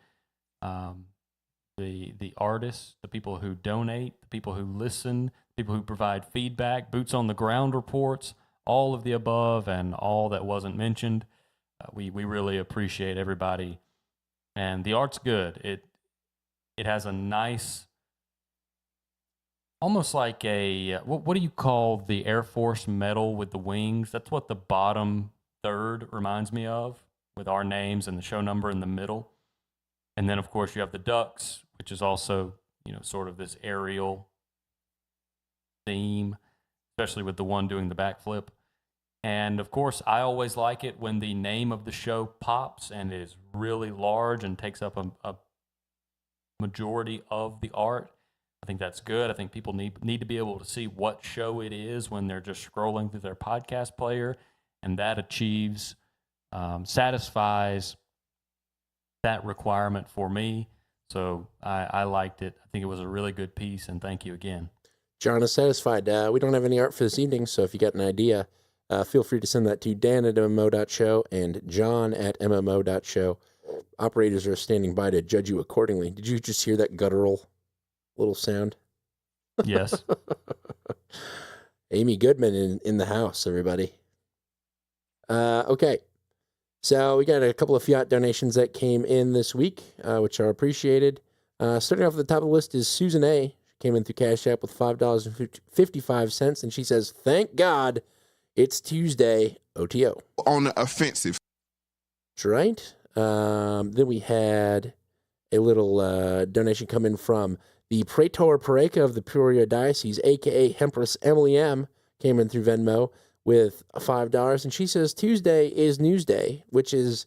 the artists, the people who donate, the people who listen, people who provide feedback, boots on the ground reports, all of the above and all that wasn't mentioned. We really appreciate everybody, and the art's good. It has a nice, almost like a what do you call the Air Force medal with the wings? That's what the bottom third reminds me of, with our names and the show number in the middle. And then of course you have the ducks, which is also sort of this aerial theme, especially with the one doing the backflip. And of course, I always like it when the name of the show pops and is really large and takes up a majority of the art. I think that's good. I think people need to be able to see what show it is when they're just scrolling through their podcast player, and that achieves, satisfies that requirement for me. So I liked it. I think it was a really good piece, and thank you again. John is satisfied. We don't have any art for this evening, so if you got an idea, feel free to send that to Dan@MMO.show and John@MMO.show. Operators are standing by to judge you accordingly. Did you just hear that guttural little sound? Yes. Amy Goodman in the house, everybody. Okay. So we got a couple of fiat donations that came in this week, which are appreciated. Starting off at the top of the list is Susan A. She came in through Cash App with $5.55, and she says, "Thank God it's Tuesday, OTO." On the offensive. That's right. Then we had a little donation come in from the Praetor Pareka of the Peoria Diocese, a.k.a. Hempress Emily M., came in through Venmo with $5, and she says Tuesday is Newsday, which is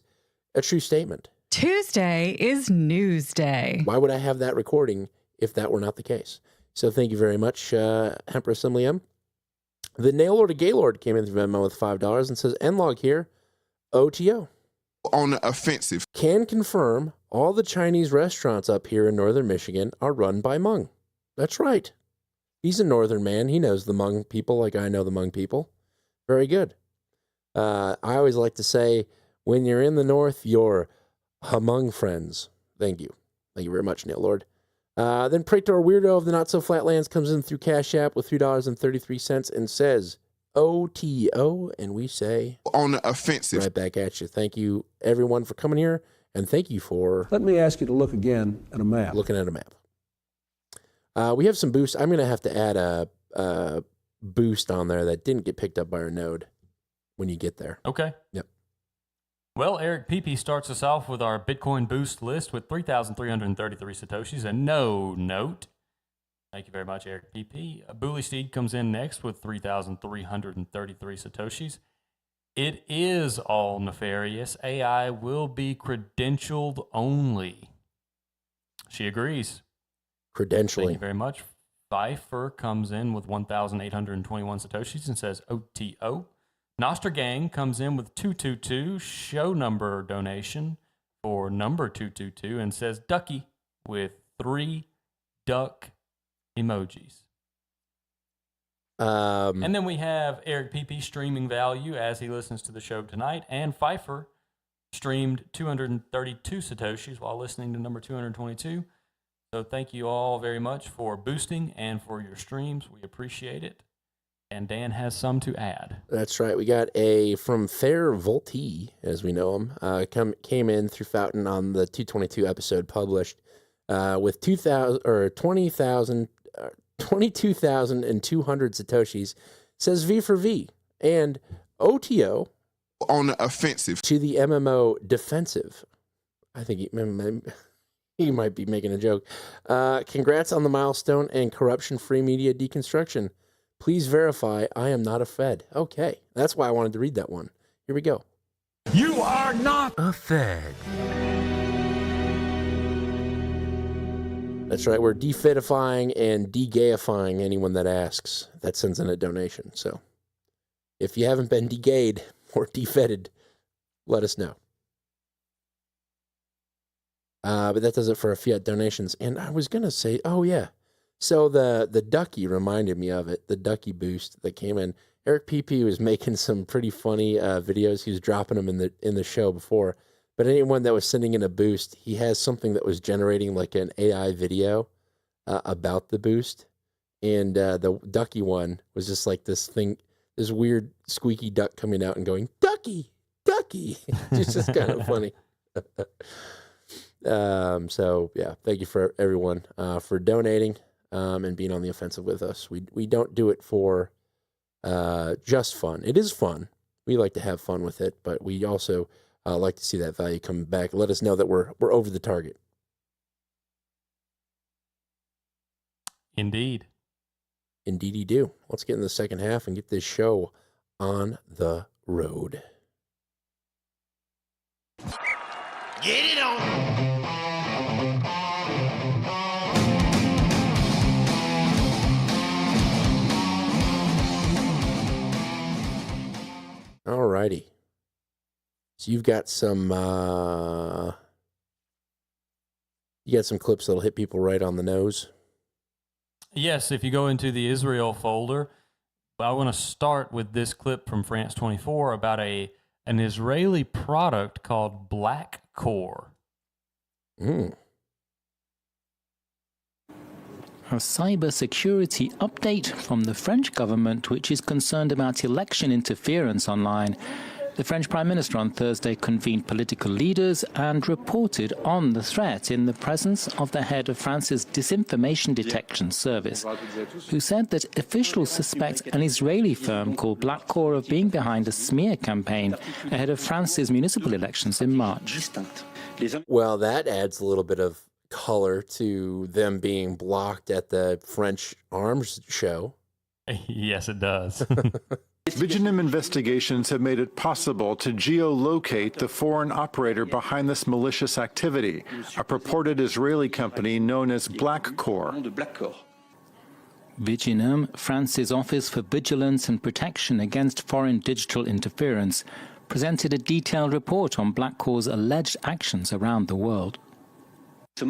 a true statement. Tuesday is Newsday. Why would I have that recording if that were not the case? So thank you very much, Hempress Emily M. The Nail Lord of Gaylord came in through Venmo with $5 and says, "Nlog here, OTO." On the offensive. Can confirm all the Chinese restaurants up here in northern Michigan are run by Hmong. That's right. He's a northern man. He knows the Hmong people like I know the Hmong people. Very good. I always like to say, when you're in the north, you're Hmong friends. Thank you. Thank you very much, Nail Lord. Then Praetor Weirdo of the Not So Flatlands comes in through Cash App with $3.33 and says, OTO, and we say on the offensive. Right back at you. Thank you, everyone, for coming here, and thank you for... Let me ask you to look again at a map. Looking at a map. We have some boosts. I'm going to have to add a boost on there that didn't get picked up by our node when you get there. Okay. Yep. Well, Eric Pepe starts us off with our Bitcoin boost list with 3,333 Satoshis, a no note. Thank you very much, Eric Pepe. Bully Steed comes in next with 3,333 Satoshis. It is all nefarious. AI will be credentialed only. She agrees. Credentialing. Thank you very much. Pfeiffer comes in with 1,821 Satoshis and says OTO. Nostra Gang comes in with 222 show number donation for number 222 and says Ducky with 3 duck emojis. And then we have Eric PP streaming value as he listens to the show tonight, and Pfeiffer streamed 232 Satoshis while listening to number 222. So thank you all very much for boosting and for your streams. We appreciate it. And Dan has some to add. That's right. We got a from Fair Volti, as we know him, came in through Fountain on the 222 episode published with 22,200 Satoshis. Says V for V and OTO on the offensive to the MMO defensive. I think he might be making a joke. Congrats on the milestone and corruption-free media deconstruction. Please verify I am not a Fed. Okay, that's why I wanted to read that one. Here we go. You are not a Fed. That's right. We're defedifying and de-gayifying anyone that asks, that sends in a donation. So if you haven't been de-gayed or defedded, let us know. But that does it for fiat donations. And I was going to say, oh, yeah. So the Ducky reminded me of it, the Ducky boost that came in. Eric PP was making some pretty funny videos. He was dropping them in the show before. But anyone that was sending in a boost, he has something that was generating like an AI video about the boost. And the Ducky one was just like this thing, this weird squeaky duck coming out and going, Ducky, Ducky. It's just kind of funny. So, yeah, thank you for everyone for donating. And being on the offensive with us. We don't do it for just fun. It is fun. We like to have fun with it, but we also like to see that value come back. Let us know that we're over the target. Indeed. Indeedy do. Let's get in the second half and get this show on the road. Get it on. Alrighty. So you've got some clips that'll hit people right on the nose. Yes, if you go into the Israel folder, I want to start with this clip from France 24 about an Israeli product called Black Core. A cybersecurity update from the French government, which is concerned about election interference online. The French Prime Minister on Thursday convened political leaders and reported on the threat in the presence of the head of France's disinformation detection service, who said that officials suspect an Israeli firm called Black Core of being behind a smear campaign ahead of France's municipal elections in March. Well, that adds a little bit of color to them being blocked at the French arms show. Yes, it does. Vigilant investigations have made it possible to geolocate the foreign operator behind this malicious activity, a purported Israeli company known as Black Core. Viginem, France's Office for Vigilance and Protection Against Foreign Digital Interference, presented a detailed report on Black Core's alleged actions around the world. The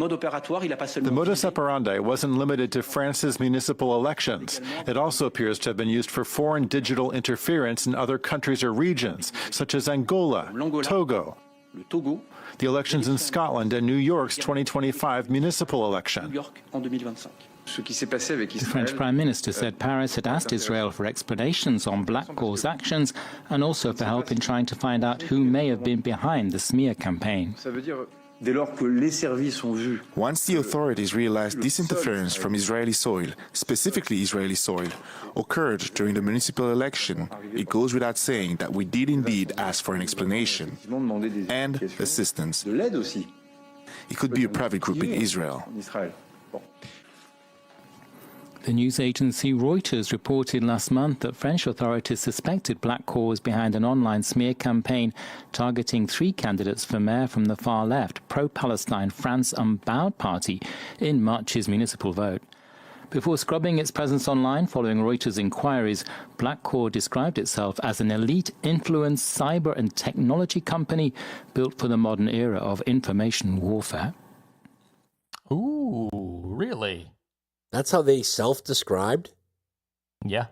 modus operandi wasn't limited to France's municipal elections. It also appears to have been used for foreign digital interference in other countries or regions, such as Angola, Togo, the elections in Scotland, and New York's 2025 municipal election. The French Prime Minister said Paris had asked Israel for explanations on Black Core's actions and also for help in trying to find out who may have been behind the smear campaign. Once the authorities realized this interference from Israeli soil, specifically Israeli soil, occurred during the municipal election, it goes without saying that we did indeed ask for an explanation and assistance. It could be a private group in Israel. The news agency Reuters reported last month that French authorities suspected Black Cause behind an online smear campaign targeting 3 candidates for mayor from the far-left pro-Palestine France Unbowed party in March's municipal vote. Before scrubbing its presence online following Reuters' inquiries, Black Core described itself as an elite influence cyber and technology company built for the modern era of information warfare. Ooh, really? That's how they self-described? Yeah.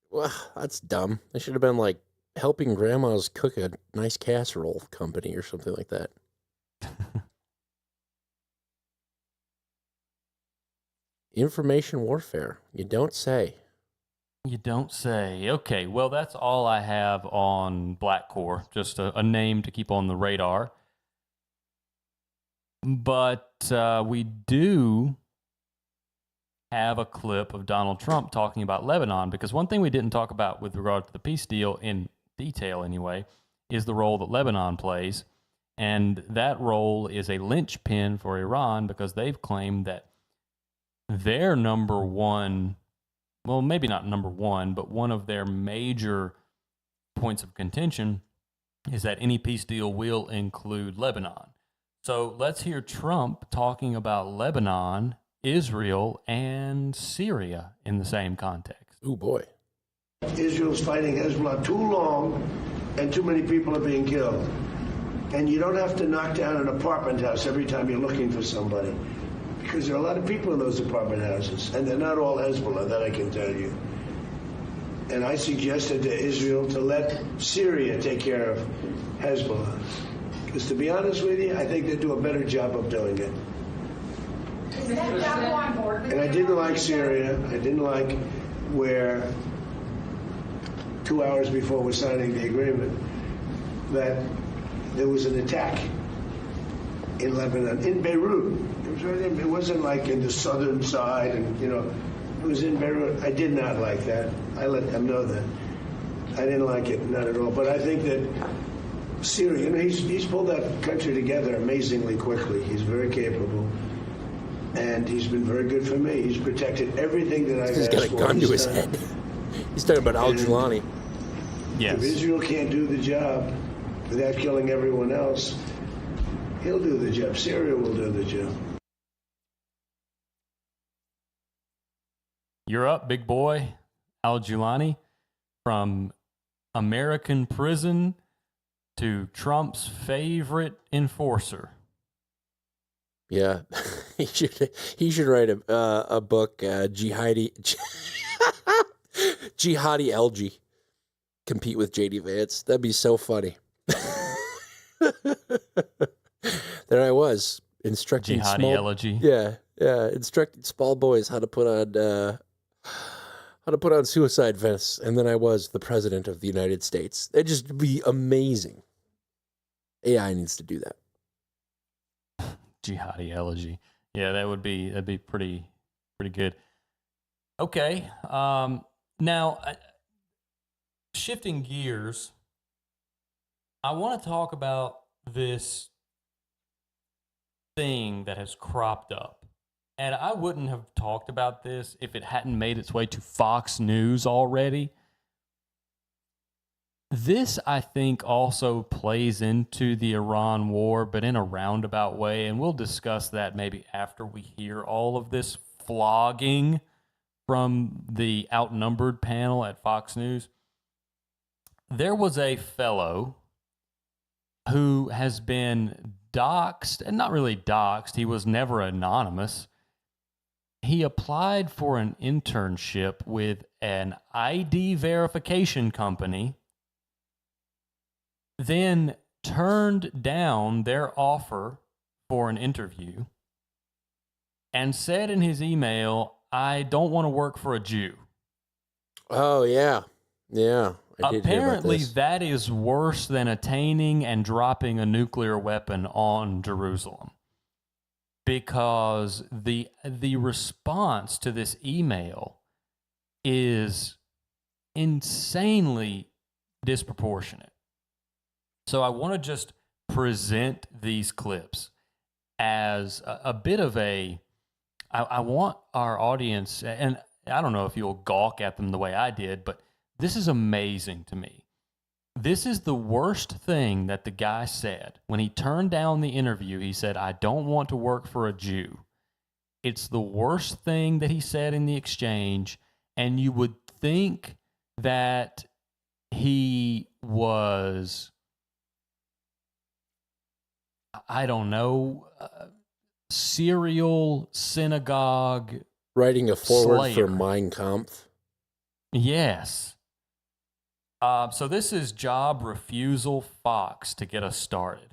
Well, that's dumb. They should have been like helping grandmas cook a nice casserole company or something like that. Information warfare. You don't say. You don't say. Okay, well, that's all I have on Black Core. Just a name to keep on the radar. But we do have a clip of Donald Trump talking about Lebanon, because one thing we didn't talk about with regard to the peace deal in detail anyway is the role that Lebanon plays. And that role is a linchpin for Iran because they've claimed that their number one, well, maybe not number one, but one of their major points of contention is that any peace deal will include Lebanon. So let's hear Trump talking about Lebanon, Israel, and Syria in the same context. Oh, boy. Israel's fighting Hezbollah too long, and too many people are being killed. And you don't have to knock down an apartment house every time you're looking for somebody, because there are a lot of people in those apartment houses, and they're not all Hezbollah, that I can tell you. And I suggested to Israel to let Syria take care of Hezbollah. Because to be honest with you, I think they do a better job of doing it. And I didn't like Syria. I didn't like where 2 hours before we're signing the agreement that there was an attack in Lebanon, in Beirut. It was right in, it wasn't like in the southern side, and it was in Beirut. I did not like that. I let them know that. I didn't like it, not at all. But I think that Syria, he's pulled that country together amazingly quickly. He's very capable. And he's been very good for me. He's protected everything that I've asked for. He's got a gun to his head. He's talking about al-Julani. Yes. If Israel can't do the job without killing everyone else, he'll do the job. Syria will do the job. You're up, big boy. Al-Julani, from American prison to Trump's favorite enforcer. Yeah, he should write a book, Jihadi LG, compete with JD Vance. That'd be so funny. There I was instructing Jihadi elegy. Instructing small boys how to put on suicide vests, and then I was the president of the United States. That'd just be amazing. AI needs to do that. Jihadi elegy. Yeah, that'd be pretty good. Okay. Now, shifting gears, I want to talk about this thing that has cropped up. And I wouldn't have talked about this if it hadn't made its way to Fox News already. This, I think, also plays into the Iran war, but in a roundabout way, and we'll discuss that maybe after we hear all of this flogging from the outnumbered panel at Fox News. There was a fellow who has been doxxed, and not really doxxed, he was never anonymous. He applied for an internship with an ID verification company, then turned down their offer for an interview and said in his email, "I don't want to work for a Jew." Oh, yeah. Yeah. Apparently, that is worse than attaining and dropping a nuclear weapon on Jerusalem, because the response to this email is insanely disproportionate. So I want to just present these clips as a bit of I want our audience, and I don't know if you'll gawk at them the way I did, but this is amazing to me. This is the worst thing that the guy said. When he turned down the interview, he said, "I don't want to work for a Jew." It's the worst thing that he said in the exchange, and you would think that he was, I don't know, serial synagogue writing a foreword slayer. for Mein Kampf. Yes. So this is Job Refusal Fox to get us started.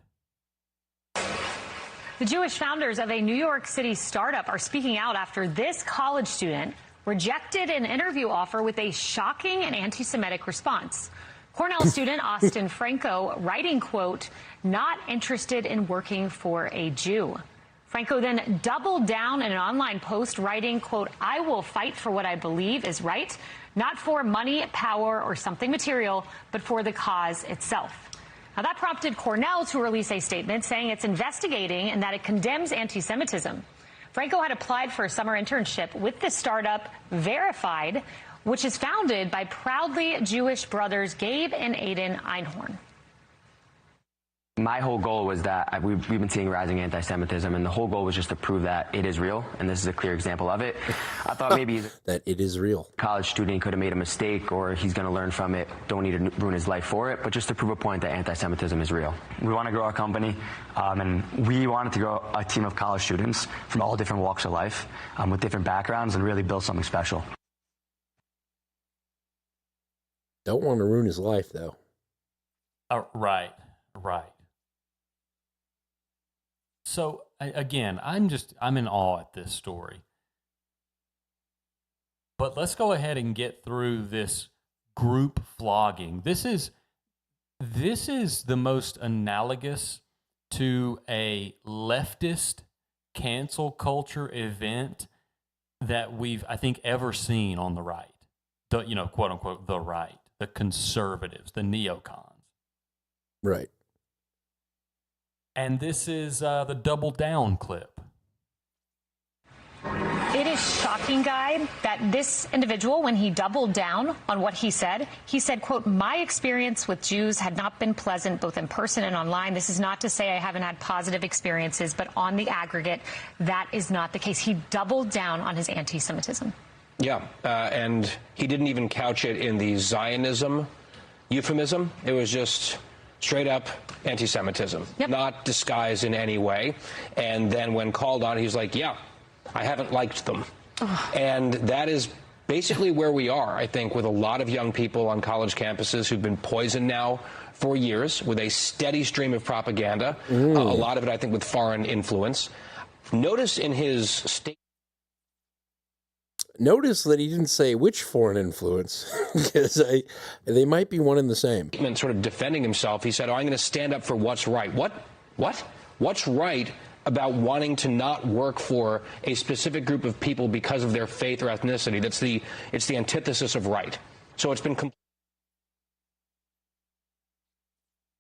The Jewish founders of a New York City startup are speaking out after this college student rejected an interview offer with a shocking and anti-Semitic response. Cornell student Austin Franco writing, quote, "not interested in working for a Jew." Franco then doubled down in an online post writing, quote, "I will fight for what I believe is right, not for money, power, or something material, but for the cause itself." Now, that prompted Cornell to release a statement saying it's investigating and that it condemns anti-Semitism. Franco had applied for a summer internship with the startup Verified, which is founded by proudly Jewish brothers Gabe and Aiden Einhorn. My whole goal was that we've been seeing rising anti-Semitism, and the whole goal was just to prove that it is real, and this is a clear example of it. I thought maybe that it is real. College student could have made a mistake, or he's going to learn from it. Don't need to ruin his life for it, but just to prove a point that anti-Semitism is real. We want to grow our company, and we wanted to grow a team of college students from all different walks of life, with different backgrounds, and really build something special. Don't want to ruin his life, though. Right. So again, I'm in awe at this story. But let's go ahead and get through this group flogging. This is the most analogous to a leftist cancel culture event that we've, I think, ever seen on the right. The, quote unquote, the right, the conservatives, the neocons. Right. And this is the double down clip. It is shocking, Guy, that this individual, when he doubled down on what he said, quote, "my experience with Jews had not been pleasant, both in person and online. This is not to say I haven't had positive experiences, but on the aggregate, that is not the case." He doubled down on his anti-Semitism. Yeah, and he didn't even couch it in the Zionism euphemism. It was just straight up anti-Semitism, not disguised in any way. And then when called on, he's like, "Yeah, I haven't liked them." And that is basically where we are, I think, with a lot of young people on college campuses who've been poisoned now for years with a steady stream of propaganda, a lot of it, I think, with foreign influence. Notice in his statement. Notice that he didn't say which foreign influence, because they might be one and the same. Sort of defending himself, he said, "Oh, I'm going to stand up for what's right." What? What's right about wanting to not work for a specific group of people because of their faith or ethnicity? It's the antithesis of right. So it's been.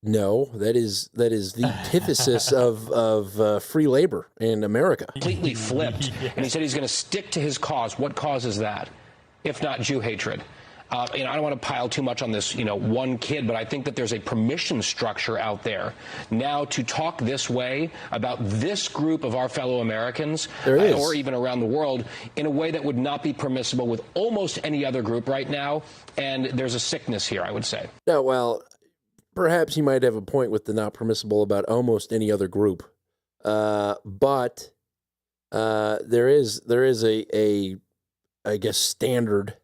No, that is the antithesis of free labor in America. Completely flipped, and he said he's going to stick to his cause. What cause is that, if not Jew hatred? I don't want to pile too much on this, one kid, but I think that there's a permission structure out there now to talk this way about this group of our fellow Americans, or even around the world, in a way that would not be permissible with almost any other group right now. And there's a sickness here, I would say. No, well, perhaps he might have a point with the not permissible about almost any other group, but there is a I guess standard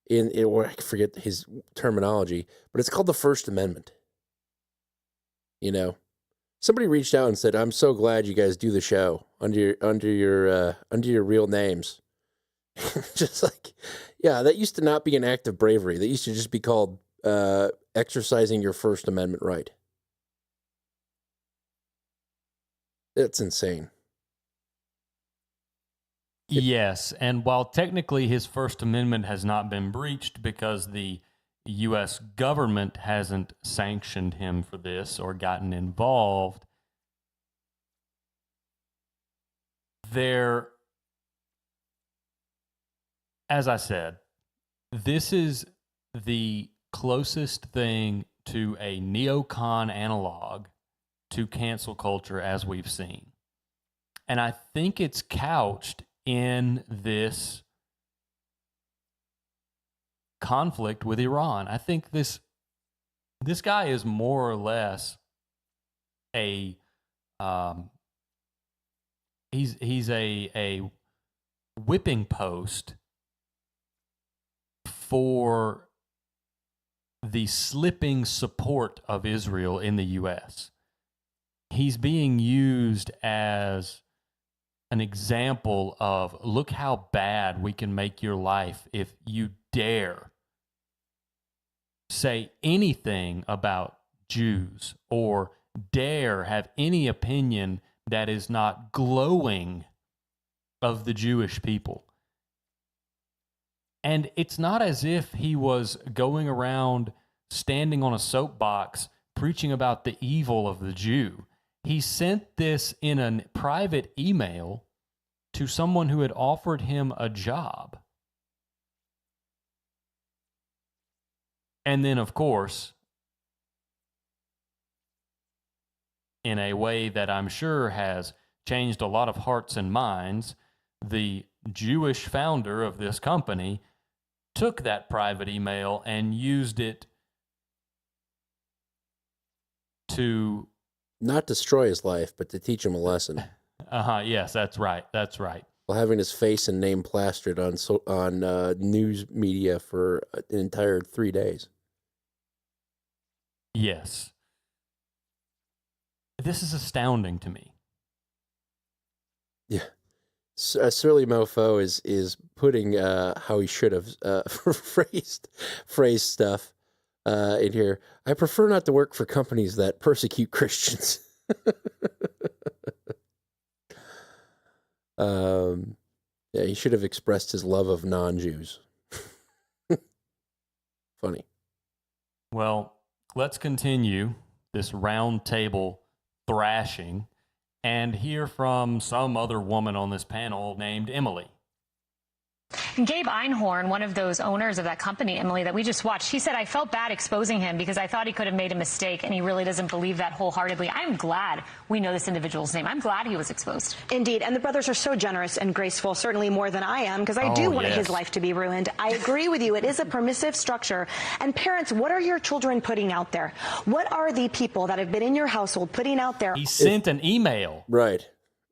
in or I forget his terminology, but it's called the First Amendment. Somebody reached out and said, "I'm so glad you guys do the show under your real names." Just like, yeah, that used to not be an act of bravery. That used to just be called exercising your First Amendment right. It's insane. Yes, and while technically his First Amendment has not been breached because the U.S. government hasn't sanctioned him for this or gotten involved, as I said, this is the closest thing to a neocon analog to cancel culture as we've seen. And I think it's couched in this conflict with Iran. I think this guy is more or less a he's a whipping post for the slipping support of Israel in the U.S. He's being used as an example of, look how bad we can make your life if you dare say anything about Jews or dare have any opinion that is not glowing of the Jewish people. And it's not as if he was going around standing on a soapbox preaching about the evil of the Jew. He sent this in a private email to someone who had offered him a job. And then, of course, in a way that I'm sure has changed a lot of hearts and minds, the Jewish founder of this company took that private email and used it to not destroy his life, but to teach him a lesson. Yes, that's right. That's right. While having his face and name plastered on news media for an entire 3 days. Yes. This is astounding to me. Yeah. Surly Mofo is putting how he should have phrased stuff in here. I prefer not to work for companies that persecute Christians. Yeah, he should have expressed his love of non-Jews. Funny. Well, let's continue this round table thrashing and hear from some other woman on this panel named Emily. Gabe Einhorn, one of those owners of that company, Emily, that we just watched, he said, I felt bad exposing him because I thought he could have made a mistake, and he really doesn't believe that wholeheartedly. I'm glad we know this individual's name. I'm glad he was exposed. Indeed, and the brothers are so generous and graceful, certainly more than I am, because I do want his life to be ruined. I agree with you. It is a permissive structure. And parents, what are your children putting out there? What are the people that have been in your household putting out there? He sent an email. Right.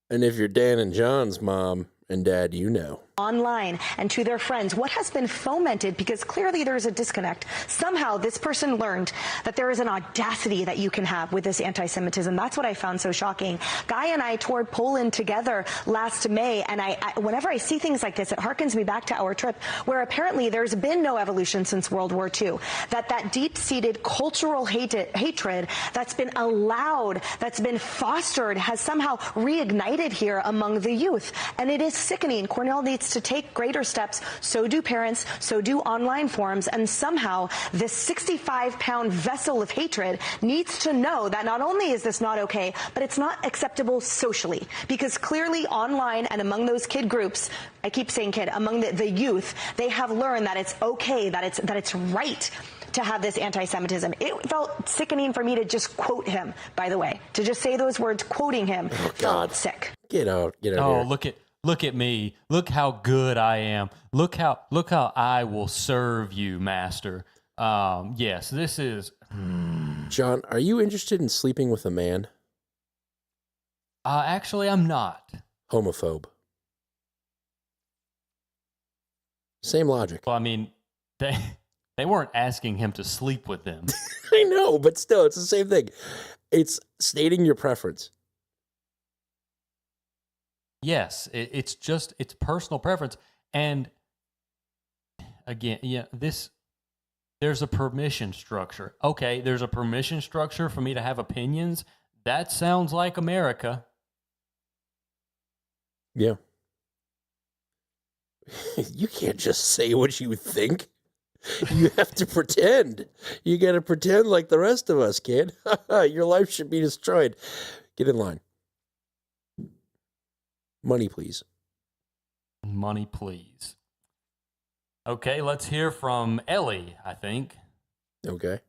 And if you're Dan and John's mom and dad, you know. Online and to their friends, what has been fomented, because clearly there is a disconnect. Somehow this person learned that there is an audacity that you can have with this anti-Semitism. That's what I found so shocking. Guy and I toured Poland together last May, and I whenever I see things like this, it harkens me back to our trip, where apparently there's been no evolution since World War II. That deep-seated cultural hatred that's been allowed, that's been fostered, has somehow reignited here among the youth. And it is sickening. Cornell needs to take greater steps. So do parents, so do online forums, and somehow this 65-pound vessel of hatred needs to know that not only is this not okay, but it's not acceptable socially, because clearly online and among those kid groups, I keep saying kid, among the youth, they have learned that it's okay, that it's right to have this anti-Semitism. It felt sickening for me to just quote him, by the way. To just say those words, quoting him, felt sick. Get out Oh, here. Look at me. Look how good I am. Look how I will serve you, master. Yes, this is... John, are you interested in sleeping with a man? Actually, I'm not. Homophobe. Same logic. Well, I mean, they weren't asking him to sleep with them. I know, but still, it's the same thing. It's stating your preference. Yes, it's personal preference. And again, yeah, this there's a permission structure. Okay, there's a permission structure for me to have opinions. That sounds like America. Yeah. You can't just say what you think. You have to pretend. You got to pretend like the rest of us, kid. Your life should be destroyed. Get in line. Money, please. Money, please. Okay, let's hear from Ellie, I think. Okay.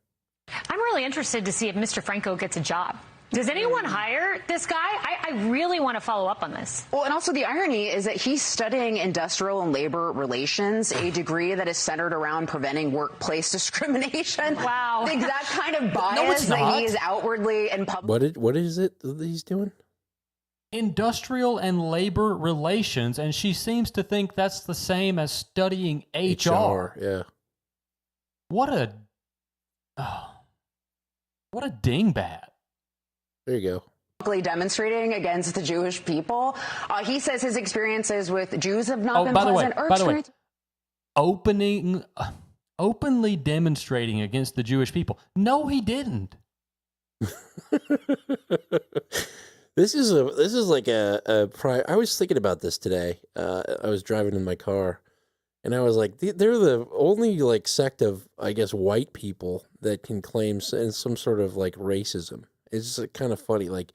I'm really interested to see if Mr. Franco gets a job. Does anyone hire this guy? I really want to follow up on this. Well, and also the irony is that he's studying industrial and labor relations, a degree that is centered around preventing workplace discrimination. Wow. The exact kind of bias that he is outwardly and publicly. What is it that he's doing? Industrial and labor relations, and she seems to think that's the same as studying HR. Yeah. What a dingbat. There you go. Demonstrating against the Jewish people. He says his experiences with Jews have not been pleasant. By the way, openly demonstrating against the Jewish people. No, he didn't. This is like I was thinking about this today. I was driving in my car, and I was like, they're the only like sect of, I guess, white people that can claim some sort of like racism. It's kind of funny. Like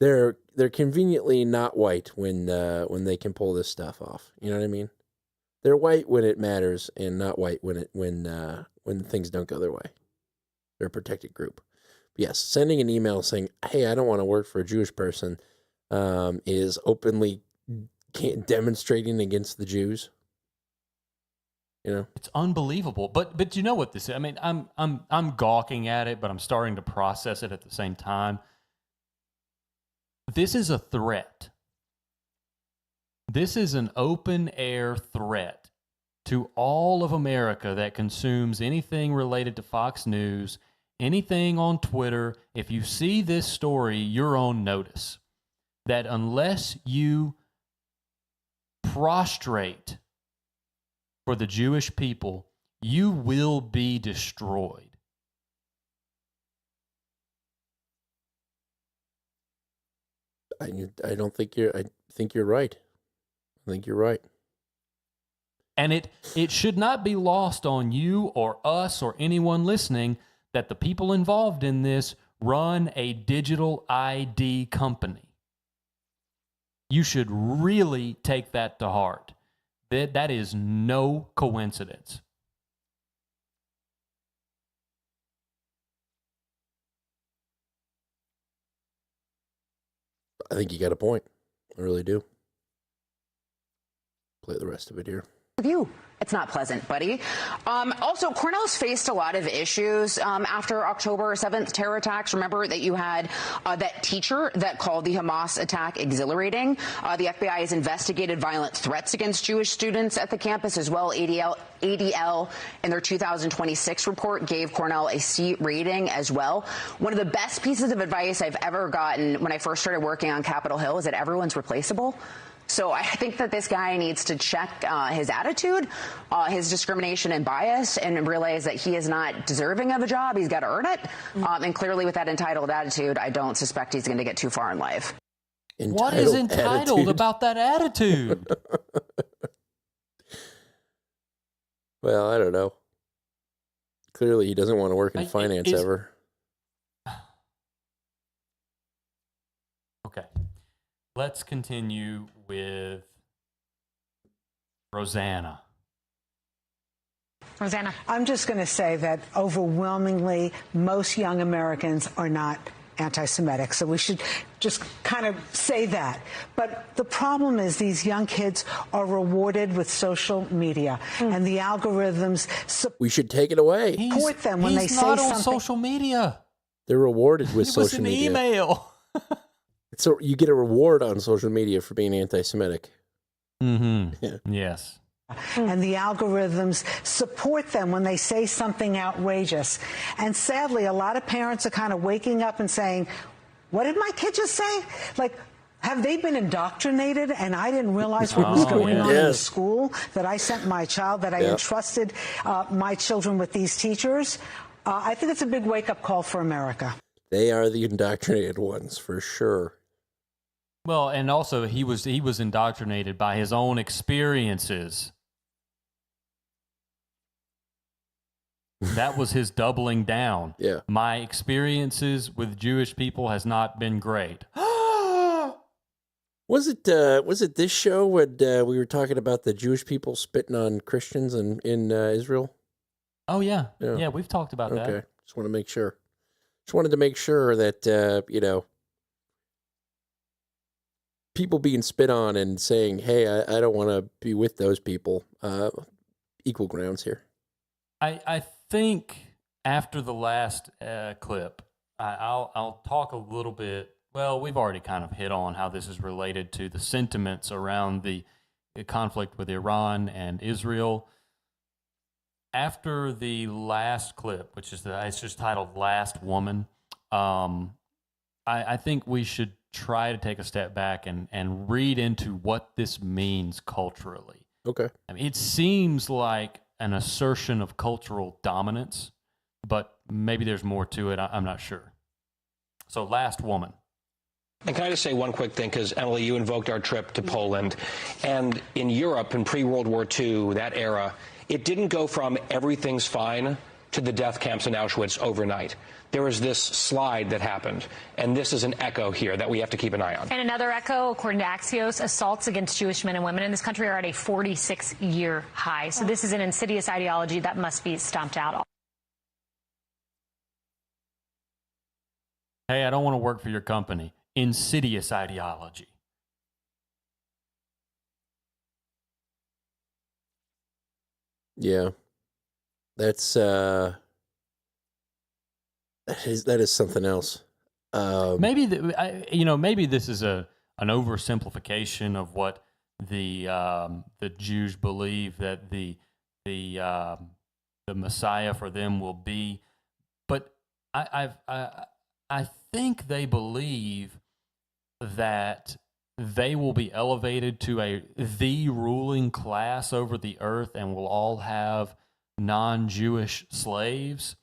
they're conveniently not white when they can pull this stuff off. You know what I mean? They're white when it matters, and not white when things don't go their way. They're a protected group. Yes, sending an email saying, "Hey, I don't want to work for a Jewish person," is openly demonstrating against the Jews. You know, it's unbelievable. But you know what this is? I mean, I'm gawking at it, but I'm starting to process it at the same time. This is a threat. This is an open air threat to all of America that consumes anything related to Fox News, anything on Twitter. If you see this story, you're on notice that unless you prostrate for the Jewish people, you will be destroyed. I don't think I think you're right. I think you're right. And it should not be lost on you or us or anyone listening that the people involved in this run a digital ID company. You should really take that to heart. That is no coincidence. I think you got a point. I really do. Play the rest of it here. You. It's not pleasant, buddy. Also, Cornell's faced a lot of issues after October 7th terror attacks. Remember that you had that teacher that called the Hamas attack exhilarating. The FBI has investigated violent threats against Jewish students at the campus as well. ADL in their 2026 report gave Cornell a C rating as well. One of the best pieces of advice I've ever gotten when I first started working on Capitol Hill is that everyone's replaceable. So I think that this guy needs to check his attitude, his discrimination and bias, and realize that he is not deserving of a job. He's got to earn it. And clearly with that entitled attitude, I don't suspect he's going to get too far in life. What is entitled about that attitude? Well, I don't know. Clearly he doesn't want to work in finance ever. Okay. Let's continue with Rosanna. Rosanna. I'm just going to say that overwhelmingly, most young Americans are not anti-Semitic. So we should just kind of say that. But the problem is these young kids are rewarded with social media and the algorithms we should take it away. Support them when they say something. He's not on social media. They're rewarded with social media. It was an email. So you get a reward on social media for being anti-Semitic. Mm-hmm. Yeah. Yes. And the algorithms support them when they say something outrageous. And sadly, a lot of parents are kind of waking up and saying, what did my kid just say? Like, Have they been indoctrinated? And I didn't realize what was going on in the school that I sent my child, that I entrusted my children with these teachers. I think it's a big wake-up call for America. They are the indoctrinated ones, for sure. Well, and also he was indoctrinated by his own experiences. That was his doubling down. Yeah. My experiences with Jewish people has not been great. Was it this show when we were talking about the Jewish people spitting on Christians in Israel? Oh, yeah. Yeah, we've talked about that. Okay. Just want to make sure. Just wanted to make sure that, people being spit on and saying, hey, I don't want to be with those people, equal grounds here. I think after the last clip, I'll talk a little bit. Well, we've already kind of hit on how this is related to the sentiments around the conflict with Iran and Israel. After the last clip, which is it's just titled "Last Woman," I think we should try to take a step back and read into what this means culturally. Okay. I mean, it seems like an assertion of cultural dominance, but maybe there's more to it. I'm not sure. So, "Last Woman." And can I just say one quick thing, because Emily, you invoked our trip to Poland, and in Europe in pre-World War II, that era, it didn't go from everything's fine to the death camps in Auschwitz overnight. There was this slide that happened, and this is an echo here that we have to keep an eye on. And another echo, according to Axios, assaults against Jewish men and women in this country are at a 46-year high. So this is an insidious ideology that must be stomped out. Hey, I don't want to work for your company. Insidious ideology. Yeah. That's that is something else. Maybe maybe this is an oversimplification of what the Jews believe that the Messiah for them will be, but I think they believe that they will be elevated to the ruling class over the earth and will all have non-Jewish slaves.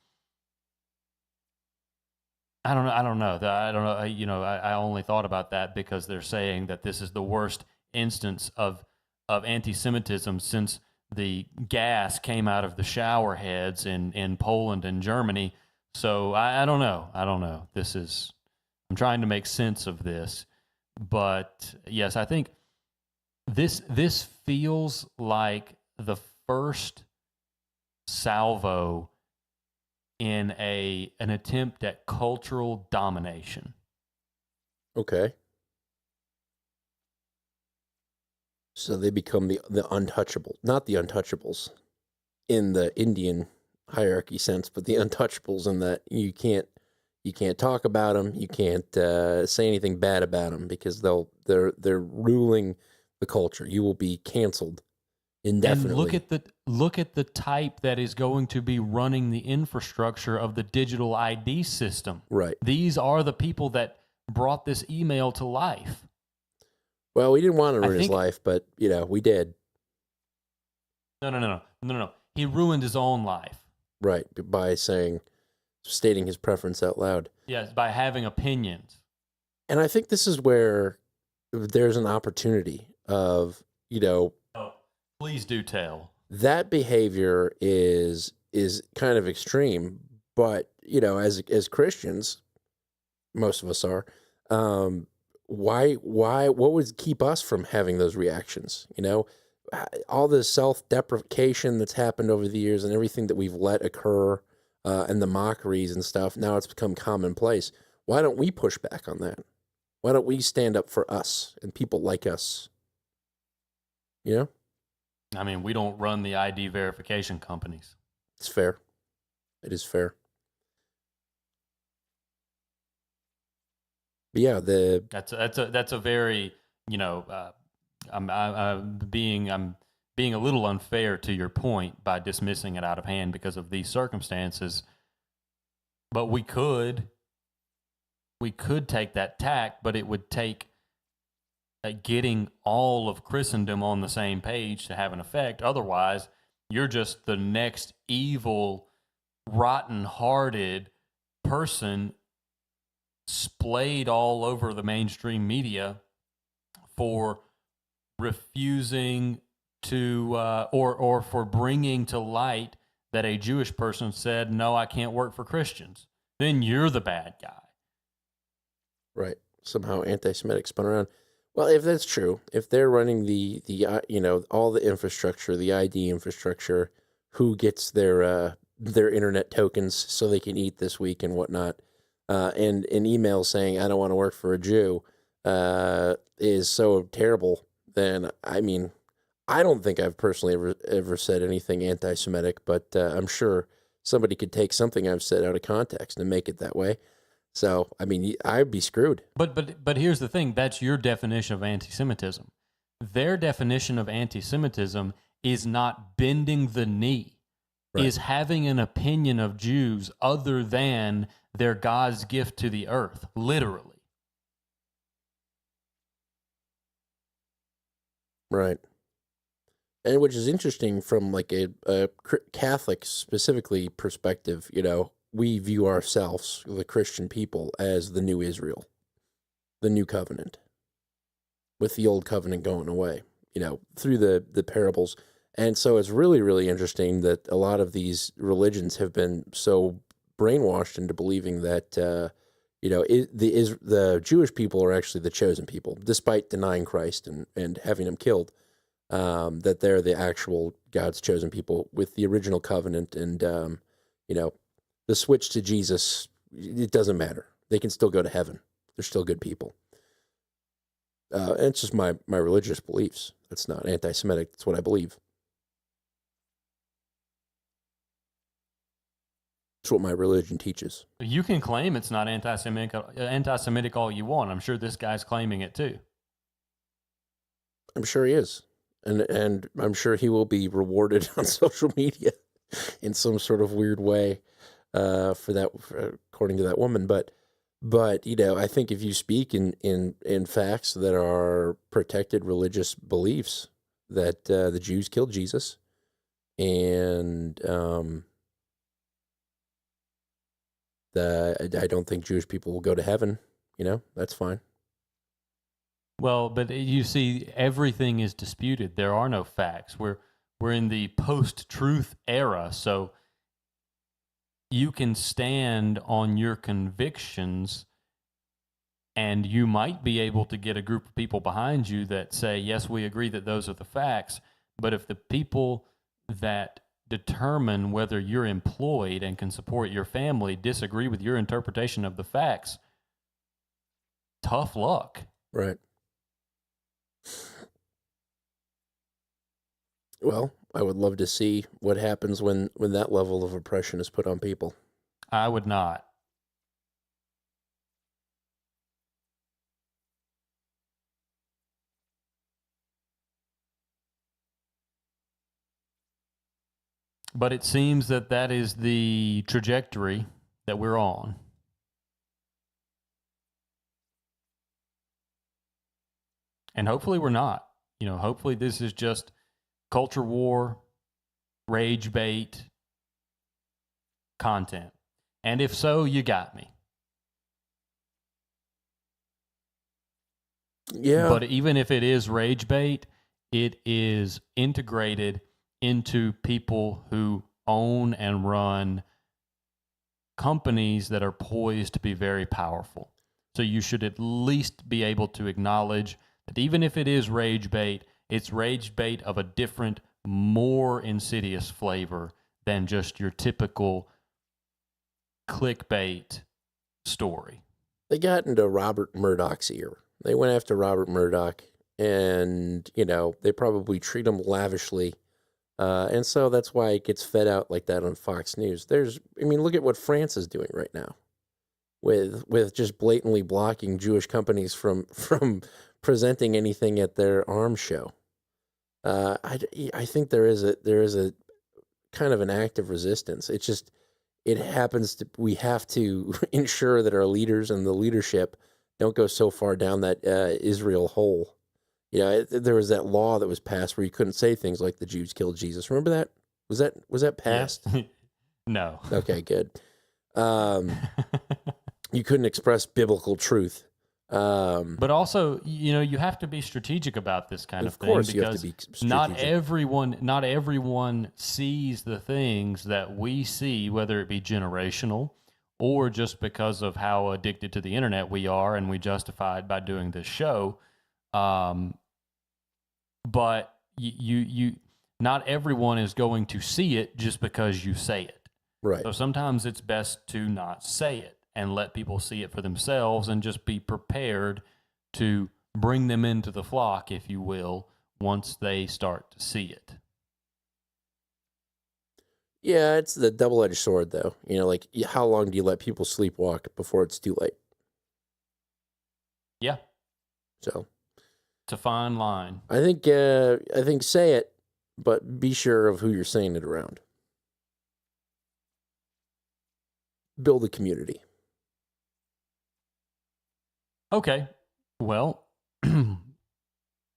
I don't know. I only thought about that because they're saying that this is the worst instance of anti-Semitism since the gas came out of the shower heads in Poland and Germany. So I don't know. I'm trying to make sense of this, but yes, I think this feels like the first salvo in an attempt at cultural domination. Okay. So they become the untouchable, not the untouchables in the Indian hierarchy sense, but the untouchables in that you can't talk about them, you can't say anything bad about them because they're ruling the culture. You will be canceled indefinitely. And look at the type that is going to be running the infrastructure of the digital ID system. Right. These are the people that brought this email to life. Well, we didn't want to ruin his life, but we did. No. He ruined his own life. Right, by stating his preference out loud. Yes, by having opinions. And I think this is where there's an opportunity of, Oh, please do tell. That behavior is kind of extreme, but as Christians, most of us are, why what would keep us from having those reactions? All the self-deprecation that's happened over the years and everything that we've let occur, and the mockeries and stuff, now it's become commonplace. Why don't we push back on that? Why don't we stand up for us and people like us? I mean, we don't run the ID verification companies. It's fair. It is fair. But yeah, that's a very I'm being a little unfair to your point by dismissing it out of hand because of these circumstances. But we could take that tack, but it would take getting all of Christendom on the same page to have an effect. Otherwise, you're just the next evil, rotten-hearted person splayed all over the mainstream media for refusing to, or for bringing to light that a Jewish person said, "No, I can't work for Christians." Then you're the bad guy. Right. Somehow anti-Semitic spun around. Well, if that's true, if they're running the all the infrastructure, the ID infrastructure, who gets their internet tokens so they can eat this week and whatnot, and an email saying I don't want to work for a Jew is so terrible, then I mean, I don't think I've personally ever said anything anti-Semitic, but I'm sure somebody could take something I've said out of context and make it that way. So, I mean, I'd be screwed. But here's the thing. That's your definition of anti-Semitism. Their definition of anti-Semitism is not bending the knee, is having an opinion of Jews other than their God's gift to the earth, literally. Right. And which is interesting from like a Catholic specifically perspective, we view ourselves, the Christian people, as the new Israel, the new covenant, with the old covenant going away, through the parables. And so it's really, really interesting that a lot of these religions have been so brainwashed into believing that, the Jewish people are actually the chosen people, despite denying Christ and having him killed, that they're the actual God's chosen people with the original covenant. And, the switch to Jesus, it doesn't matter. They can still go to heaven. They're still good people. And it's just my religious beliefs. It's not anti-Semitic. That's what I believe. It's what my religion teaches. You can claim it's not anti-Semitic all you want. I'm sure this guy's claiming it too. I'm sure he is. And I'm sure he will be rewarded on social media in some sort of weird way. For that, according to that woman, but I think if you speak in facts that are protected religious beliefs, that the Jews killed Jesus, and I don't think Jewish people will go to heaven. That's fine. Well, but you see, everything is disputed. There are no facts. We're in the post-truth era, so you can stand on your convictions, and you might be able to get a group of people behind you that say, yes, we agree that those are the facts. But if the people that determine whether you're employed and can support your family disagree with your interpretation of the facts, tough luck. Right. Well, I would love to see what happens when that level of oppression is put on people. I would not. But it seems that is the trajectory that we're on. And hopefully we're not. Hopefully this is just culture war, rage bait content. And if so, you got me. Yeah. But even if it is rage bait, it is integrated into people who own and run companies that are poised to be very powerful. So you should at least be able to acknowledge that even if it is rage bait, it's rage bait of a different, more insidious flavor than just your typical clickbait story. They got into Robert Murdoch's ear. They went after Robert Murdoch, and, they probably treat him lavishly. And so that's why it gets fed out like that on Fox News. Look at what France is doing right now with just blatantly blocking Jewish companies from presenting anything at their arms show. I think there is a kind of an act of resistance. It's just, we have to ensure that our leaders and the leadership don't go so far down that Israel hole There was that law that was passed where you couldn't say things like the Jews killed Jesus. Remember that? Was that passed? Yeah. No. Okay, good. You couldn't express biblical truth. But also, you have to be strategic about this kind of thing. Of course, you have to because be strategic. not everyone sees the things that we see, whether it be generational or just because of how addicted to the internet we are, and we justify it by doing this show. But you not everyone is going to see it just because you say it. Right. So sometimes it's best to not say it and let people see it for themselves, and just be prepared to bring them into the flock, if you will, once they start to see it. Yeah, it's the double-edged sword, though. Like, how long do you let people sleepwalk before it's too late? Yeah. So it's a fine line. I think say it, but be sure of who you're saying it around. Build a community. Okay. Well,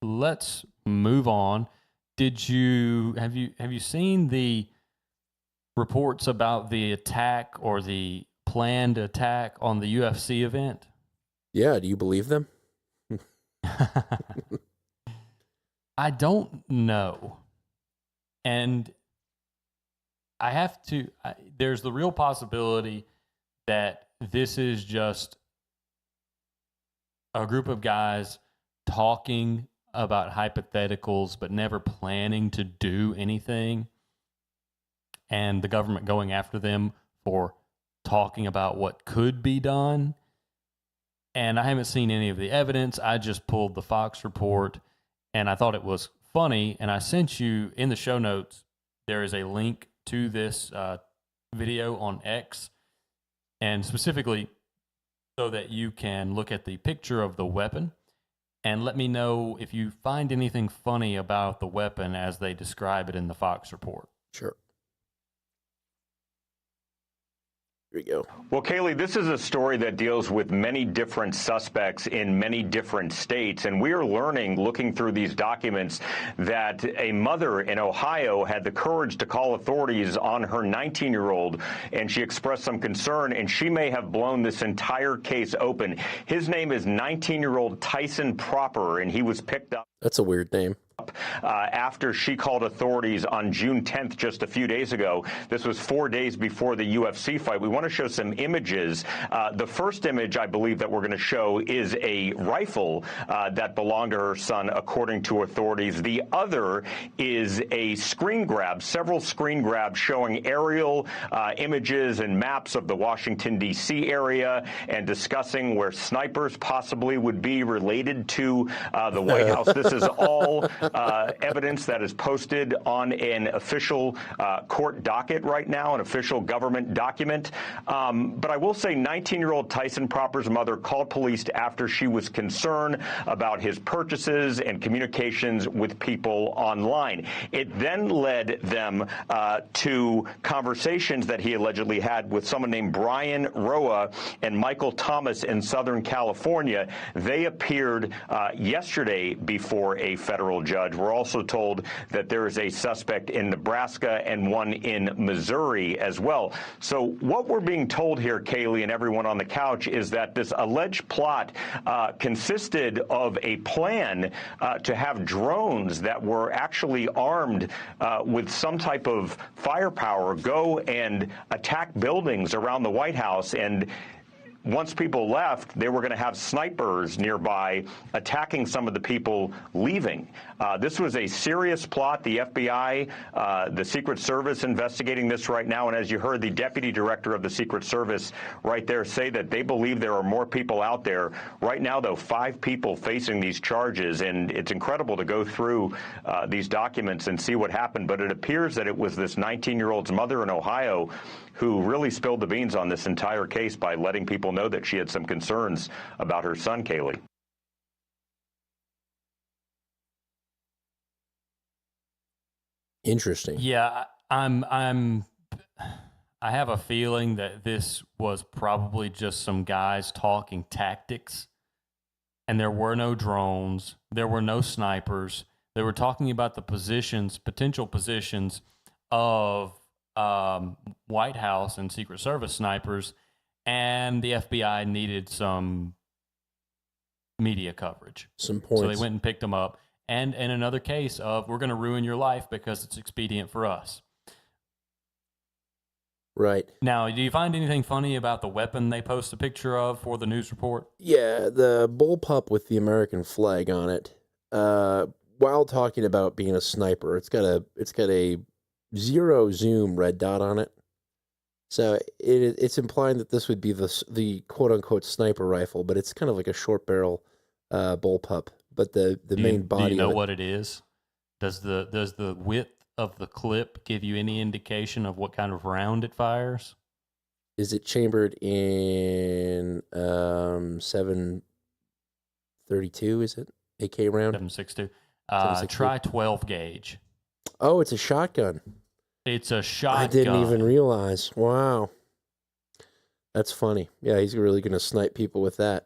let's move on. Have you seen the reports about the attack or the planned attack on the UFC event? Yeah, do you believe them? I don't know. And there's the real possibility that this is just a group of guys talking about hypotheticals, but never planning to do anything, and the government going after them for talking about what could be done. And I haven't seen any of the evidence. I just pulled the Fox report, and I thought it was funny, and I sent you in the show notes. There is a link to this video on X, and specifically so that you can look at the picture of the weapon and let me know if you find anything funny about the weapon as they describe it in the Fox report. Sure. Here we go. Well, Kaylee, this is a story that deals with many different suspects in many different states, and we are learning, looking through these documents, that a mother in Ohio had the courage to call authorities on her 19-year-old, and she expressed some concern, and she may have blown this entire case open. His name is 19-year-old Tyson Proper, and he was picked up. That's a weird name. After she called authorities on June 10th, just a few days ago. This was 4 days before the UFC fight. We want to show some images. The first image, I believe, that we're going to show is a rifle that belonged to her son, according to authorities. The other is a screen grab, several screen grabs showing aerial images and maps of the Washington, D.C. area, and discussing where snipers possibly would be related to the White House. This is all evidence that is posted on an official court docket right now, an official government document. But I will say 19-year-old Tyson Proper's mother called police after she was concerned about his purchases and communications with people online. It then led them to conversations that he allegedly had with someone named Brian Roa and Michael Thomas in Southern California. They appeared yesterday before a federal judge. We're also told that there is a suspect in Nebraska and one in Missouri as well. So what we're being told here, Kaylee, and everyone on the couch, is that this alleged plot consisted of a plan to have drones that were actually armed with some type of firepower go and attack buildings around the White House. And once people left, they were going to have snipers nearby attacking some of the people leaving. This was a serious plot. The FBI, the Secret Service investigating this right now. And as you heard the deputy director of the Secret Service right there say that they believe there are more people out there. Right now, though, 5 people facing these charges. And it's incredible to go through these documents and see what happened. But it appears that it was this 19-year-old's mother in Ohio who really spilled the beans on this entire case by letting people know that she had some concerns about her son, Kaylee. Interesting. Yeah, I have a feeling that this was probably just some guys talking tactics and there were no drones, there were no snipers. They were talking about the potential positions of White House and Secret Service snipers, and the FBI needed some media coverage. Some points. So they went and picked them up. And in another case of, we're going to ruin your life because it's expedient for us. Right. Now, do you find anything funny about the weapon they post a picture of for the news report? Yeah, the bullpup with the American flag on it. While talking about being a sniper, it's got a 0 zoom red dot on it. So it's implying that this would be the quote unquote sniper rifle, but it's kind of like a short barrel bullpup. But the main body. Do you know of it, what it is? Does the width of the clip give you any indication of what kind of round it fires? Is it chambered in 7.32? Is it AK round? 7.62. 7.62. Try 12 gauge. Oh, it's a shotgun. It's a shotgun. I didn't even realize. Wow, that's funny. Yeah, he's really going to snipe people with that.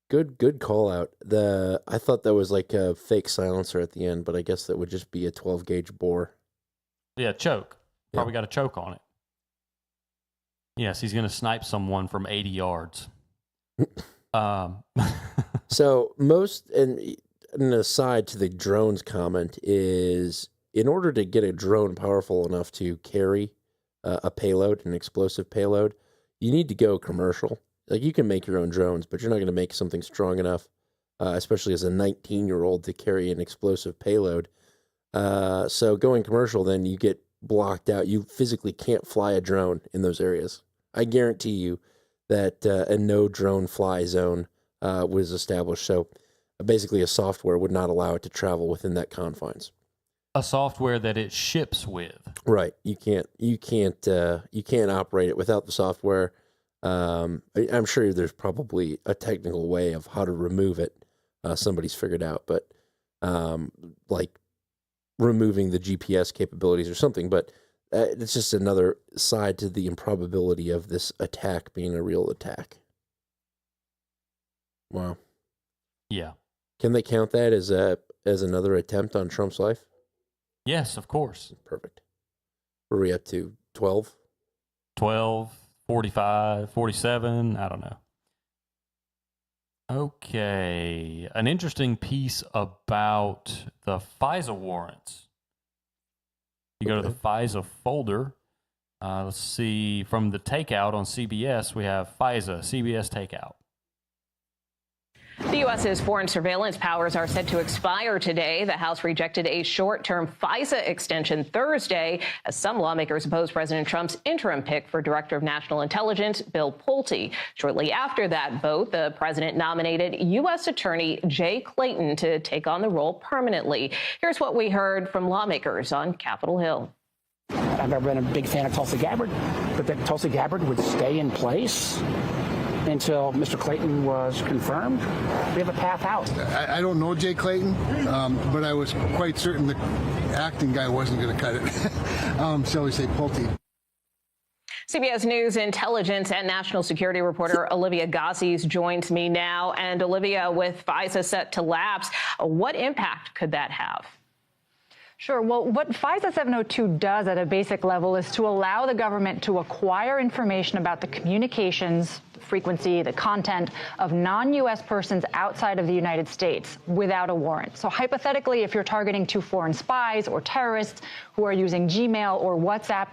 Good call out. I thought that was like a fake silencer at the end, but I guess that would just be a 12 gauge bore. Yeah, choke. Probably got a choke on it. Yes, he's going to snipe someone from 80 yards. So an aside to the drones comment is, in order to get a drone powerful enough to carry a payload, an explosive payload, you need to go commercial. Like, you can make your own drones, but you're not going to make something strong enough, especially as a 19-year-old, to carry an explosive payload. So going commercial, then you get blocked out. You physically can't fly a drone in those areas. I guarantee you that a no drone fly zone was established. So basically a software would not allow it to travel within that confines. A software that it ships with. Right. You can't operate it without the software. I'm sure there's probably a technical way of how to remove it. Somebody's figured out, but like removing the GPS capabilities or something. But it's just another side to the improbability of this attack being a real attack. Wow. Yeah. Can they count that as another attempt on Trump's life? Yes, of course. Perfect. Were we up to 12? 12, 45, 47, I don't know. Okay. An interesting piece about the FISA warrants. You go to the FISA folder. Let's see. From the takeout on CBS, we have FISA, CBS takeout. The U.S.'s foreign surveillance powers are set to expire today. The House rejected a short-term FISA extension Thursday, as some lawmakers oppose President Trump's interim pick for Director of National Intelligence, Bill Pulte. Shortly after that vote, the president nominated U.S. Attorney Jay Clayton to take on the role permanently. Here's what we heard from lawmakers on Capitol Hill. I've never been a big fan of Tulsi Gabbard, but that Tulsi Gabbard would stay in place until Mr. Clayton was confirmed. We have a path out. I don't know Jay Clayton, but I was quite certain the acting guy wasn't going to cut it. Shall we say Pulte. CBS News intelligence and national security reporter Olivia Gazis joins me now. And Olivia, with FISA set to lapse, what impact could that have? Sure. Well, what FISA 702 does at a basic level is to allow the government to acquire information about the communications, frequency, the content of non-U.S. persons outside of the United States without a warrant. So hypothetically, if you're targeting 2 foreign spies or terrorists who are using Gmail or WhatsApp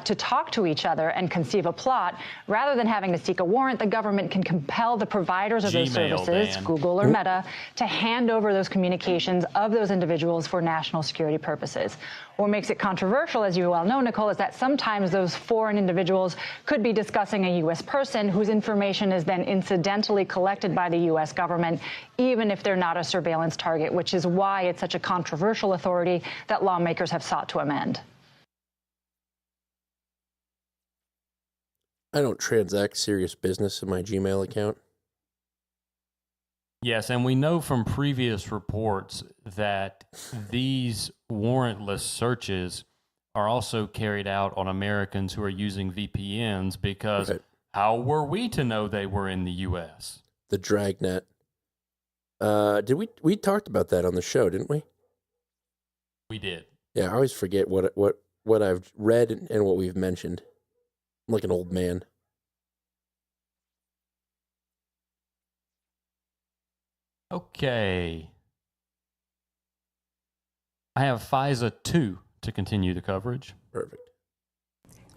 to talk to each other and conceive a plot, rather than having to seek a warrant, the government can compel the providers of those services, Google or Meta, to hand over those communications of those individuals for national security purposes. What makes it controversial, as you well know, Nicole, is that sometimes those foreign individuals could be discussing a U.S. person whose information is then incidentally collected by the U.S. government, even if they're not a surveillance target, which is why it's such a controversial authority that lawmakers have sought to amend. I don't transact serious business in my Gmail account. Yes, and we know from previous reports that these warrantless searches are also carried out on Americans who are using VPNs because How were we to know they were in the U.S.? The dragnet. We talked about that on the show, didn't we? We did. Yeah, I always forget what I've read and what we've mentioned. I'm like an old man. Okay. I have FISA 2 to continue the coverage. Perfect.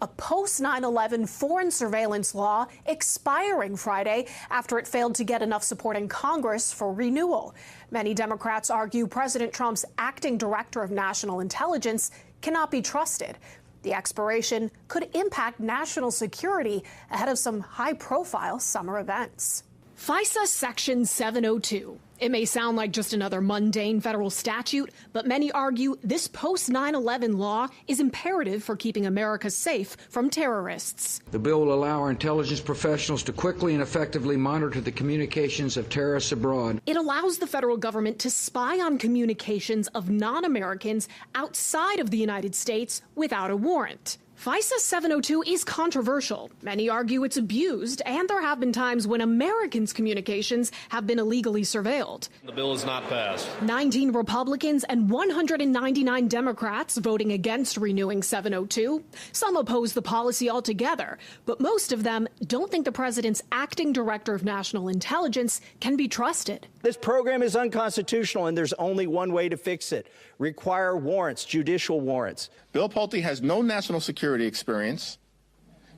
A post-9/11 foreign surveillance law expiring Friday after it failed to get enough support in Congress for renewal. Many Democrats argue President Trump's acting director of national intelligence cannot be trusted. The expiration could impact national security ahead of some high-profile summer events. FISA Section 702. It may sound like just another mundane federal statute, but many argue this post-9/11 law is imperative for keeping America safe from terrorists. The bill will allow our intelligence professionals to quickly and effectively monitor the communications of terrorists abroad. It allows the federal government to spy on communications of non-Americans outside of the United States without a warrant. FISA 702 is controversial. Many argue it's abused, and there have been times when Americans' communications have been illegally surveilled. The bill is not passed. 19 Republicans and 199 Democrats voting against renewing 702. Some oppose the policy altogether, but most of them don't think the president's acting director of national intelligence can be trusted. This program is unconstitutional, and there's only one way to fix it. Require warrants, judicial warrants. Bill Pulte has no national security experience,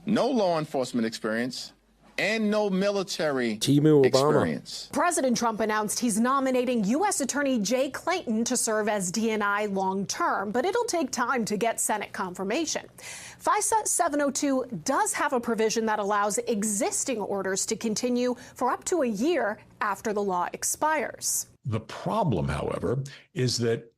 no law enforcement experience, and no military experience. President Trump announced he's nominating U.S. Attorney Jay Clayton to serve as DNI long-term, but it'll take time to get Senate confirmation. FISA 702 does have a provision that allows existing orders to continue for up to a year after the law expires. The problem, however, is that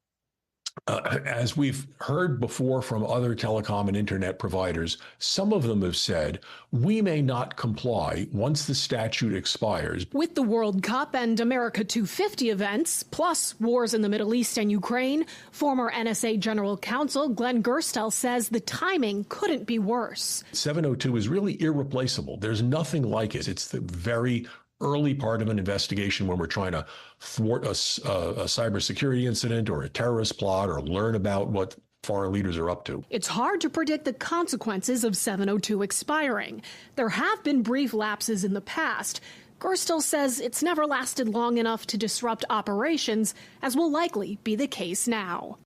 as we've heard before from other telecom and internet providers, some of them have said, we may not comply once the statute expires. With the World Cup and America 250 events, plus wars in the Middle East and Ukraine, former NSA General Counsel Glenn Gerstel says the timing couldn't be worse. 702 is really irreplaceable. There's nothing like it. It's the very early part of an investigation when we're trying to thwart a cybersecurity incident or a terrorist plot or learn about what foreign leaders are up to. It's hard to predict the consequences of 702 expiring. There have been brief lapses in the past. Gerstel says it's never lasted long enough to disrupt operations, as will likely be the case now.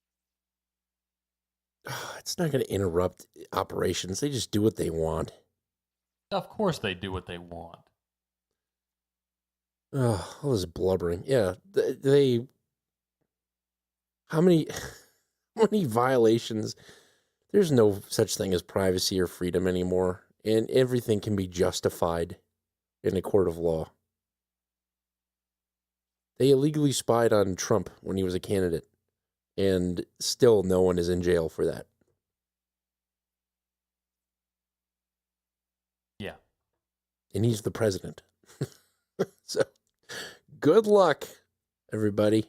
It's not going to interrupt operations. They just do what they want. Of course they do what they want. Oh, all this blubbering. Yeah, they how many violations? There's no such thing as privacy or freedom anymore, and everything can be justified in a court of law. They illegally spied on Trump when he was a candidate, and still no one is in jail for that. Yeah. And he's the president. So, good luck, everybody.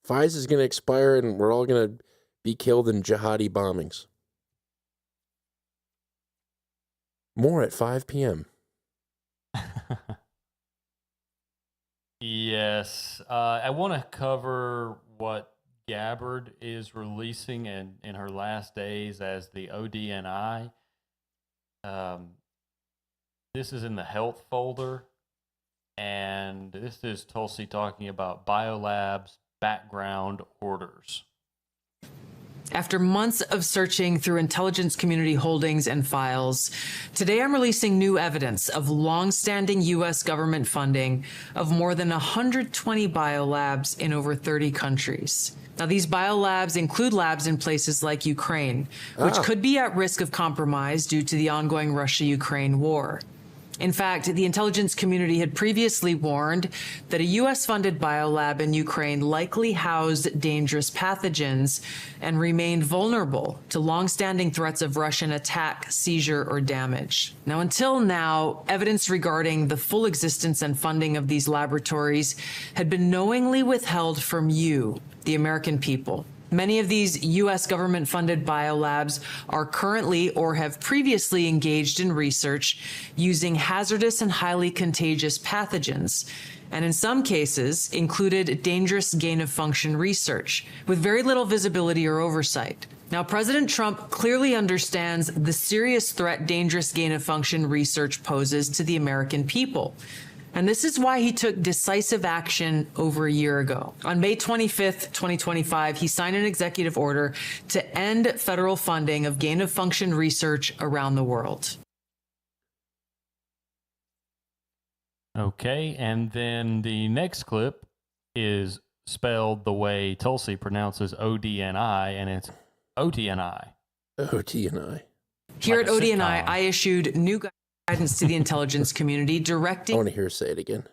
FISA is going to expire, and we're all going to be killed in jihadi bombings. More at 5 p.m. Yes. I want to cover what Gabbard is releasing in her last days as the ODNI. This is in the health folder. And this is Tulsi talking about biolabs background orders. After months of searching through intelligence community holdings and files, today I'm releasing new evidence of long-standing U.S. government funding of more than 120 biolabs in over 30 countries. Now, these biolabs include labs in places like Ukraine, which could be at risk of compromise due to the ongoing Russia-Ukraine war. In fact, the intelligence community had previously warned that a U.S.-funded biolab in Ukraine likely housed dangerous pathogens and remained vulnerable to long-standing threats of Russian attack, seizure, or damage. Now, until now, evidence regarding the full existence and funding of these laboratories had been knowingly withheld from you, the American people. Many of these U.S. government-funded biolabs are currently or have previously engaged in research using hazardous and highly contagious pathogens, and in some cases included dangerous gain-of-function research with very little visibility or oversight. Now, President Trump clearly understands the serious threat dangerous gain-of-function research poses to the American people. And this is why he took decisive action over a year ago. On May 25th, 2025, he signed an executive order to end federal funding of gain-of-function research around the world. Okay, and then the next clip is spelled the way Tulsi pronounces ODNI, and it's OTNI. OTNI. Here Like at a ODNI, sitcom. I issued new guidance to the intelligence community I directing... want to hear her say it again.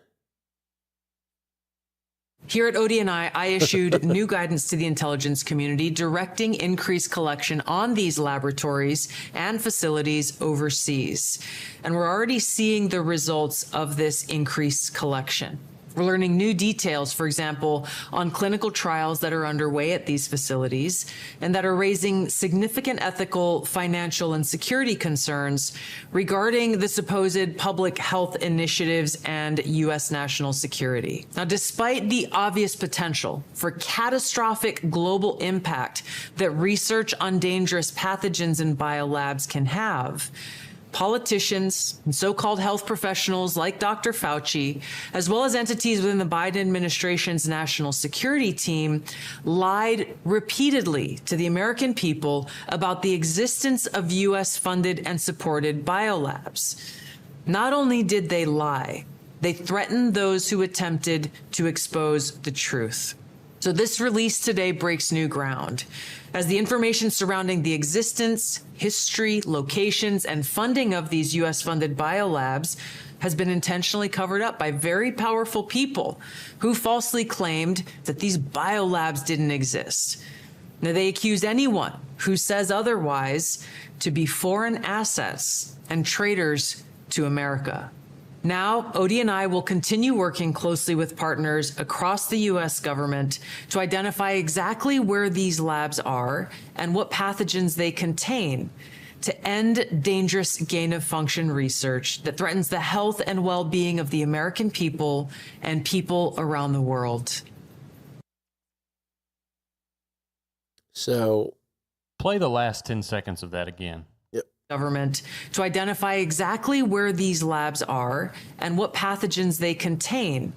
Here at ODNI, I issued new guidance to the intelligence community directing increased collection on these laboratories and facilities overseas. And we're already seeing the results of this increased collection. We're learning new details, for example, on clinical trials that are underway at these facilities and that are raising significant ethical, financial, and security concerns regarding the supposed public health initiatives and U.S. national security. Now, despite the obvious potential for catastrophic global impact that research on dangerous pathogens in biolabs can have, politicians and so-called health professionals like Dr. Fauci, as well as entities within the Biden administration's national security team, lied repeatedly to the American people about the existence of U.S.-funded and supported biolabs. Not only did they lie, they threatened those who attempted to expose the truth. So this release today breaks new ground, as the information surrounding the existence, history, locations, and funding of these U.S.-funded biolabs has been intentionally covered up by very powerful people who falsely claimed that these biolabs didn't exist. Now, they accuse anyone who says otherwise to be foreign assets and traitors to America. Now, ODNI will continue working closely with partners across the U.S. government to identify exactly where these labs are and what pathogens they contain to end dangerous gain-of-function research that threatens the health and well-being of the American people and people around the world. So, play the last 10 seconds of that again. Government to identify exactly where these labs are and what pathogens they contain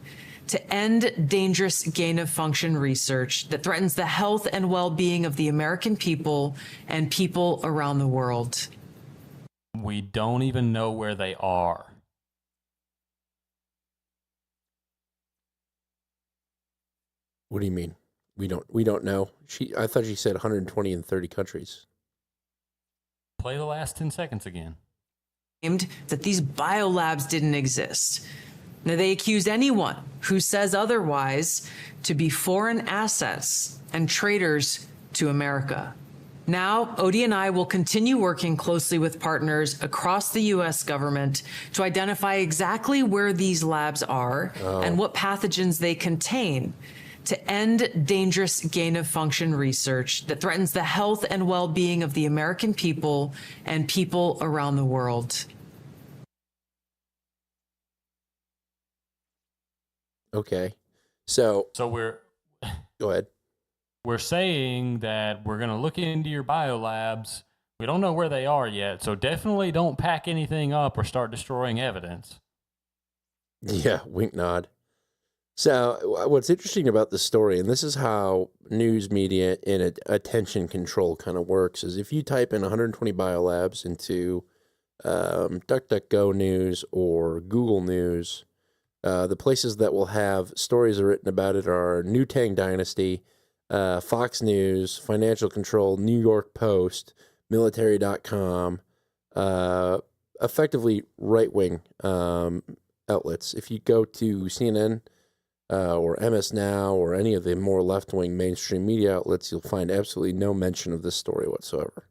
to end dangerous gain-of-function research that threatens the health and well-being of the American people and people around the world. We don't even know where they are. What do you mean? We don't know. I thought she said 120 in 30 countries. Play the last 10 seconds again. Claimed that these biolabs didn't exist. Now, they accused anyone who says otherwise to be foreign assets and traitors to America. Now, ODNI will continue working closely with partners across the U.S. government to identify exactly where these labs are and what pathogens they contain to end dangerous gain-of-function research that threatens the health and well-being of the American people and people around the world. Okay. So we're... Go ahead. We're saying that we're going to look into your biolabs. We don't know where they are yet, so definitely don't pack anything up or start destroying evidence. Yeah, wink nod. So what's interesting about this story, and this is how news media and attention control kind of works, is if you type in 120 biolabs into DuckDuckGo News or Google News, the places that will have stories written about it are New Tang Dynasty, Fox News, Financial Control, New York Post, Military.com, effectively right-wing outlets. If you go to CNN, or MS Now, or any of the more left-wing mainstream media outlets, you'll find absolutely no mention of this story whatsoever.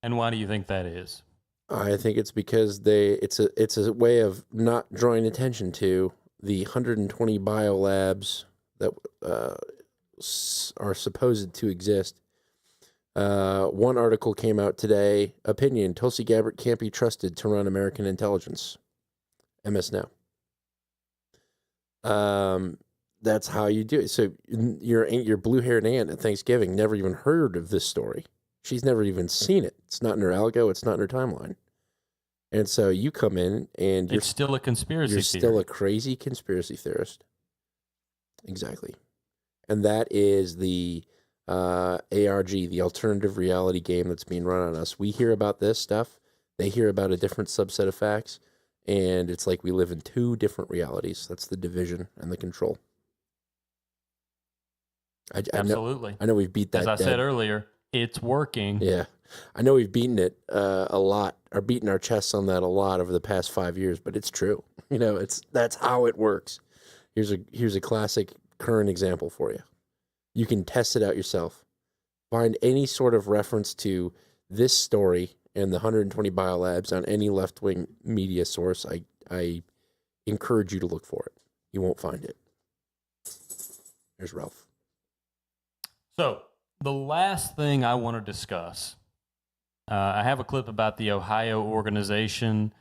And why do you think that is? I think it's because it's a way of not drawing attention to the 120 biolabs that are supposed to exist. One article came out today. Opinion: Tulsi Gabbard can't be trusted to run American intelligence. MS Now. That's how you do it. So your blue-haired aunt at Thanksgiving never even heard of this story. She's never even seen it. It's not in her algo. It's not in her timeline. And so you come in and it's still a conspiracy theory. Still a crazy conspiracy theorist. Exactly. And that is the ARG, the alternative reality game that's being run on us. We hear about this stuff. They hear about a different subset of facts. And it's like we live in two different realities. That's the division and the control. Absolutely. I know we've beat that. As I said earlier, it's working. Yeah. I know we've beaten it a lot, or beaten our chests on that a lot over the past 5 years, but it's true. You know, that's how it works. Here's a classic current example for you. You can test it out yourself. Find any sort of reference to this story and the 120 biolabs on any left-wing media source. I encourage you to look for it. You won't find it. There's Ralph. So the last thing I want to discuss, I have a clip about the Ohio organization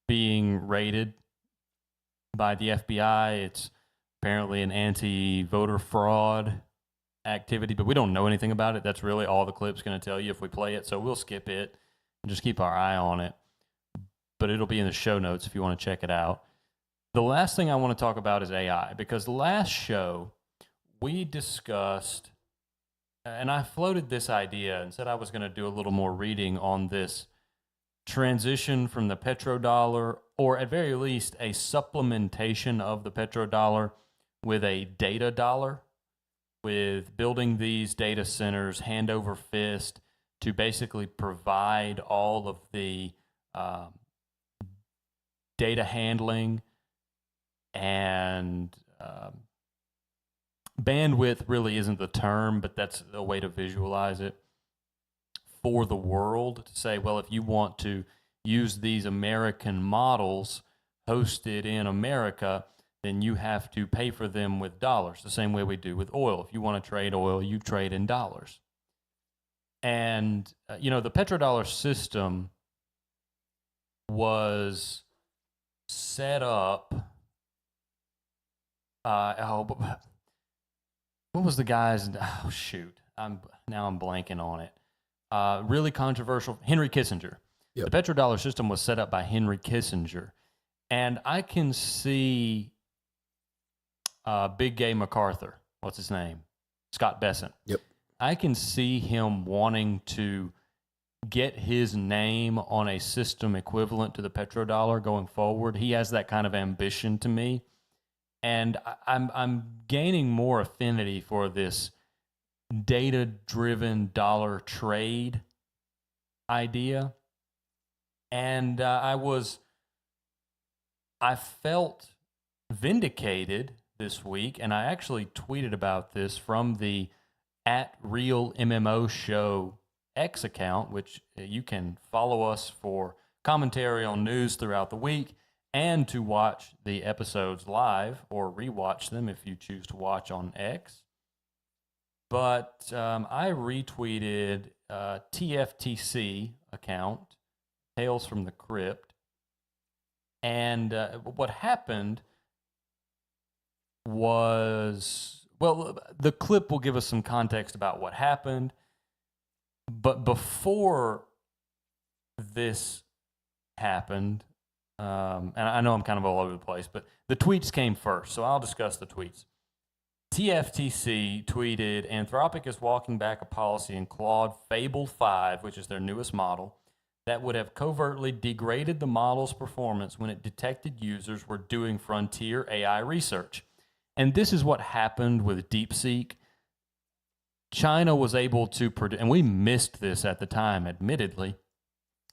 being raided by the FBI. It's apparently an anti-voter fraud activity, but we don't know anything about it. That's really all the clip's going to tell you if we play it, so we'll skip it and just keep our eye on it. But it'll be in the show notes if you want to check it out. The last thing I want to talk about is AI, because last show we discussed, and I floated this idea and said I was going to do a little more reading on this transition from the petrodollar, or at very least a supplementation of the petrodollar with a data dollar, with building these data centers hand over fist to basically provide all of the data handling and bandwidth really isn't the term, but that's a way to visualize it for the world, to say, well, if you want to use these American models hosted in America, then you have to pay for them with dollars, the same way we do with oil. If you want to trade oil, you trade in dollars. And, the petrodollar system was set up. What was the guy's? Oh, shoot. I'm blanking on it. Really controversial. Henry Kissinger. Yep. The petrodollar system was set up by Henry Kissinger. And I can see Big Gay MacArthur. What's his name? Scott Bessent. Yep. I can see him wanting to get his name on a system equivalent to the petrodollar going forward. He has that kind of ambition to me. And I'm gaining more affinity for this data-driven dollar trade idea. And I felt vindicated this week, and I actually tweeted about this from the @RealMMO Show X account, which you can follow us for commentary on news throughout the week and to watch the episodes live or rewatch them if you choose to watch on X. But I retweeted TFTC account, Tales from the Crypt, and what happened was, well, the clip will give us some context about what happened, but before this happened, and I know I'm kind of all over the place, but the tweets came first, so I'll discuss the tweets. TFTC tweeted, Anthropic is walking back a policy in Claude Fable 5, which is their newest model, that would have covertly degraded the model's performance when it detected users were doing frontier AI research. And this is what happened with DeepSeek. China was able to produce, and we missed this at the time, admittedly,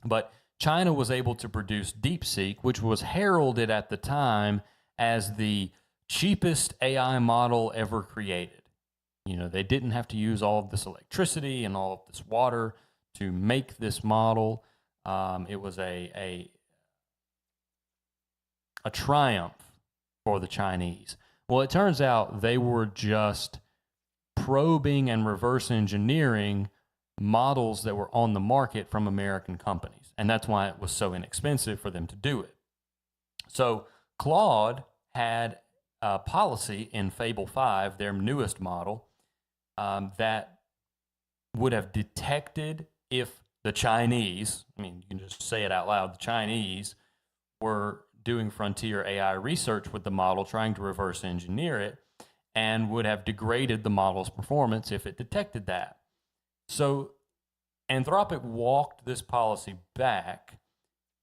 but China was able to produce DeepSeek, which was heralded at the time as the cheapest AI model ever created. They didn't have to use all of this electricity and all of this water to make this model. It was a triumph for the Chinese. Well, it turns out they were just probing and reverse engineering models that were on the market from American companies. And that's why it was so inexpensive for them to do it. So Claude had a policy in Fable 5, their newest model, that would have detected if the Chinese, I mean, you can just say it out loud, the Chinese were doing frontier AI research with the model, trying to reverse engineer it, and would have degraded the model's performance if it detected that. So Anthropic walked this policy back,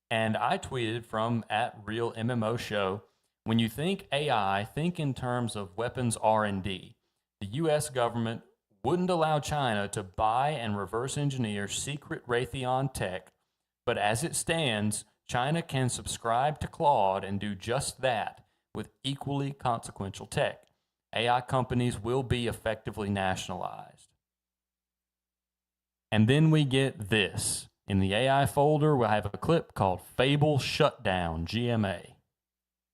and I tweeted from @RealMMOShow, when you think AI, think in terms of weapons R&D. The U.S. government wouldn't allow China to buy and reverse engineer secret Raytheon tech, but as it stands, China can subscribe to Claude and do just that with equally consequential tech. AI companies will be effectively nationalized. And then we get this. In the AI folder, we'll have a clip called Fable Shutdown, GMA.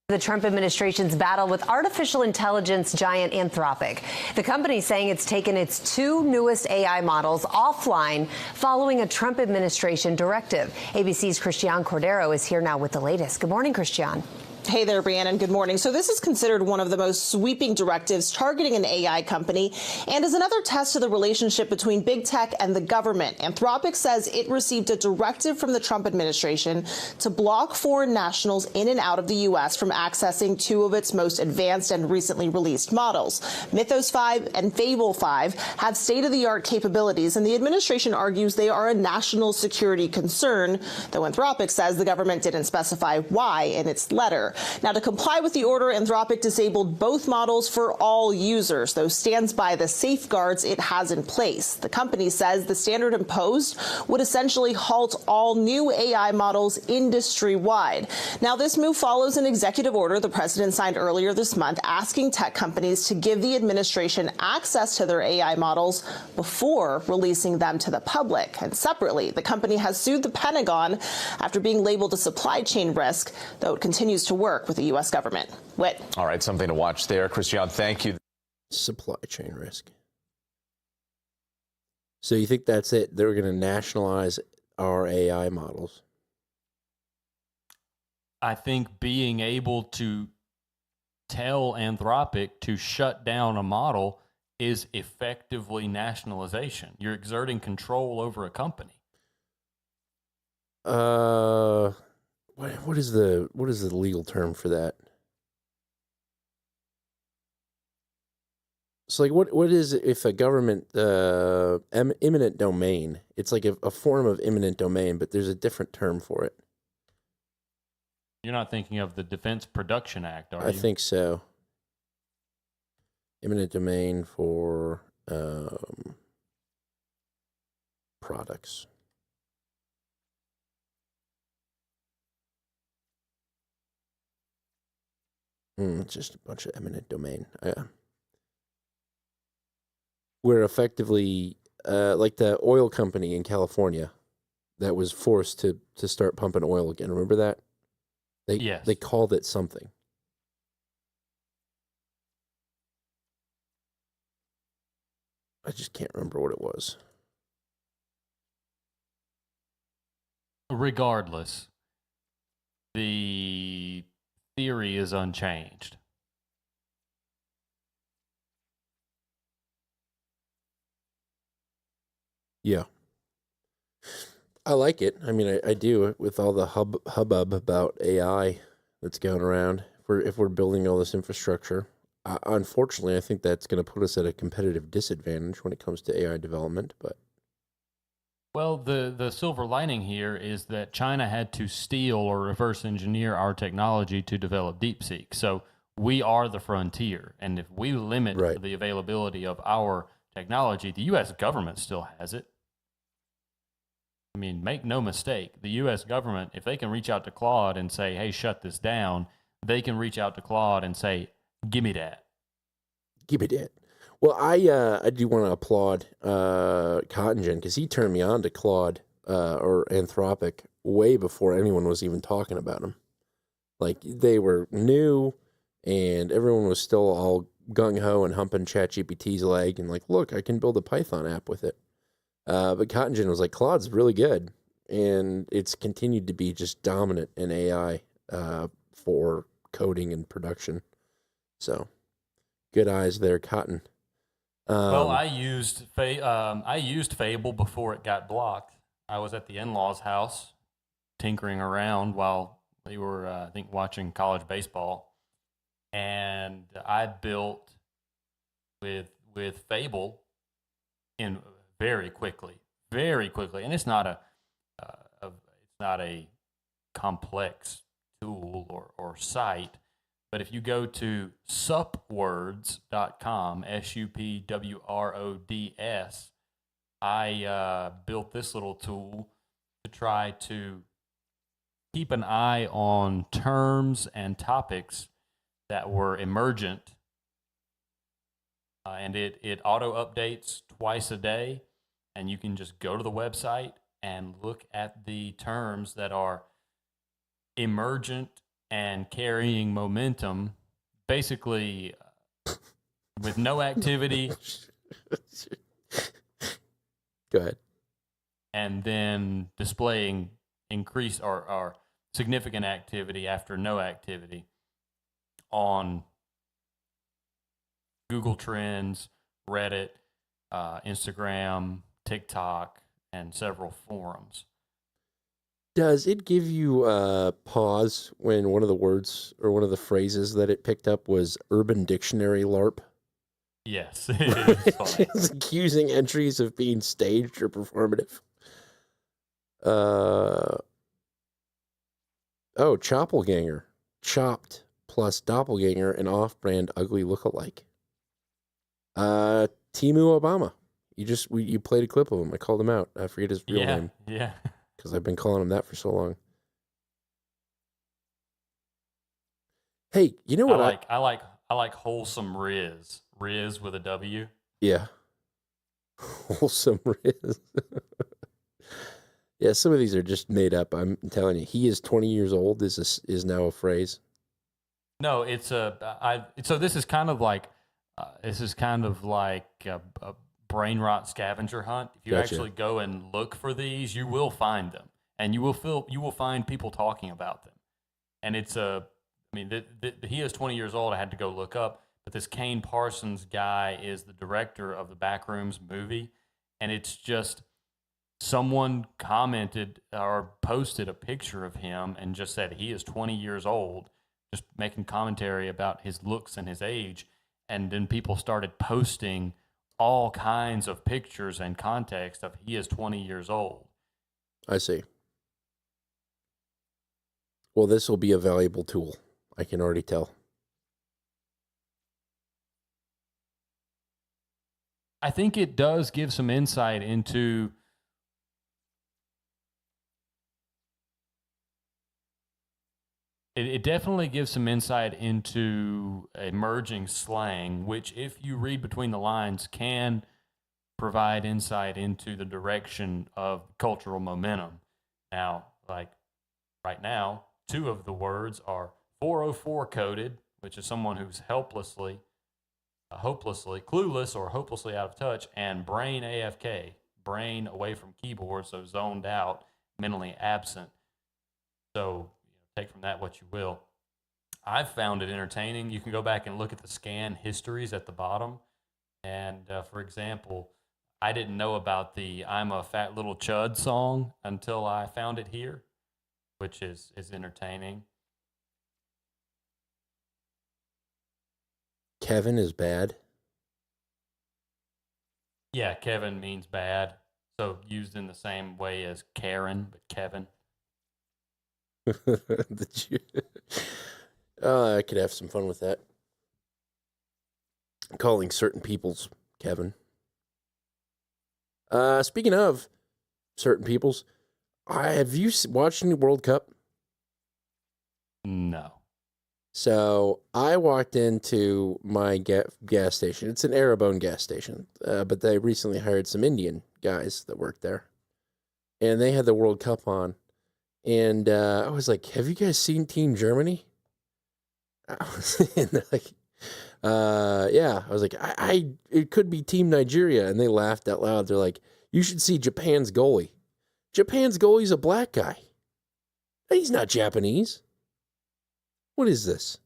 The Trump administration's battle with artificial intelligence giant Anthropic. The company saying it's taken its 2 newest AI models offline following a Trump administration directive. ABC's Christiane Cordero is here now with the latest. Good morning, Christiane. Hey there, Brianna. Good morning. So this is considered one of the most sweeping directives targeting an AI company and is another test of the relationship between big tech and the government. Anthropic says it received a directive from the Trump administration to block foreign nationals in and out of the U.S. from accessing 2 of its most advanced and recently released models. Mythos 5 and Fable 5 have state-of-the-art capabilities, and the administration argues they are a national security concern, though Anthropic says the government didn't specify why in its letter. Now, to comply with the order, Anthropic disabled both models for all users, though stands by the safeguards it has in place. The company says the standard imposed would essentially halt all new AI models industry-wide. Now, this move follows an executive order the president signed earlier this month asking tech companies to give the administration access to their AI models before releasing them to the public. And separately, the company has sued the Pentagon after being labeled a supply chain risk, though it continues to work with the U.S. government. Whit. All right, something to watch there. Christiane, thank you. Supply chain risk. So you think that's it? They're going to nationalize our AI models? I think being able to tell Anthropic to shut down a model is effectively nationalization. You're exerting control over a company. What is the legal term for that? So, like, what is it if a government eminent domain? It's like a form of eminent domain, but there's a different term for it. You're not thinking of the Defense Production Act, are you? I think so. Eminent domain for products. It's just a bunch of eminent domain. We're effectively like the oil company in California that was forced to start pumping oil again. Remember that? Yes. They called it something. I just can't remember what it was. Regardless, the theory is unchanged. Yeah. I like it. I mean, I do, with all the hubbub about AI that's going around. If we're building all this infrastructure, unfortunately, I think that's going to put us at a competitive disadvantage when it comes to AI development. But well, the silver lining here is that China had to steal or reverse engineer our technology to develop DeepSeek. So we are the frontier, and if we limit the availability of our technology, the U.S. government still has it. I mean, make no mistake, the U.S. government, if they can reach out to Claude and say, hey, shut this down, they can reach out to Claude and say, give me that. Give me that. Well, I do want to applaud Cottongen, because he turned me on to Claude or Anthropic way before anyone was even talking about him. Like, they were new, and everyone was still all gung-ho and humping ChatGPT's leg and like, look, I can build a Python app with it. But Cotton Gin was like, Claude's really good. And it's continued to be just dominant in AI for coding and production. So, good eyes there, Cotton. Well, I used Fable before it got blocked. I was at the in-laws' house tinkering around while they were, I think, watching college baseball. And I built with Fable in very quickly, and it's not a complex tool or site. But if you go to supwords.com, SUPWRODS, I built this little tool to try to keep an eye on terms and topics that were emergent. And it auto-updates twice a day, and you can just go to the website and look at the terms that are emergent and carrying momentum, basically with no activity. Go ahead. And then displaying increase or significant activity after no activity on Google Trends, Reddit, Instagram, TikTok, and several forums. Does it give you a pause when one of the words or one of the phrases that it picked up was Urban Dictionary LARP? Yes, it is funny. It's accusing entries of being staged or performative. Choppelganger. Chopped plus doppelganger, an off-brand ugly lookalike. Timu Obama. You played a clip of him. I called him out. I forget his real name. Yeah. Because I've been calling him that for so long. Hey, you know what? I like wholesome Riz. Riz with a W. Yeah. Wholesome Riz. Yeah, some of these are just made up. I'm telling you, he is 20 years old. Is now a phrase. No, it's so this is kind of like a brain rot scavenger hunt. If you actually go and look for these, you will find them, and you will find people talking about them. And it's he is 20 years old. I had to go look up, but this Kane Parsons guy is the director of the Backrooms movie, and it's just someone commented or posted a picture of him and just said he is 20 years old, just making commentary about his looks and his age, and then people started posting all kinds of pictures and context of he is 20 years old. I see. Well, this will be a valuable tool. I can already tell. I think it does give some insight into it definitely gives some insight into emerging slang, which, if you read between the lines, can provide insight into the direction of cultural momentum. Now, like right now, two of the words are 404 coded, which is someone who's hopelessly clueless or hopelessly out of touch, and brain AFK, brain away from keyboard, so zoned out, mentally absent. So take from that what you will. I've found it entertaining. You can go back and look at the scan histories at the bottom. And for example, I didn't know about the I'm a Fat Little Chud song until I found it here, which is entertaining. Kevin is bad. Yeah, Kevin means bad. So used in the same way as Karen, but Kevin. I could have some fun with that. Calling certain peoples Kevin. Speaking of certain peoples, have you watched any World Cup? No. So I walked into my gas station. It's an Arab-owned gas station, but they recently hired some Indian guys that work there, and they had the World Cup on. And I was like, have you guys seen Team Germany? And they're like, yeah. I was like, it could be Team Nigeria. And they laughed out loud. They're like, you should see Japan's goalie. Japan's goalie's a black guy. He's not Japanese. What is this?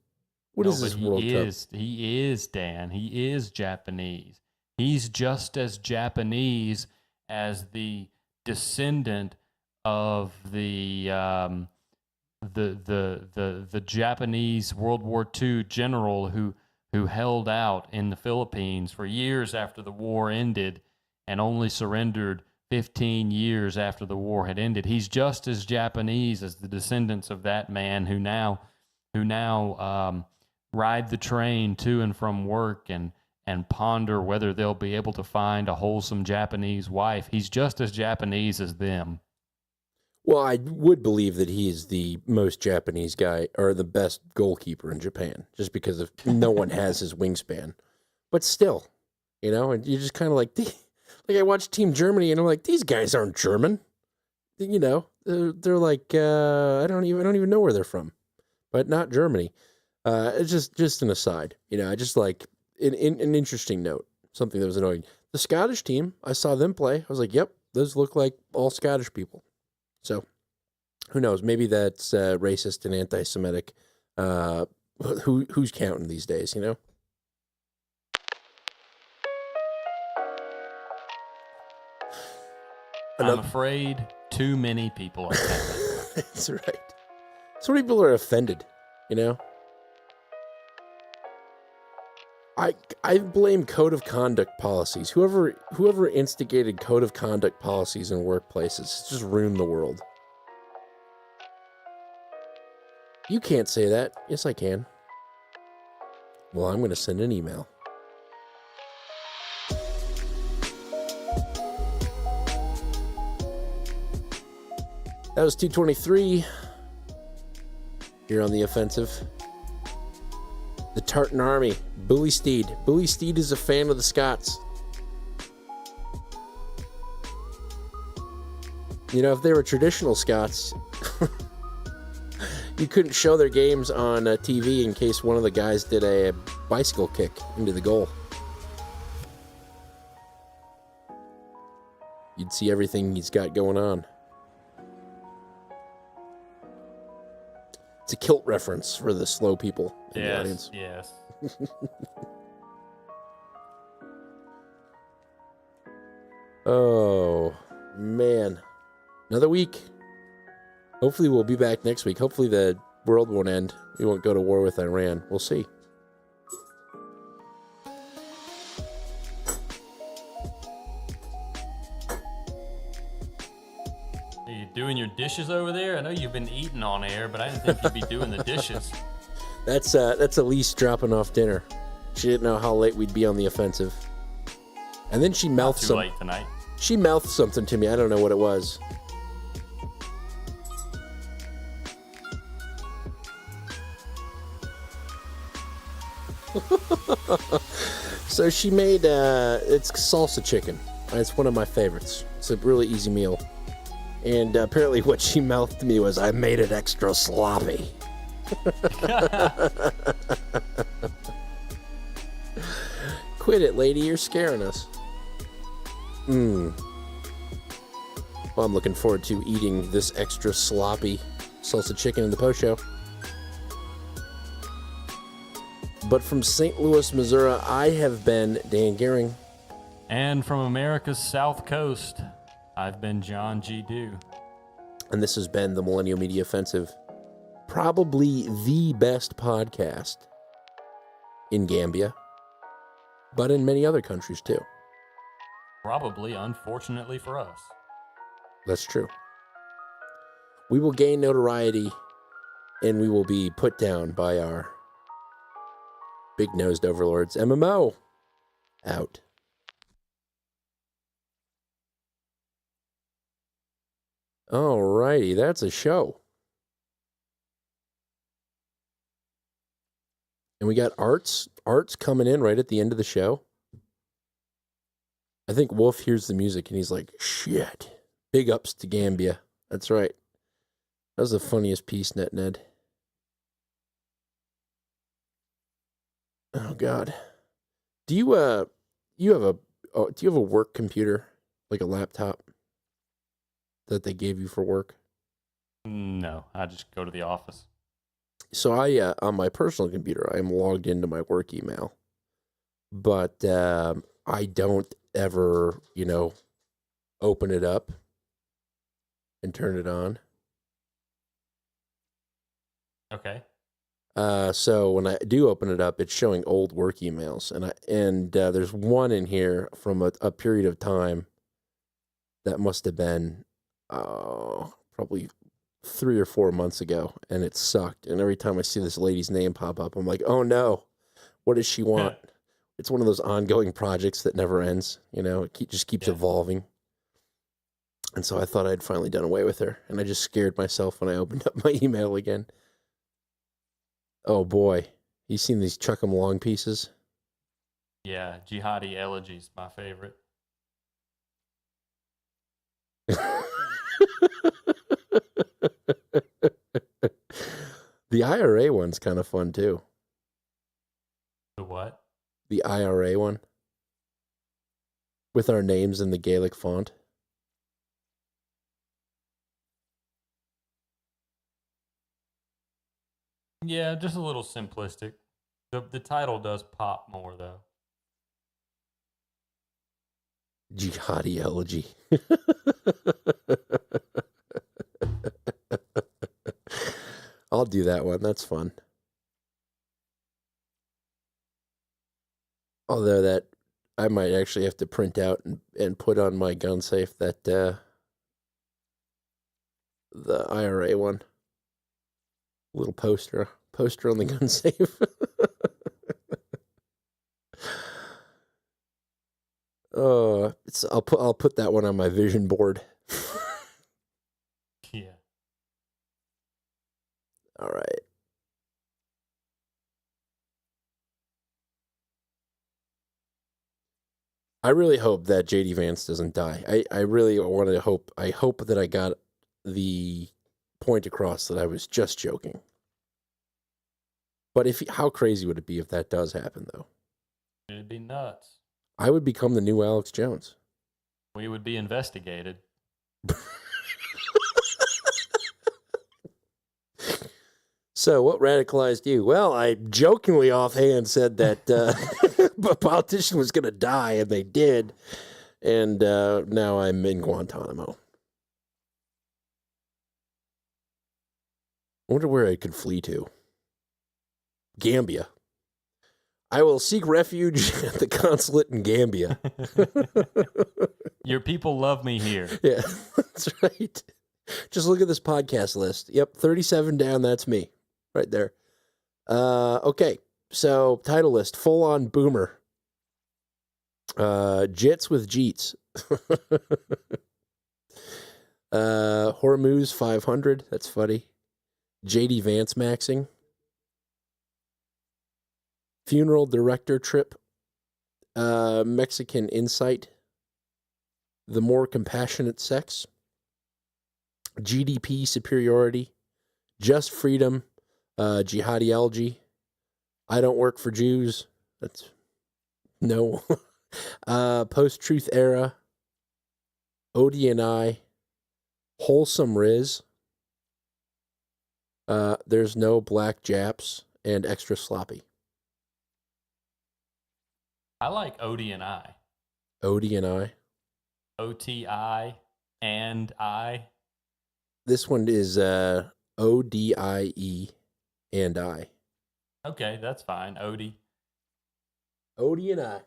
What is this World Cup? He is, Dan. He is Japanese. He's just as Japanese as the descendant of the Japanese World War II general who held out in the Philippines for years after the war ended and only surrendered 15 years after the war had ended. He's just as Japanese as the descendants of that man who now ride the train to and from work and ponder whether they'll be able to find a wholesome Japanese wife. He's just as Japanese as them. Well, I would believe that he is the most Japanese guy or the best goalkeeper in Japan, just because of no one has his wingspan. But still, and you're just kind of like I watched Team Germany, and I'm like, these guys aren't German. They're like, I don't even know where they're from, but not Germany. It's just an aside. I just like an interesting note, something that was annoying. The Scottish team, I saw them play. I was like, yep, those look like all Scottish people. So, who knows? Maybe that's racist and anti-Semitic. Who's counting these days? I'm afraid too many people are counting. That's right. So many people are offended. I blame code of conduct policies. Whoever instigated code of conduct policies in workplaces just ruined the world. You can't say that. Yes, I can. Well, I'm going to send an email. That was 223 here on The Offensive. The Tartan Army, Bully Steed. Bully Steed is a fan of the Scots. If they were traditional Scots, you couldn't show their games on TV in case one of the guys did a bicycle kick into the goal. You'd see everything he's got going on. It's a kilt reference for the slow people in the audience. Yes. Oh, man. Another week. Hopefully we'll be back next week. Hopefully the world won't end. We won't go to war with Iran. We'll see. Are you doing your dishes over there? I know you've been eating on air, but I didn't think you'd be doing the dishes. That's Elise dropping off dinner. She didn't know how late we'd be on The Offensive. And then she mouthed Too late tonight. She mouthed something to me. I don't know what it was. So she made it's salsa chicken. It's one of my favorites. It's a really easy meal. And apparently what she mouthed to me was, I made it extra sloppy. Quit it, lady. You're scaring us. Well, I'm looking forward to eating this extra sloppy salsa chicken in the post show. But from St. Louis, Missouri, I have been Dan Gehring. And from America's South Coast, I've been John G. Dew. And this has been the Millennial Media Offensive. Probably the best podcast in Gambia, but in many other countries too. Probably, unfortunately for us. That's true. We will gain notoriety, and we will be put down by our big-nosed overlords. MMO, out. Alrighty, that's a show. And we got Arts coming in right at the end of the show. I think Wolf hears the music and he's like, shit. Big ups to Gambia. That's right. That was the funniest piece, Ned. Oh God. Do you have a work computer, like a laptop that they gave you for work? No, I just go to the office. So I on my personal computer, I am logged into my work email, but I don't ever, open it up and turn it on. Okay. So when I do open it up, it's showing old work emails, and there's one in here from a period of time that must have been probably 3 or 4 months ago, and it sucked. And every time I see this lady's name pop up, I'm like, oh no, what does she want? It's one of those ongoing projects that never ends. It just keeps evolving. And so I thought I'd finally done away with her, and I just scared myself when I opened up my email again. Oh boy, you seen these Chuck 'em Long pieces? Yeah, Jihadi Elegy's my favorite. The IRA one's kind of fun too. The what? The IRA one. With our names in the Gaelic font. Yeah, just a little simplistic. The title does pop more though. Jihadi Elegy. I'll do that one. That's fun. Although that I might actually have to print out and put on my gun safe that the IRA one. Little poster on the gun safe. I'll put that one on my vision board. Yeah. All right. I really hope that JD Vance doesn't die. I really want to hope. I hope that I got the point across that I was just joking. But how crazy would it be if that does happen, though? It'd be nuts. I would become the new Alex Jones. We would be investigated. So, what radicalized you? Well, I jokingly offhand said that a politician was going to die, and they did. And now I'm in Guantanamo. I wonder where I could flee to. Gambia. I will seek refuge at the consulate in Gambia. Your people love me here. Yeah, that's right. Just look at this podcast list. Yep, 37 down, that's me. Right there. Okay, so title list, full on boomer. Jits with Jeets. Hormuz 500, that's funny. JD Vance maxing. Funeral director trip. Mexican insight. The more compassionate sex. GDP superiority. Just freedom. Jihadi Elegy. I don't work for Jews. That's no. Post-truth era. Odie and I. Wholesome Riz. There's no black Japs and extra sloppy. I like Odie and I. Odie and I. OTI and I. This one is ODIE and I. Okay, that's fine. Odie. Odie and I.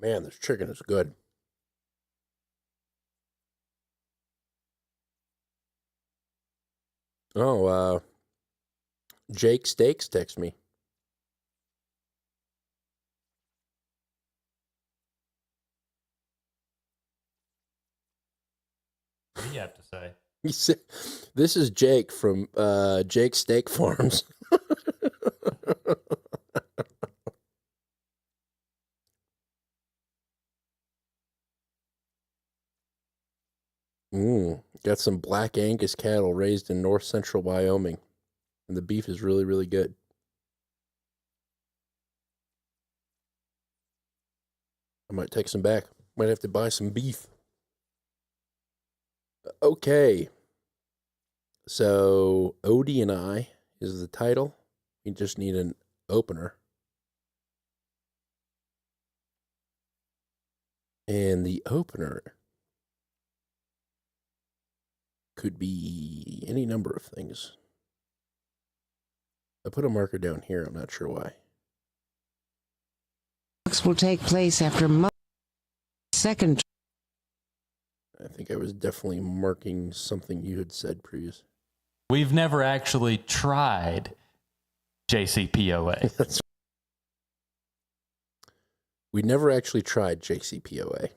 Man, this chicken is good. Oh, Jake Steaks text me. What do you have to say? He said, "This is Jake from Jake Steak Farms." Got some black Angus cattle raised in north central Wyoming. And the beef is really, really good. I might take some back. Might have to buy some beef. Okay. So, Odie and I is the title. You just need an opener. And the opener could be any number of things. I put a marker down here. I'm not sure why. Will take place after second. I think I was definitely marking something you had said previous. We've never actually tried JCPOA. We never actually tried JCPOA.